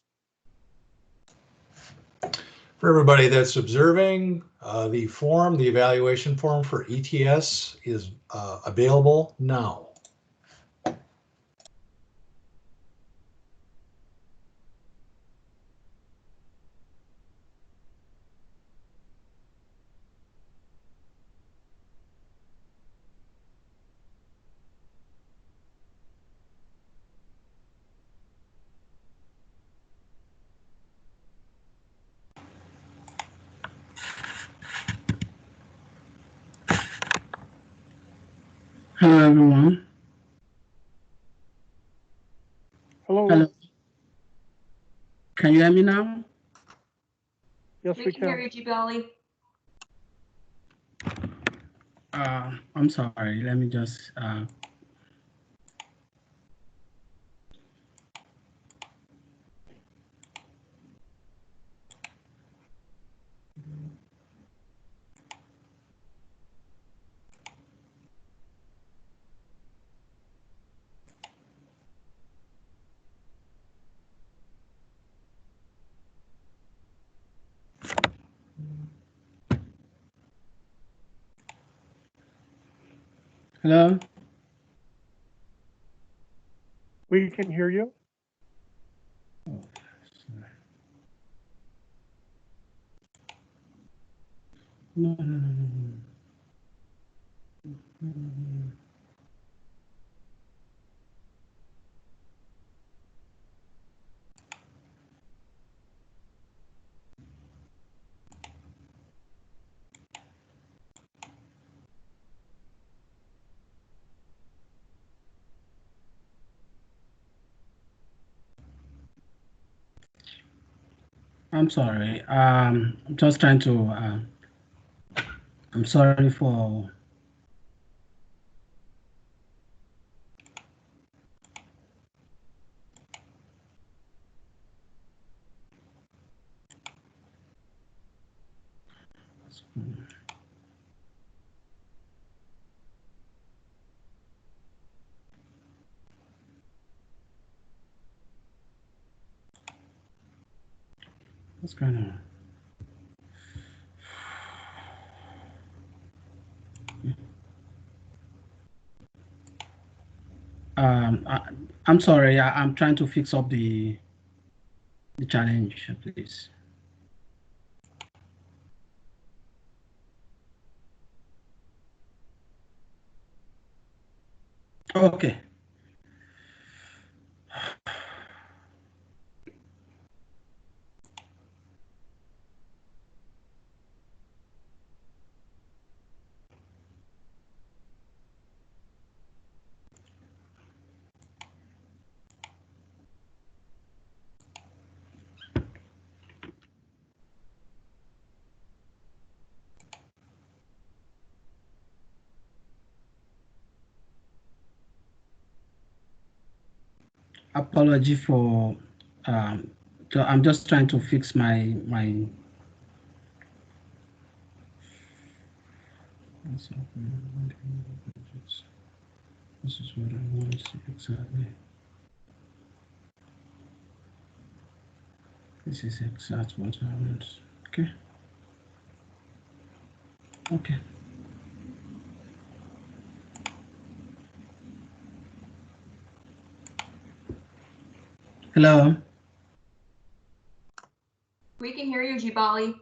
For everybody that's observing, the evaluation form for ETS is available now. Hello, everyone. Hello. Hello. Can you hear me now? Yes, We can hear you, Jibali. I'm sorry. Let me just. Hello? We can hear you. No. I'm sorry. I'm just trying to. I'm sorry for. What's going on? I'm sorry. I'm trying to fix up the challenge, please. Okay. Apology for. So I'm just trying to fix my. This is what I want to see exactly. This is exact what I want. Okay. Okay. Hello. We can hear you, Jibali.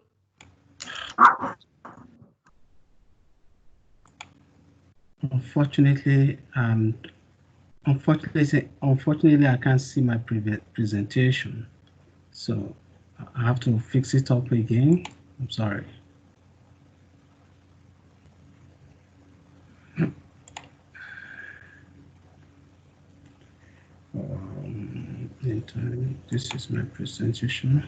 Unfortunately, I can't see my previous presentation, so I have to fix it up again. I'm sorry. This is my presentation.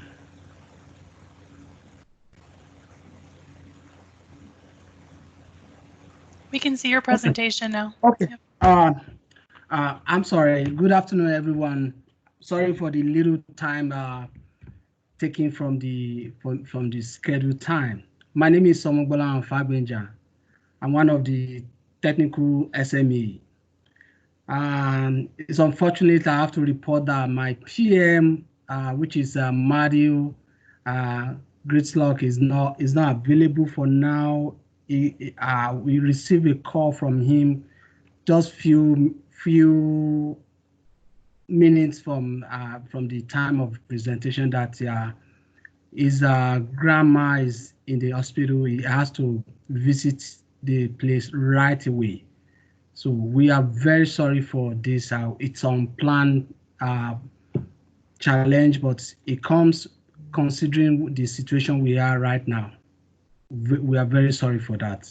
We can see your presentation now. Okay. Yep. I'm sorry. Good afternoon, everyone. Sorry for the little time taken from the scheduled time. My name is Somogbola Fabenja. I'm one of the technical SME. It's unfortunate I have to report that my PM, which is Mario Gritzlock, is not available for now. We received a call from him just few minutes from the time of presentation that his grandma is in the hospital. He has to visit the place right away. So we are very sorry for this. It's unplanned challenge, but it comes considering the situation we are right now. We are very sorry for that.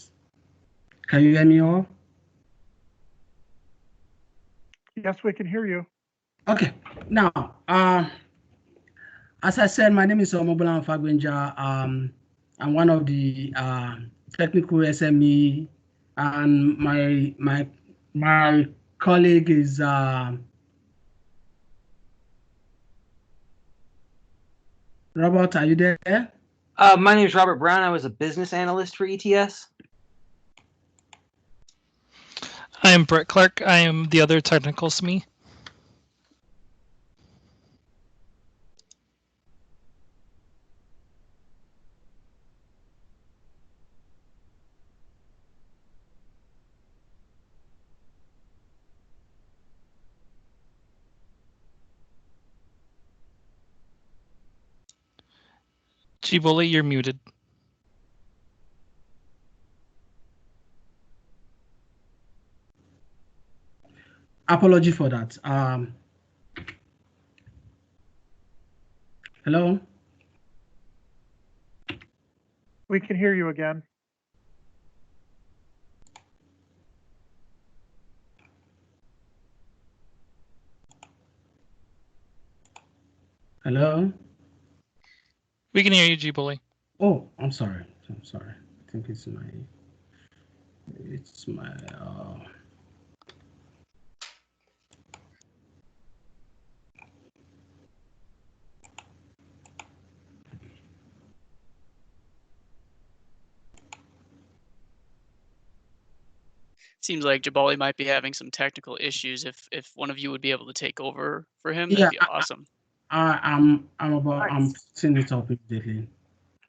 Can you hear me all? Yes, we can hear you. Okay. Now, As I said, my name is Omobola Fagbenja. I'm one of the technical SME, and my colleague is Robert. Are you there? My name is Robert Brown. I was a business analyst for ETS. I am Brett Clark. I am the other technical SME. Giboli, you're muted. Apology for that. Hello? We can hear you again. Hello? We can hear you, Giboli. Oh, I'm sorry. I think it's my Seems like Jabali might be having some technical issues. If one of you would be able to take over for him, yeah, that'd be awesome. I'm setting it up immediately.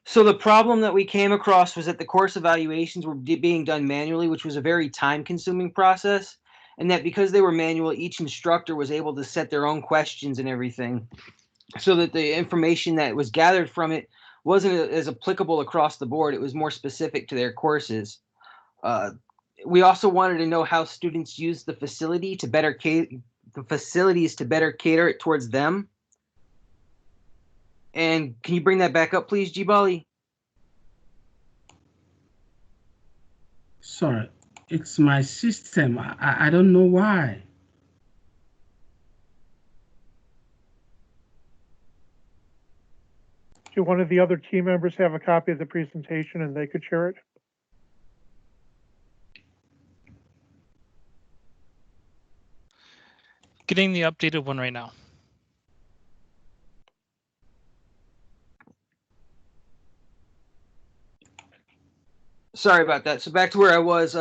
So the problem that we came across was that the course evaluations were being done manually, which was a very time-consuming process, and that because they were manual, each instructor was able to set their own questions and everything, so that the information that was gathered from it wasn't as applicable across the board. It was more specific to their courses. We also wanted to know how students use the facility to better the facilities to better cater it towards them. And can you bring that back up, please, Jibali? Sorry, it's my system. I don't know why. Do one of the other team members have a copy of the presentation and they could share it? Getting the updated one right now. Sorry about that. So back to where I was,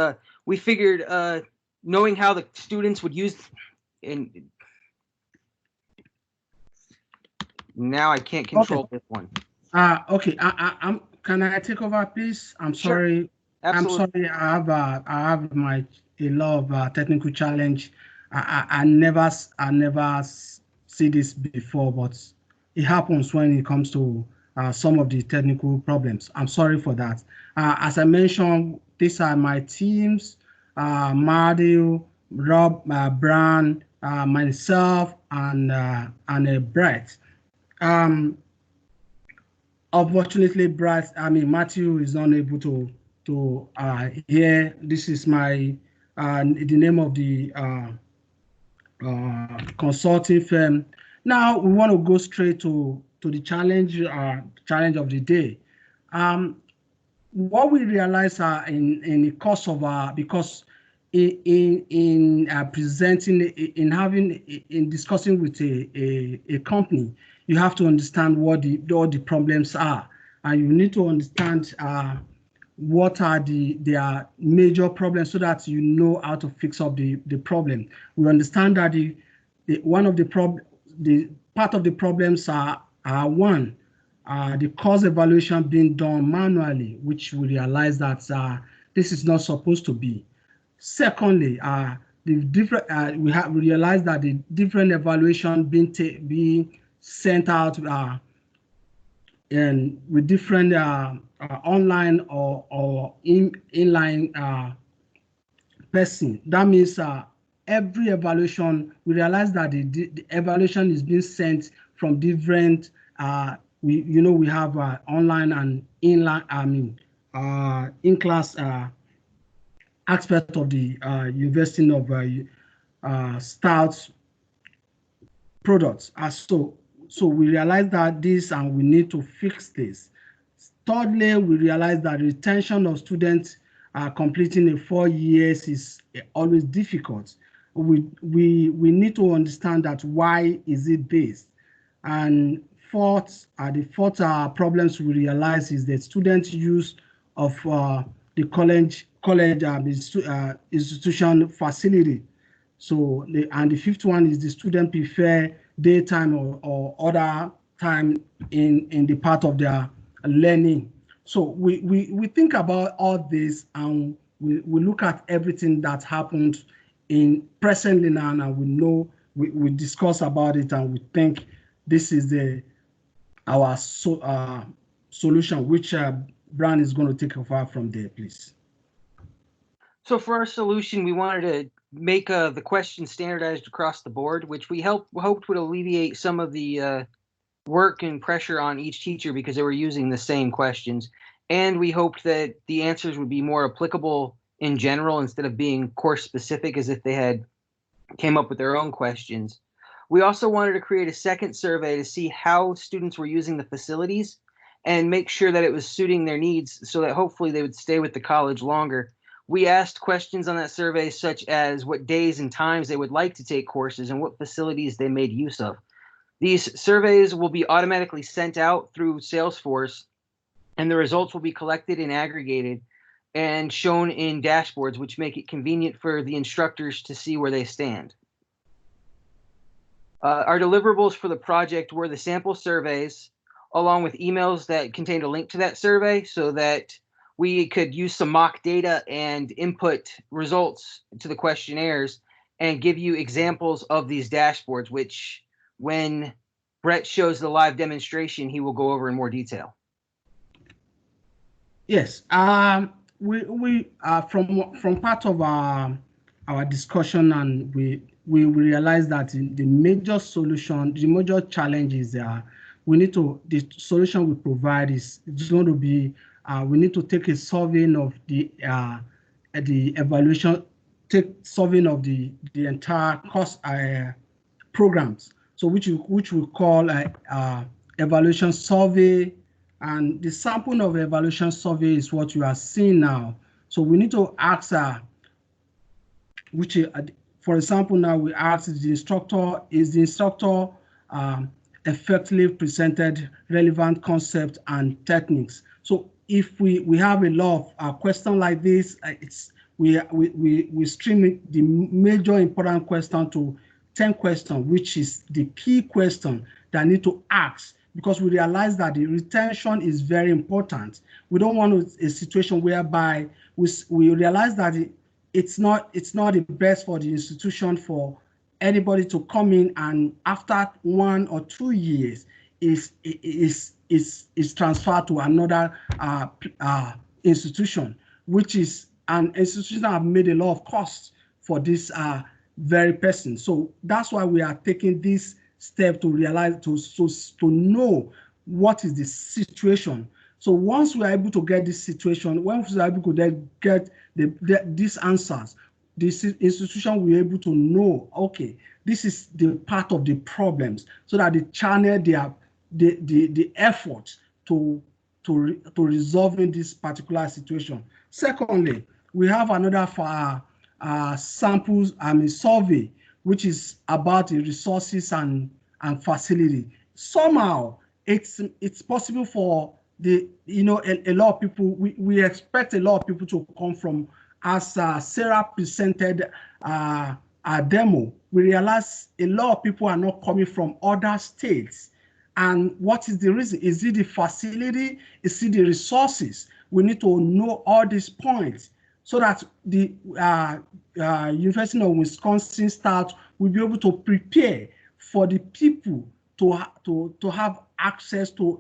we figured knowing how the students would use, and now I can't control this one. Okay. I'm. Can I take over, please? I'm Sure. sorry. Absolutely. I'm sorry. I have a lot of technical challenge. I never see this before, but it happens when it comes to some of the technical problems. I'm sorry for that. As I mentioned, these are my teams: Mario, Rob, Brown, myself, and Brett. Unfortunately, Matthew is not able to hear. This is my the name of the consulting firm. Now we want to go straight to the challenge of the day. What we realize in the course of because in presenting in discussing with a company, you have to understand what all the problems are, and you need to understand what are their major problems so that you know how to fix up the problem. We understand that the part of the problems are one, the course evaluation being done manually, which we realize that this is not supposed to be. Secondly, the different we realized that the different evaluation being sent out and with different online or inline person. That means every evaluation, we realize that the evaluation is being sent from different we have online and inline in-class aspect of the investing of start products. So So we realized that this, and we need to fix this. Thirdly, we realized that retention of students completing 4 years is always difficult. We need to understand that why is it this? And the fourth problems we realize is that students' use of the college institution facility. So the fifth one is the student prefer daytime or other time in the part of their learning. So we think about all this, and we look at everything that happened in presently now, and we know we discuss about it, and we think this is our solution, which Brian is going to take over from there, please. So for our solution, we wanted to make the questions standardized across the board, which we hoped would alleviate some of the work and pressure on each teacher because they were using the same questions. And we hoped that the answers would be more applicable in general instead of being course specific, as if they had came up with their own questions. We also wanted to create a second survey to see how students were using the facilities and make sure that it was suiting their needs so that hopefully they would stay with the college longer. We asked questions on that survey such as what days and times they would like to take courses and what facilities they made use of. These surveys will be automatically sent out through Salesforce, and the results will be collected and aggregated and shown in dashboards, which make it convenient for the instructors to see where they stand. Our deliverables for the project were the sample surveys, along with emails that contained a link to that survey so that we could use some mock data and input results to the questionnaires and give you examples of these dashboards, which when Brett shows the live demonstration, he will go over in more detail. Yes, we from part of our discussion, and we realized that the major solution, the major challenge is the solution we provide is going to be we need to take a survey of the evaluation, survey of the entire course programs. So which we call evaluation survey. And the sample of evaluation survey is what you are seeing now. So we need to ask, for example, now we ask is the instructor effectively presented relevant concepts and techniques. So if we have a lot of questions like this, we stream the major important question to 10 questions, which is the key question that need to ask, because we realize that the retention is very important. We don't want a situation whereby we realize that it's not the best for the institution for anybody to come in and after 1 or 2 years is transferred to another institution, which is an institution that have made a lot of costs for this very person. So that's why we are taking this step to realize, to know what is the situation. So once we are able to get this situation, once we are able to get these answers, this institution will be able to know, okay, this is the part of the problems, so that they channel the effort to resolving this particular situation. Secondly, we have another samples survey, which is about the resources and facility. Somehow it's possible for a lot of people, we expect a lot of people to come from, as Sarah presented a demo, we realize a lot of people are not coming from other states. And what is the reason? Is it the facility? Is it the resources? We need to know all these points so that the University of Wisconsin staff will be able to prepare for the people to have access to,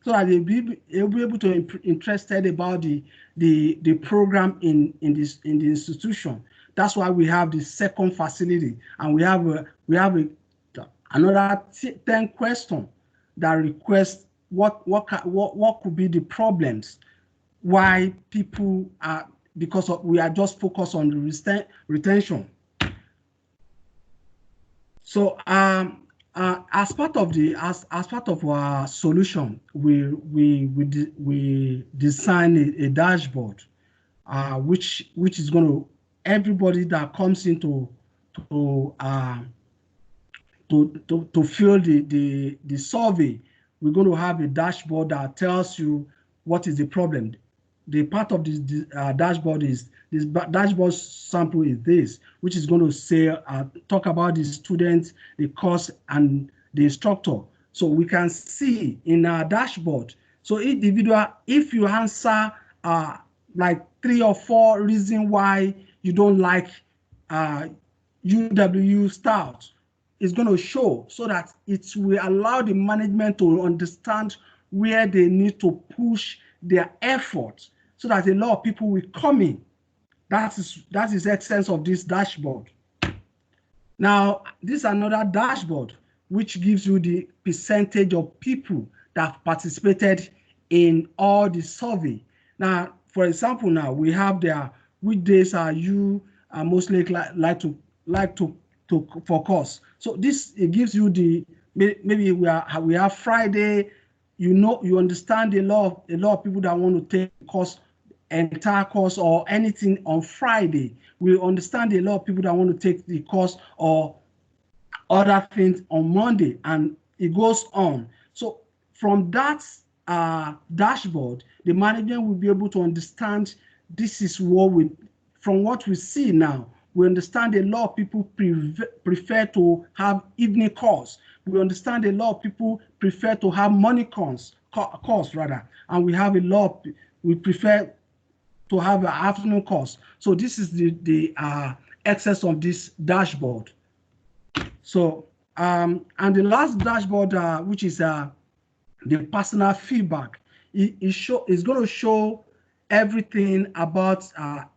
so that they'll be able to be interested about the program in the institution. That's why we have the second facility, and we have another 10 questions that request what could be the problems, why people are, because we are just focused on the retention. So as part of our solution, we design a dashboard, which is going to everybody that comes into to fill the survey, we're going to have a dashboard that tells you what is the problem. The part of this dashboard is this dashboard sample is this, which is going to say talk about the students, the course, and the instructor. So we can see in our dashboard. So individual, if you answer like 3 or 4 reasons why you don't like UW Stout, is going to show, so that it will allow the management to understand where they need to push their efforts, so that a lot of people will come in. That is the essence of this dashboard. Now, this is another dashboard which gives you the percentage of people that participated in all the survey. Now, for example, now we have there which days are you mostly like to focus. So this, it gives you the, maybe we have Friday, you understand a lot of people that want to take course, entire course or anything on Friday. We understand a lot of people that want to take the course or other things on Monday, and it goes on. So from that dashboard, the management will be able to understand this is what from what we see now, we understand a lot of people prefer to have evening course. We understand a lot of people prefer to have morning course rather, and we have a lot, we prefer to have an afternoon course. So this is the excess of this dashboard. So, and the last dashboard, which is the personal feedback, is going to show everything about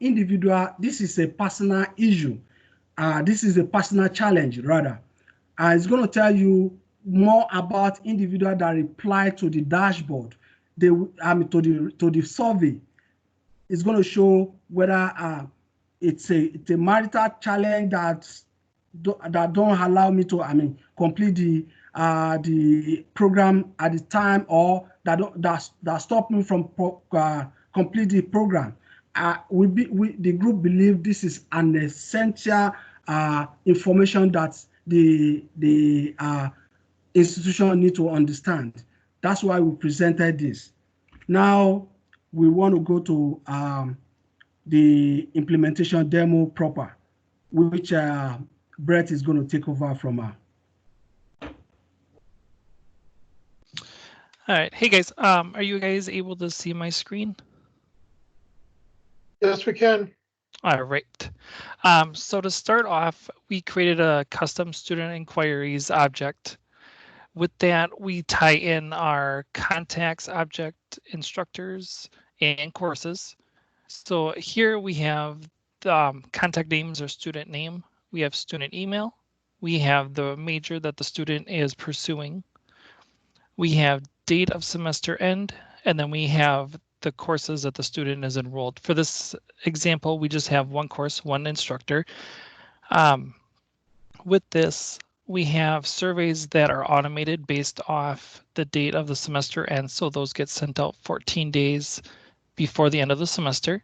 individual. This is a personal issue. This is a personal challenge, rather. It's going to tell you more about individual that reply to the dashboard, to the survey. It's going to show whether it's a marital challenge that don't allow me to complete the program at the time, or that stop me from complete the program. The group believe this is an essential information that the institution need to understand. That's why we presented this. Now we want to go to the implementation demo proper, which Brett is going to take over from her. All right. Hey guys, are you guys able to see my screen? Yes, we can. All right. So to start off, we created a custom student inquiries object. With that, we tie in our contacts object, instructors, and courses. So here we have the contact names or student name. We have student email. We have the major that the student is pursuing. We have date of semester end, and then we have the courses that the student is enrolled. For this example, we just have one course, one instructor. With this, we have surveys that are automated based off the date of the semester end, so those get sent out 14 days before the end of the semester.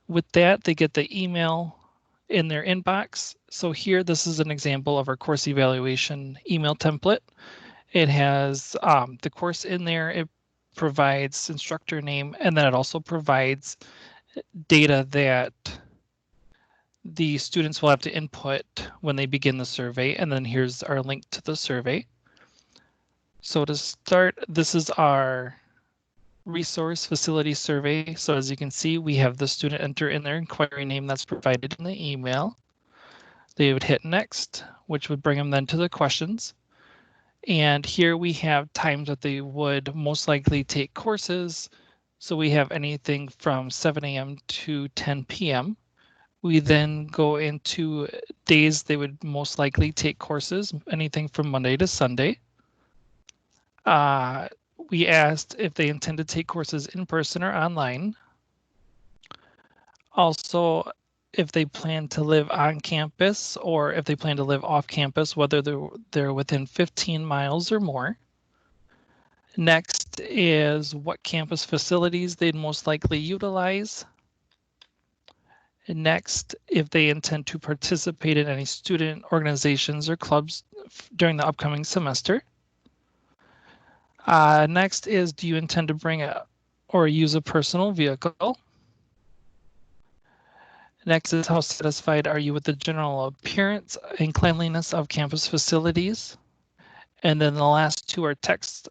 With that, they get the email in their inbox. So here, this is an example of our course evaluation email template. It has the course in there. It provides instructor name, and then it also provides data that the students will have to input when they begin the survey. And then here's our link to the survey. So to start, this is our resource facility survey. So as you can see, we have the student enter in their inquiry name that's provided in the email. They would hit next, which would bring them then to the questions. And here we have times that they would most likely take courses. So we have anything from 7 a.m. to 10 p.m. We then go into days they would most likely take courses, anything from Monday to Sunday. We asked if they intend to take courses in person or online. Also, if they plan to live on campus or if they plan to live off campus, whether they're within 15 miles or more. Next is what campus facilities they'd most likely utilize. And next, if they intend to participate in any student organizations or clubs during the upcoming semester. Next is, do you intend to bring or use a personal vehicle? Next is, how satisfied are you with the general appearance and cleanliness of campus facilities? And then the last two are text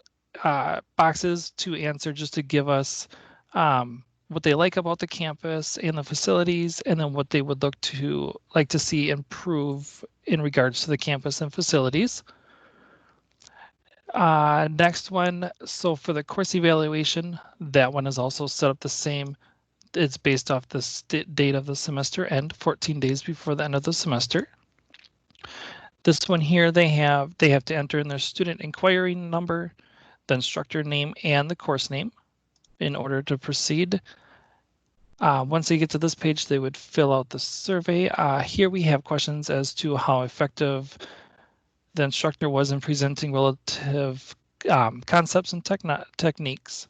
boxes to answer, just to give us what they like about the campus and the facilities, and then what they would like to see improve in regards to the campus and facilities. Next one, so for the course evaluation, that one is also set up the same. It's based off the date of the semester end, 14 days before the end of the semester. This one here, they have to enter in their student inquiry number, the instructor name, and the course name in order to proceed. Once they get to this page, they would fill out the survey. Here we have questions as to how effective the instructor was in presenting relative concepts and techniques.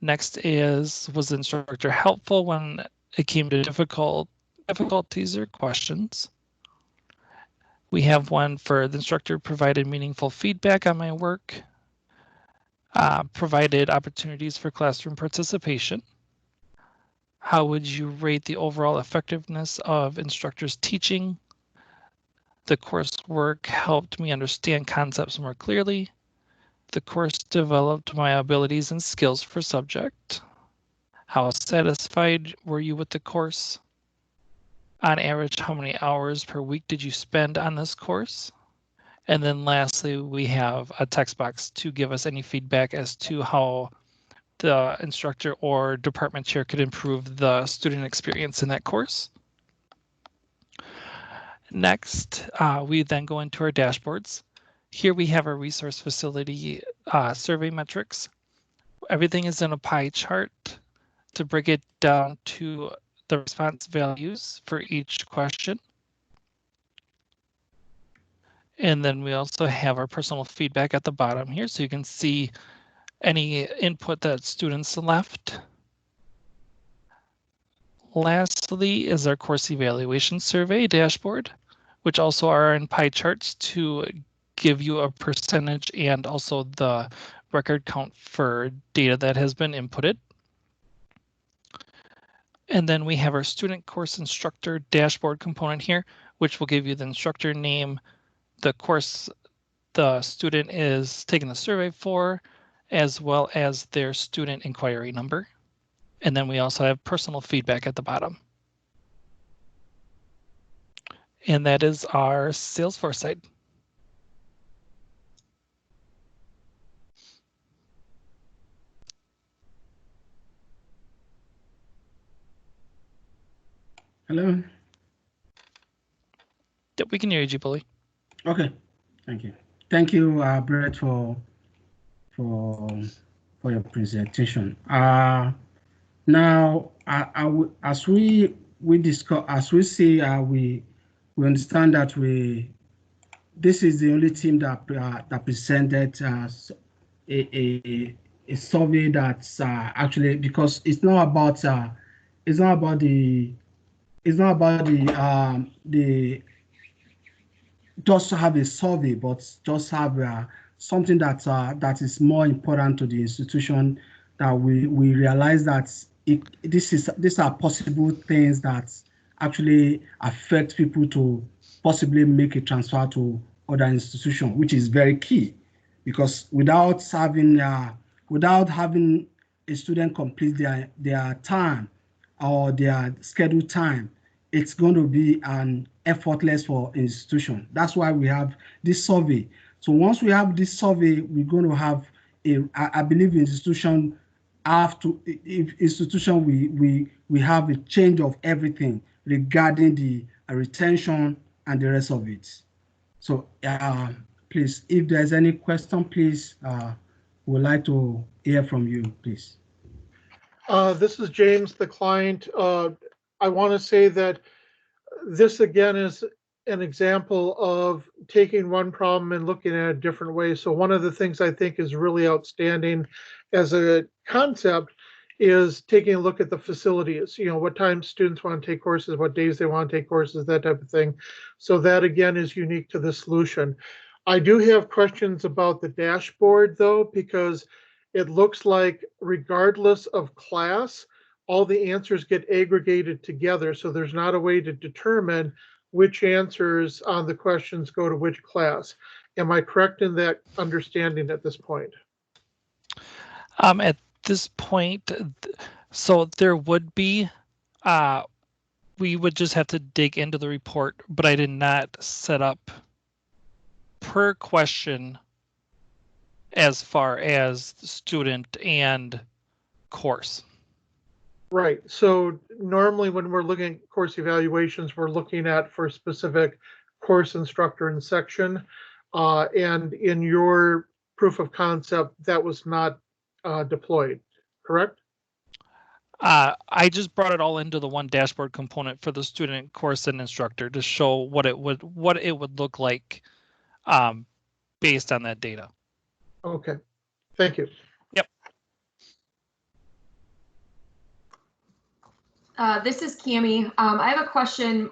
Next is, was the instructor helpful when it came to difficulties or questions? We have one for the instructor provided meaningful feedback on my work, provided opportunities for classroom participation. How would you rate the overall effectiveness of instructors' teaching? The coursework helped me understand concepts more clearly. The course developed my abilities and skills for subject. How satisfied were you with the course? On average, how many hours per week did you spend on this course? And then lastly, we have a text box to give us any feedback as to how the instructor or department chair could improve the student experience in that course. Next, we then go into our dashboards. Here we have our resource facility survey metrics. Everything is in a pie chart to break it down to the response values for each question. And then we also have our personal feedback at the bottom here, so you can see any input that students left. Lastly is our course evaluation survey dashboard, which also are in pie charts to give you a percentage and also the record count for data that has been inputted. And then we have our student course instructor dashboard component here, which will give you the instructor name, the course the student is taking the survey for, as well as their student inquiry number. And then we also have personal feedback at the bottom. And that is our Salesforce site. Hello. Yep, we can hear you, Jubilee. Okay, thank you. Thank you, Brett, for your presentation. Now, as we discuss, as we see, we understand that this is the only team that presented a survey that's actually, because it's not about the just have a survey, but just have something that is more important to the institution, that we realize that these are possible things that actually affect people to possibly make a transfer to other institutions, which is very key, because without having a student complete their time or their scheduled time, it's going to be an effortless for institution. That's why we have this survey. So once we have this survey, we're going to have I believe institution we have a change of everything regarding the retention and the rest of it. So please, if there's any question, please, we'd like to hear from you, please. This is James, the client. I want to say that this again is an example of taking one problem and looking at it a different way. So one of the things I think is really outstanding as a concept is taking a look at the facilities, what times students want to take courses, what days they want to take courses, that type of thing. So that again is unique to the solution. I do have questions about the dashboard though, because it looks like regardless of class, all the answers get aggregated together. So there's not a way to determine which answers on the questions go to which class. Am I correct in that understanding at this point? At this point, so there would be, we would just have to dig into the report, but I did not set up per question as far as student and course. Right. So normally when we're looking at course evaluations, we're looking at for specific course instructor and section. And in your proof of concept, that was not deployed, correct? I just brought it all into the one dashboard component for the student, course, and instructor to show what it would look like based on that data. Okay, thank you. Yep. This is Cami. I have a question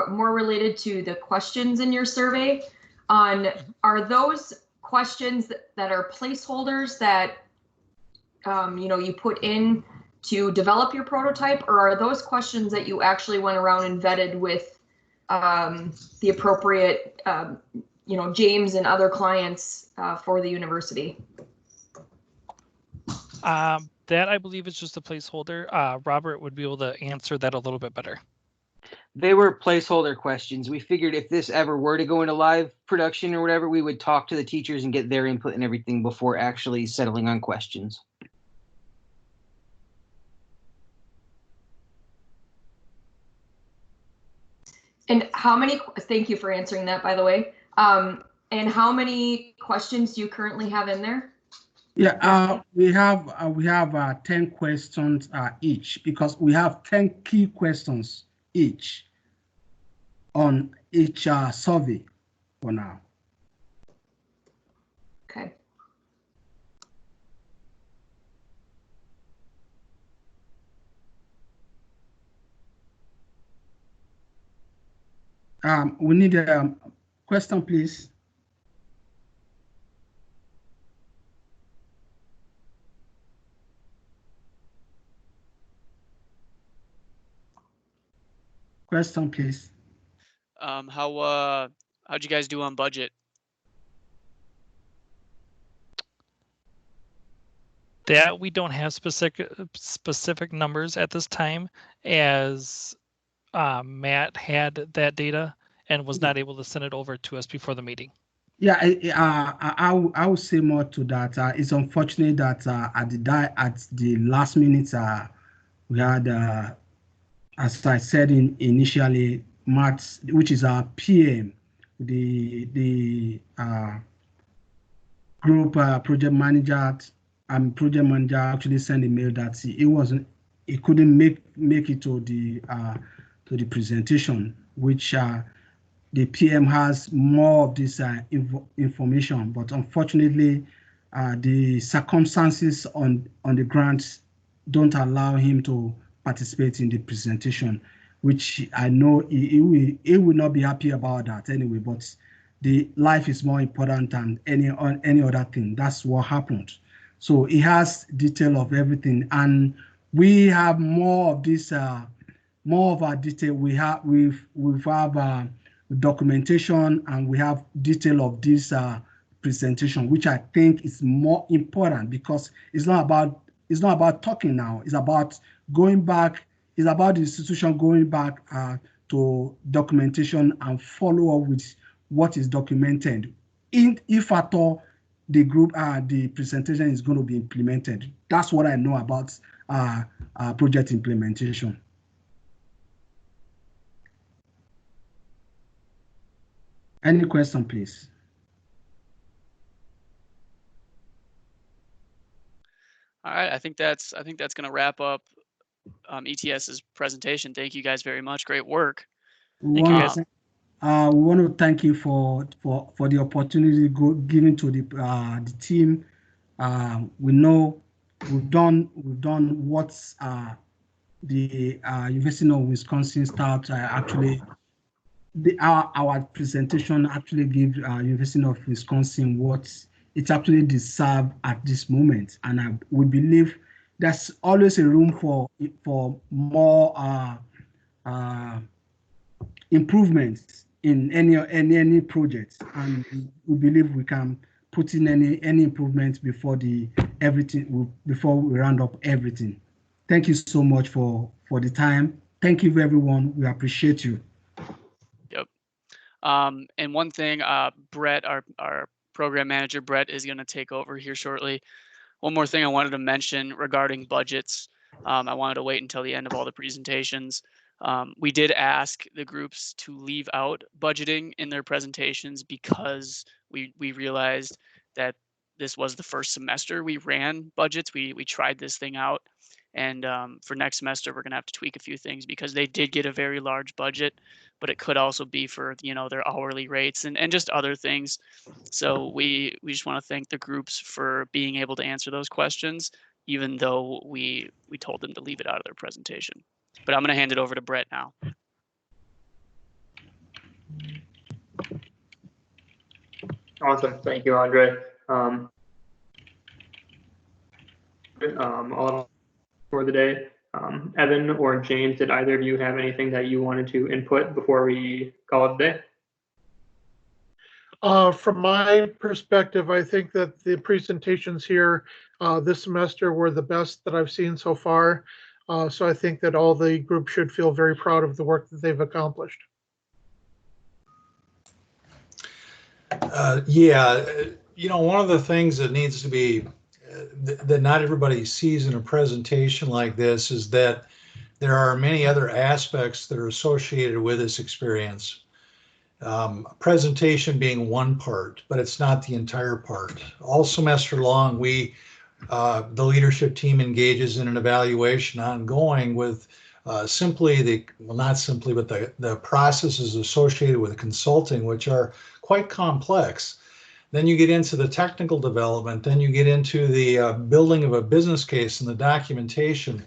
more related to the questions in your survey. Are those questions that are placeholders that you put in to develop your prototype, or are those questions that you actually went around and vetted with the appropriate James and other clients for the university? That I believe is just a placeholder. Robert would be able to answer that a little bit better. They were placeholder questions. We figured if this ever were to go into live production or whatever, we would talk to the teachers and get their input and everything before actually settling on questions. And thank you for answering that, by the way. And how many questions do you currently have in there? Yeah, we have 10 questions each, because we have 10 key questions each on each survey for now. Okay. We need a question, please. Question, please. How'd you guys do on budget? That we don't have specific numbers at this time, as Matt had that data and was not able to send it over to us before the meeting. Yeah, I would say more to that. It's unfortunate that at the last minute we had, as I said initially, Matt, which is our PM, the group project manager actually sent a mail that he couldn't make it to the presentation, which the PM has more of this information, but unfortunately, the circumstances on the grants don't allow him to participate in the presentation, which I know he will not be happy about that anyway. But the life is more important than any other thing. That's what happened. So he has detail of everything, and we have more of this. More of our detail. We have documentation, and we have detail of this presentation, which I think is more important, because it's not about talking now. It's about going back. It's about the institution going back to documentation and follow up with what is documented. If at all the presentation is going to be implemented. That's what I know about project implementation. Any question, please? All right, I think that's going to wrap up ETS's presentation. Thank you guys very much. Great work. We Thank you want guys. we want to thank you for the opportunity given to the team. We know we've done what the University of Wisconsin staff actually our presentation actually gives University of Wisconsin what it actually deserves at this moment, and we believe there's always a room for more improvements in any project, and we believe we can put in any improvements before before we round up everything. Thank you so much for the time. Thank you everyone. We appreciate you. Yep. And one thing, Brett, our program manager, Brett, is going to take over here shortly. One more thing I wanted to mention regarding budgets. I wanted to wait until the end of all the presentations. We did ask the groups to leave out budgeting in their presentations because we realized that this was the first semester we ran budgets. We tried this thing out. And for next semester, we're going to have to tweak a few things because they did get a very large budget, but it could also be for, their hourly rates and just other things. So we just want to thank the groups for being able to answer those questions, even though we told them to leave it out of their presentation. But I'm going to hand it over to Brett now. Awesome. Thank you, Andre. All for the day. Evan or James, did either of you have anything that you wanted to input before we call it a day? From my perspective, I think that the presentations here this semester were the best that I've seen so far. So I think that all the group should feel very proud of the work that they've accomplished. Yeah, one of the things that needs to be that not everybody sees in a presentation like this is that there are many other aspects that are associated with this experience. Presentation being one part, but it's not the entire part. All semester long, the leadership team engages in an evaluation ongoing with not simply, but the processes associated with consulting, which are quite complex. Then you get into the technical development, then you get into the building of a business case and the documentation.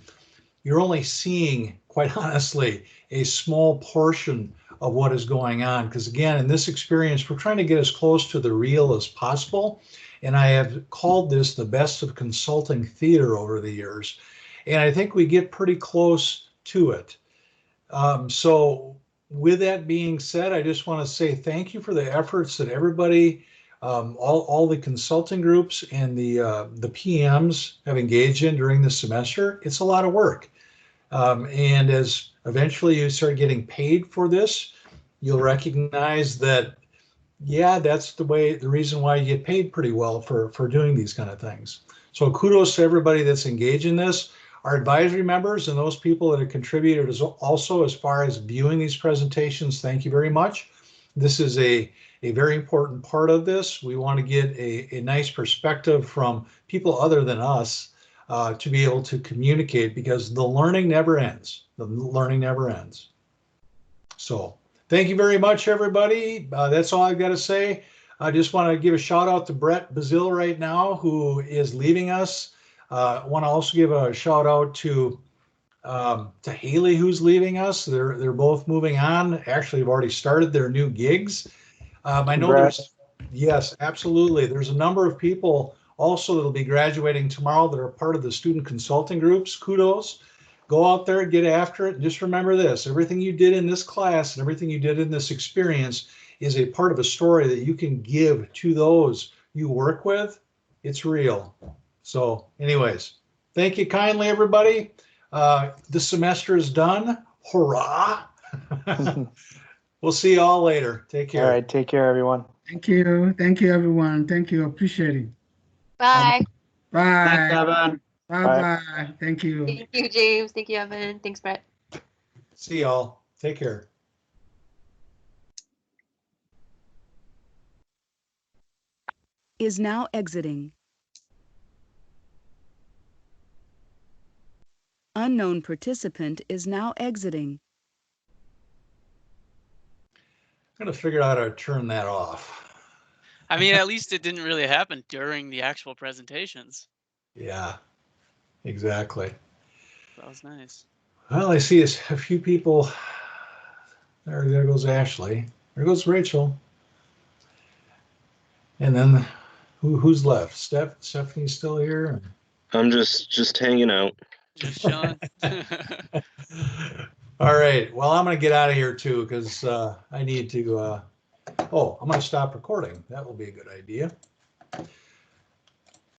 You're only seeing, quite honestly, a small portion of what is going on. Because again, in this experience, we're trying to get as close to the real as possible. And I have called this the best of consulting theater over the years. And I think we get pretty close to it. So with that being said, I just want to say thank you for the efforts that everybody, all the consulting groups and the PMs have engaged in during the semester. It's a lot of work. And as eventually you start getting paid for this, you'll recognize that, yeah, that's the reason why you get paid pretty well for doing these kind of things. So kudos to everybody that's engaged in this. Our advisory members and those people that have contributed also as far as viewing these presentations, thank you very much. This is a very important part of this. We want to get a nice perspective from people other than us to be able to communicate, because the learning never ends. The learning never ends. So thank you very much, everybody. That's all I've got to say. I just want to give a shout out to Brett Bazil right now, who is leaving us. I want to also give a shout out to Haley, who's leaving us. They're both moving on. Actually, have already started their new gigs. I know yes, absolutely. There's a number of people also that'll be graduating tomorrow that are part of the student consulting groups. Kudos. Go out there, get after it. Just remember this: everything you did in this class and everything you did in this experience is a part of a story that you can give to those you work with. It's real. So anyways, thank you kindly, everybody. This semester is done. Hurrah. We'll see you all later. Take care. All right. Take care, everyone. Thank you. Thank you, everyone. Thank you. Appreciate it. Bye. Bye. Thanks, Evan. Bye. Thank you. Thank you, James. Thank you, Evan. Thanks, Brett. See y'all. Take care. Is now exiting. unknown participant is now exiting. I'm gonna figure out how to turn that off. I mean, at least it didn't really happen during the actual presentations. Yeah, exactly. That was nice. Well, I see a few people. There goes Ashley. There goes Rachel. And then who's left? Stephanie's still here. I'm just hanging out. Just chilling. All right. Well, I'm going to get out of here too because I need to. I'm going to stop recording. That will be a good idea.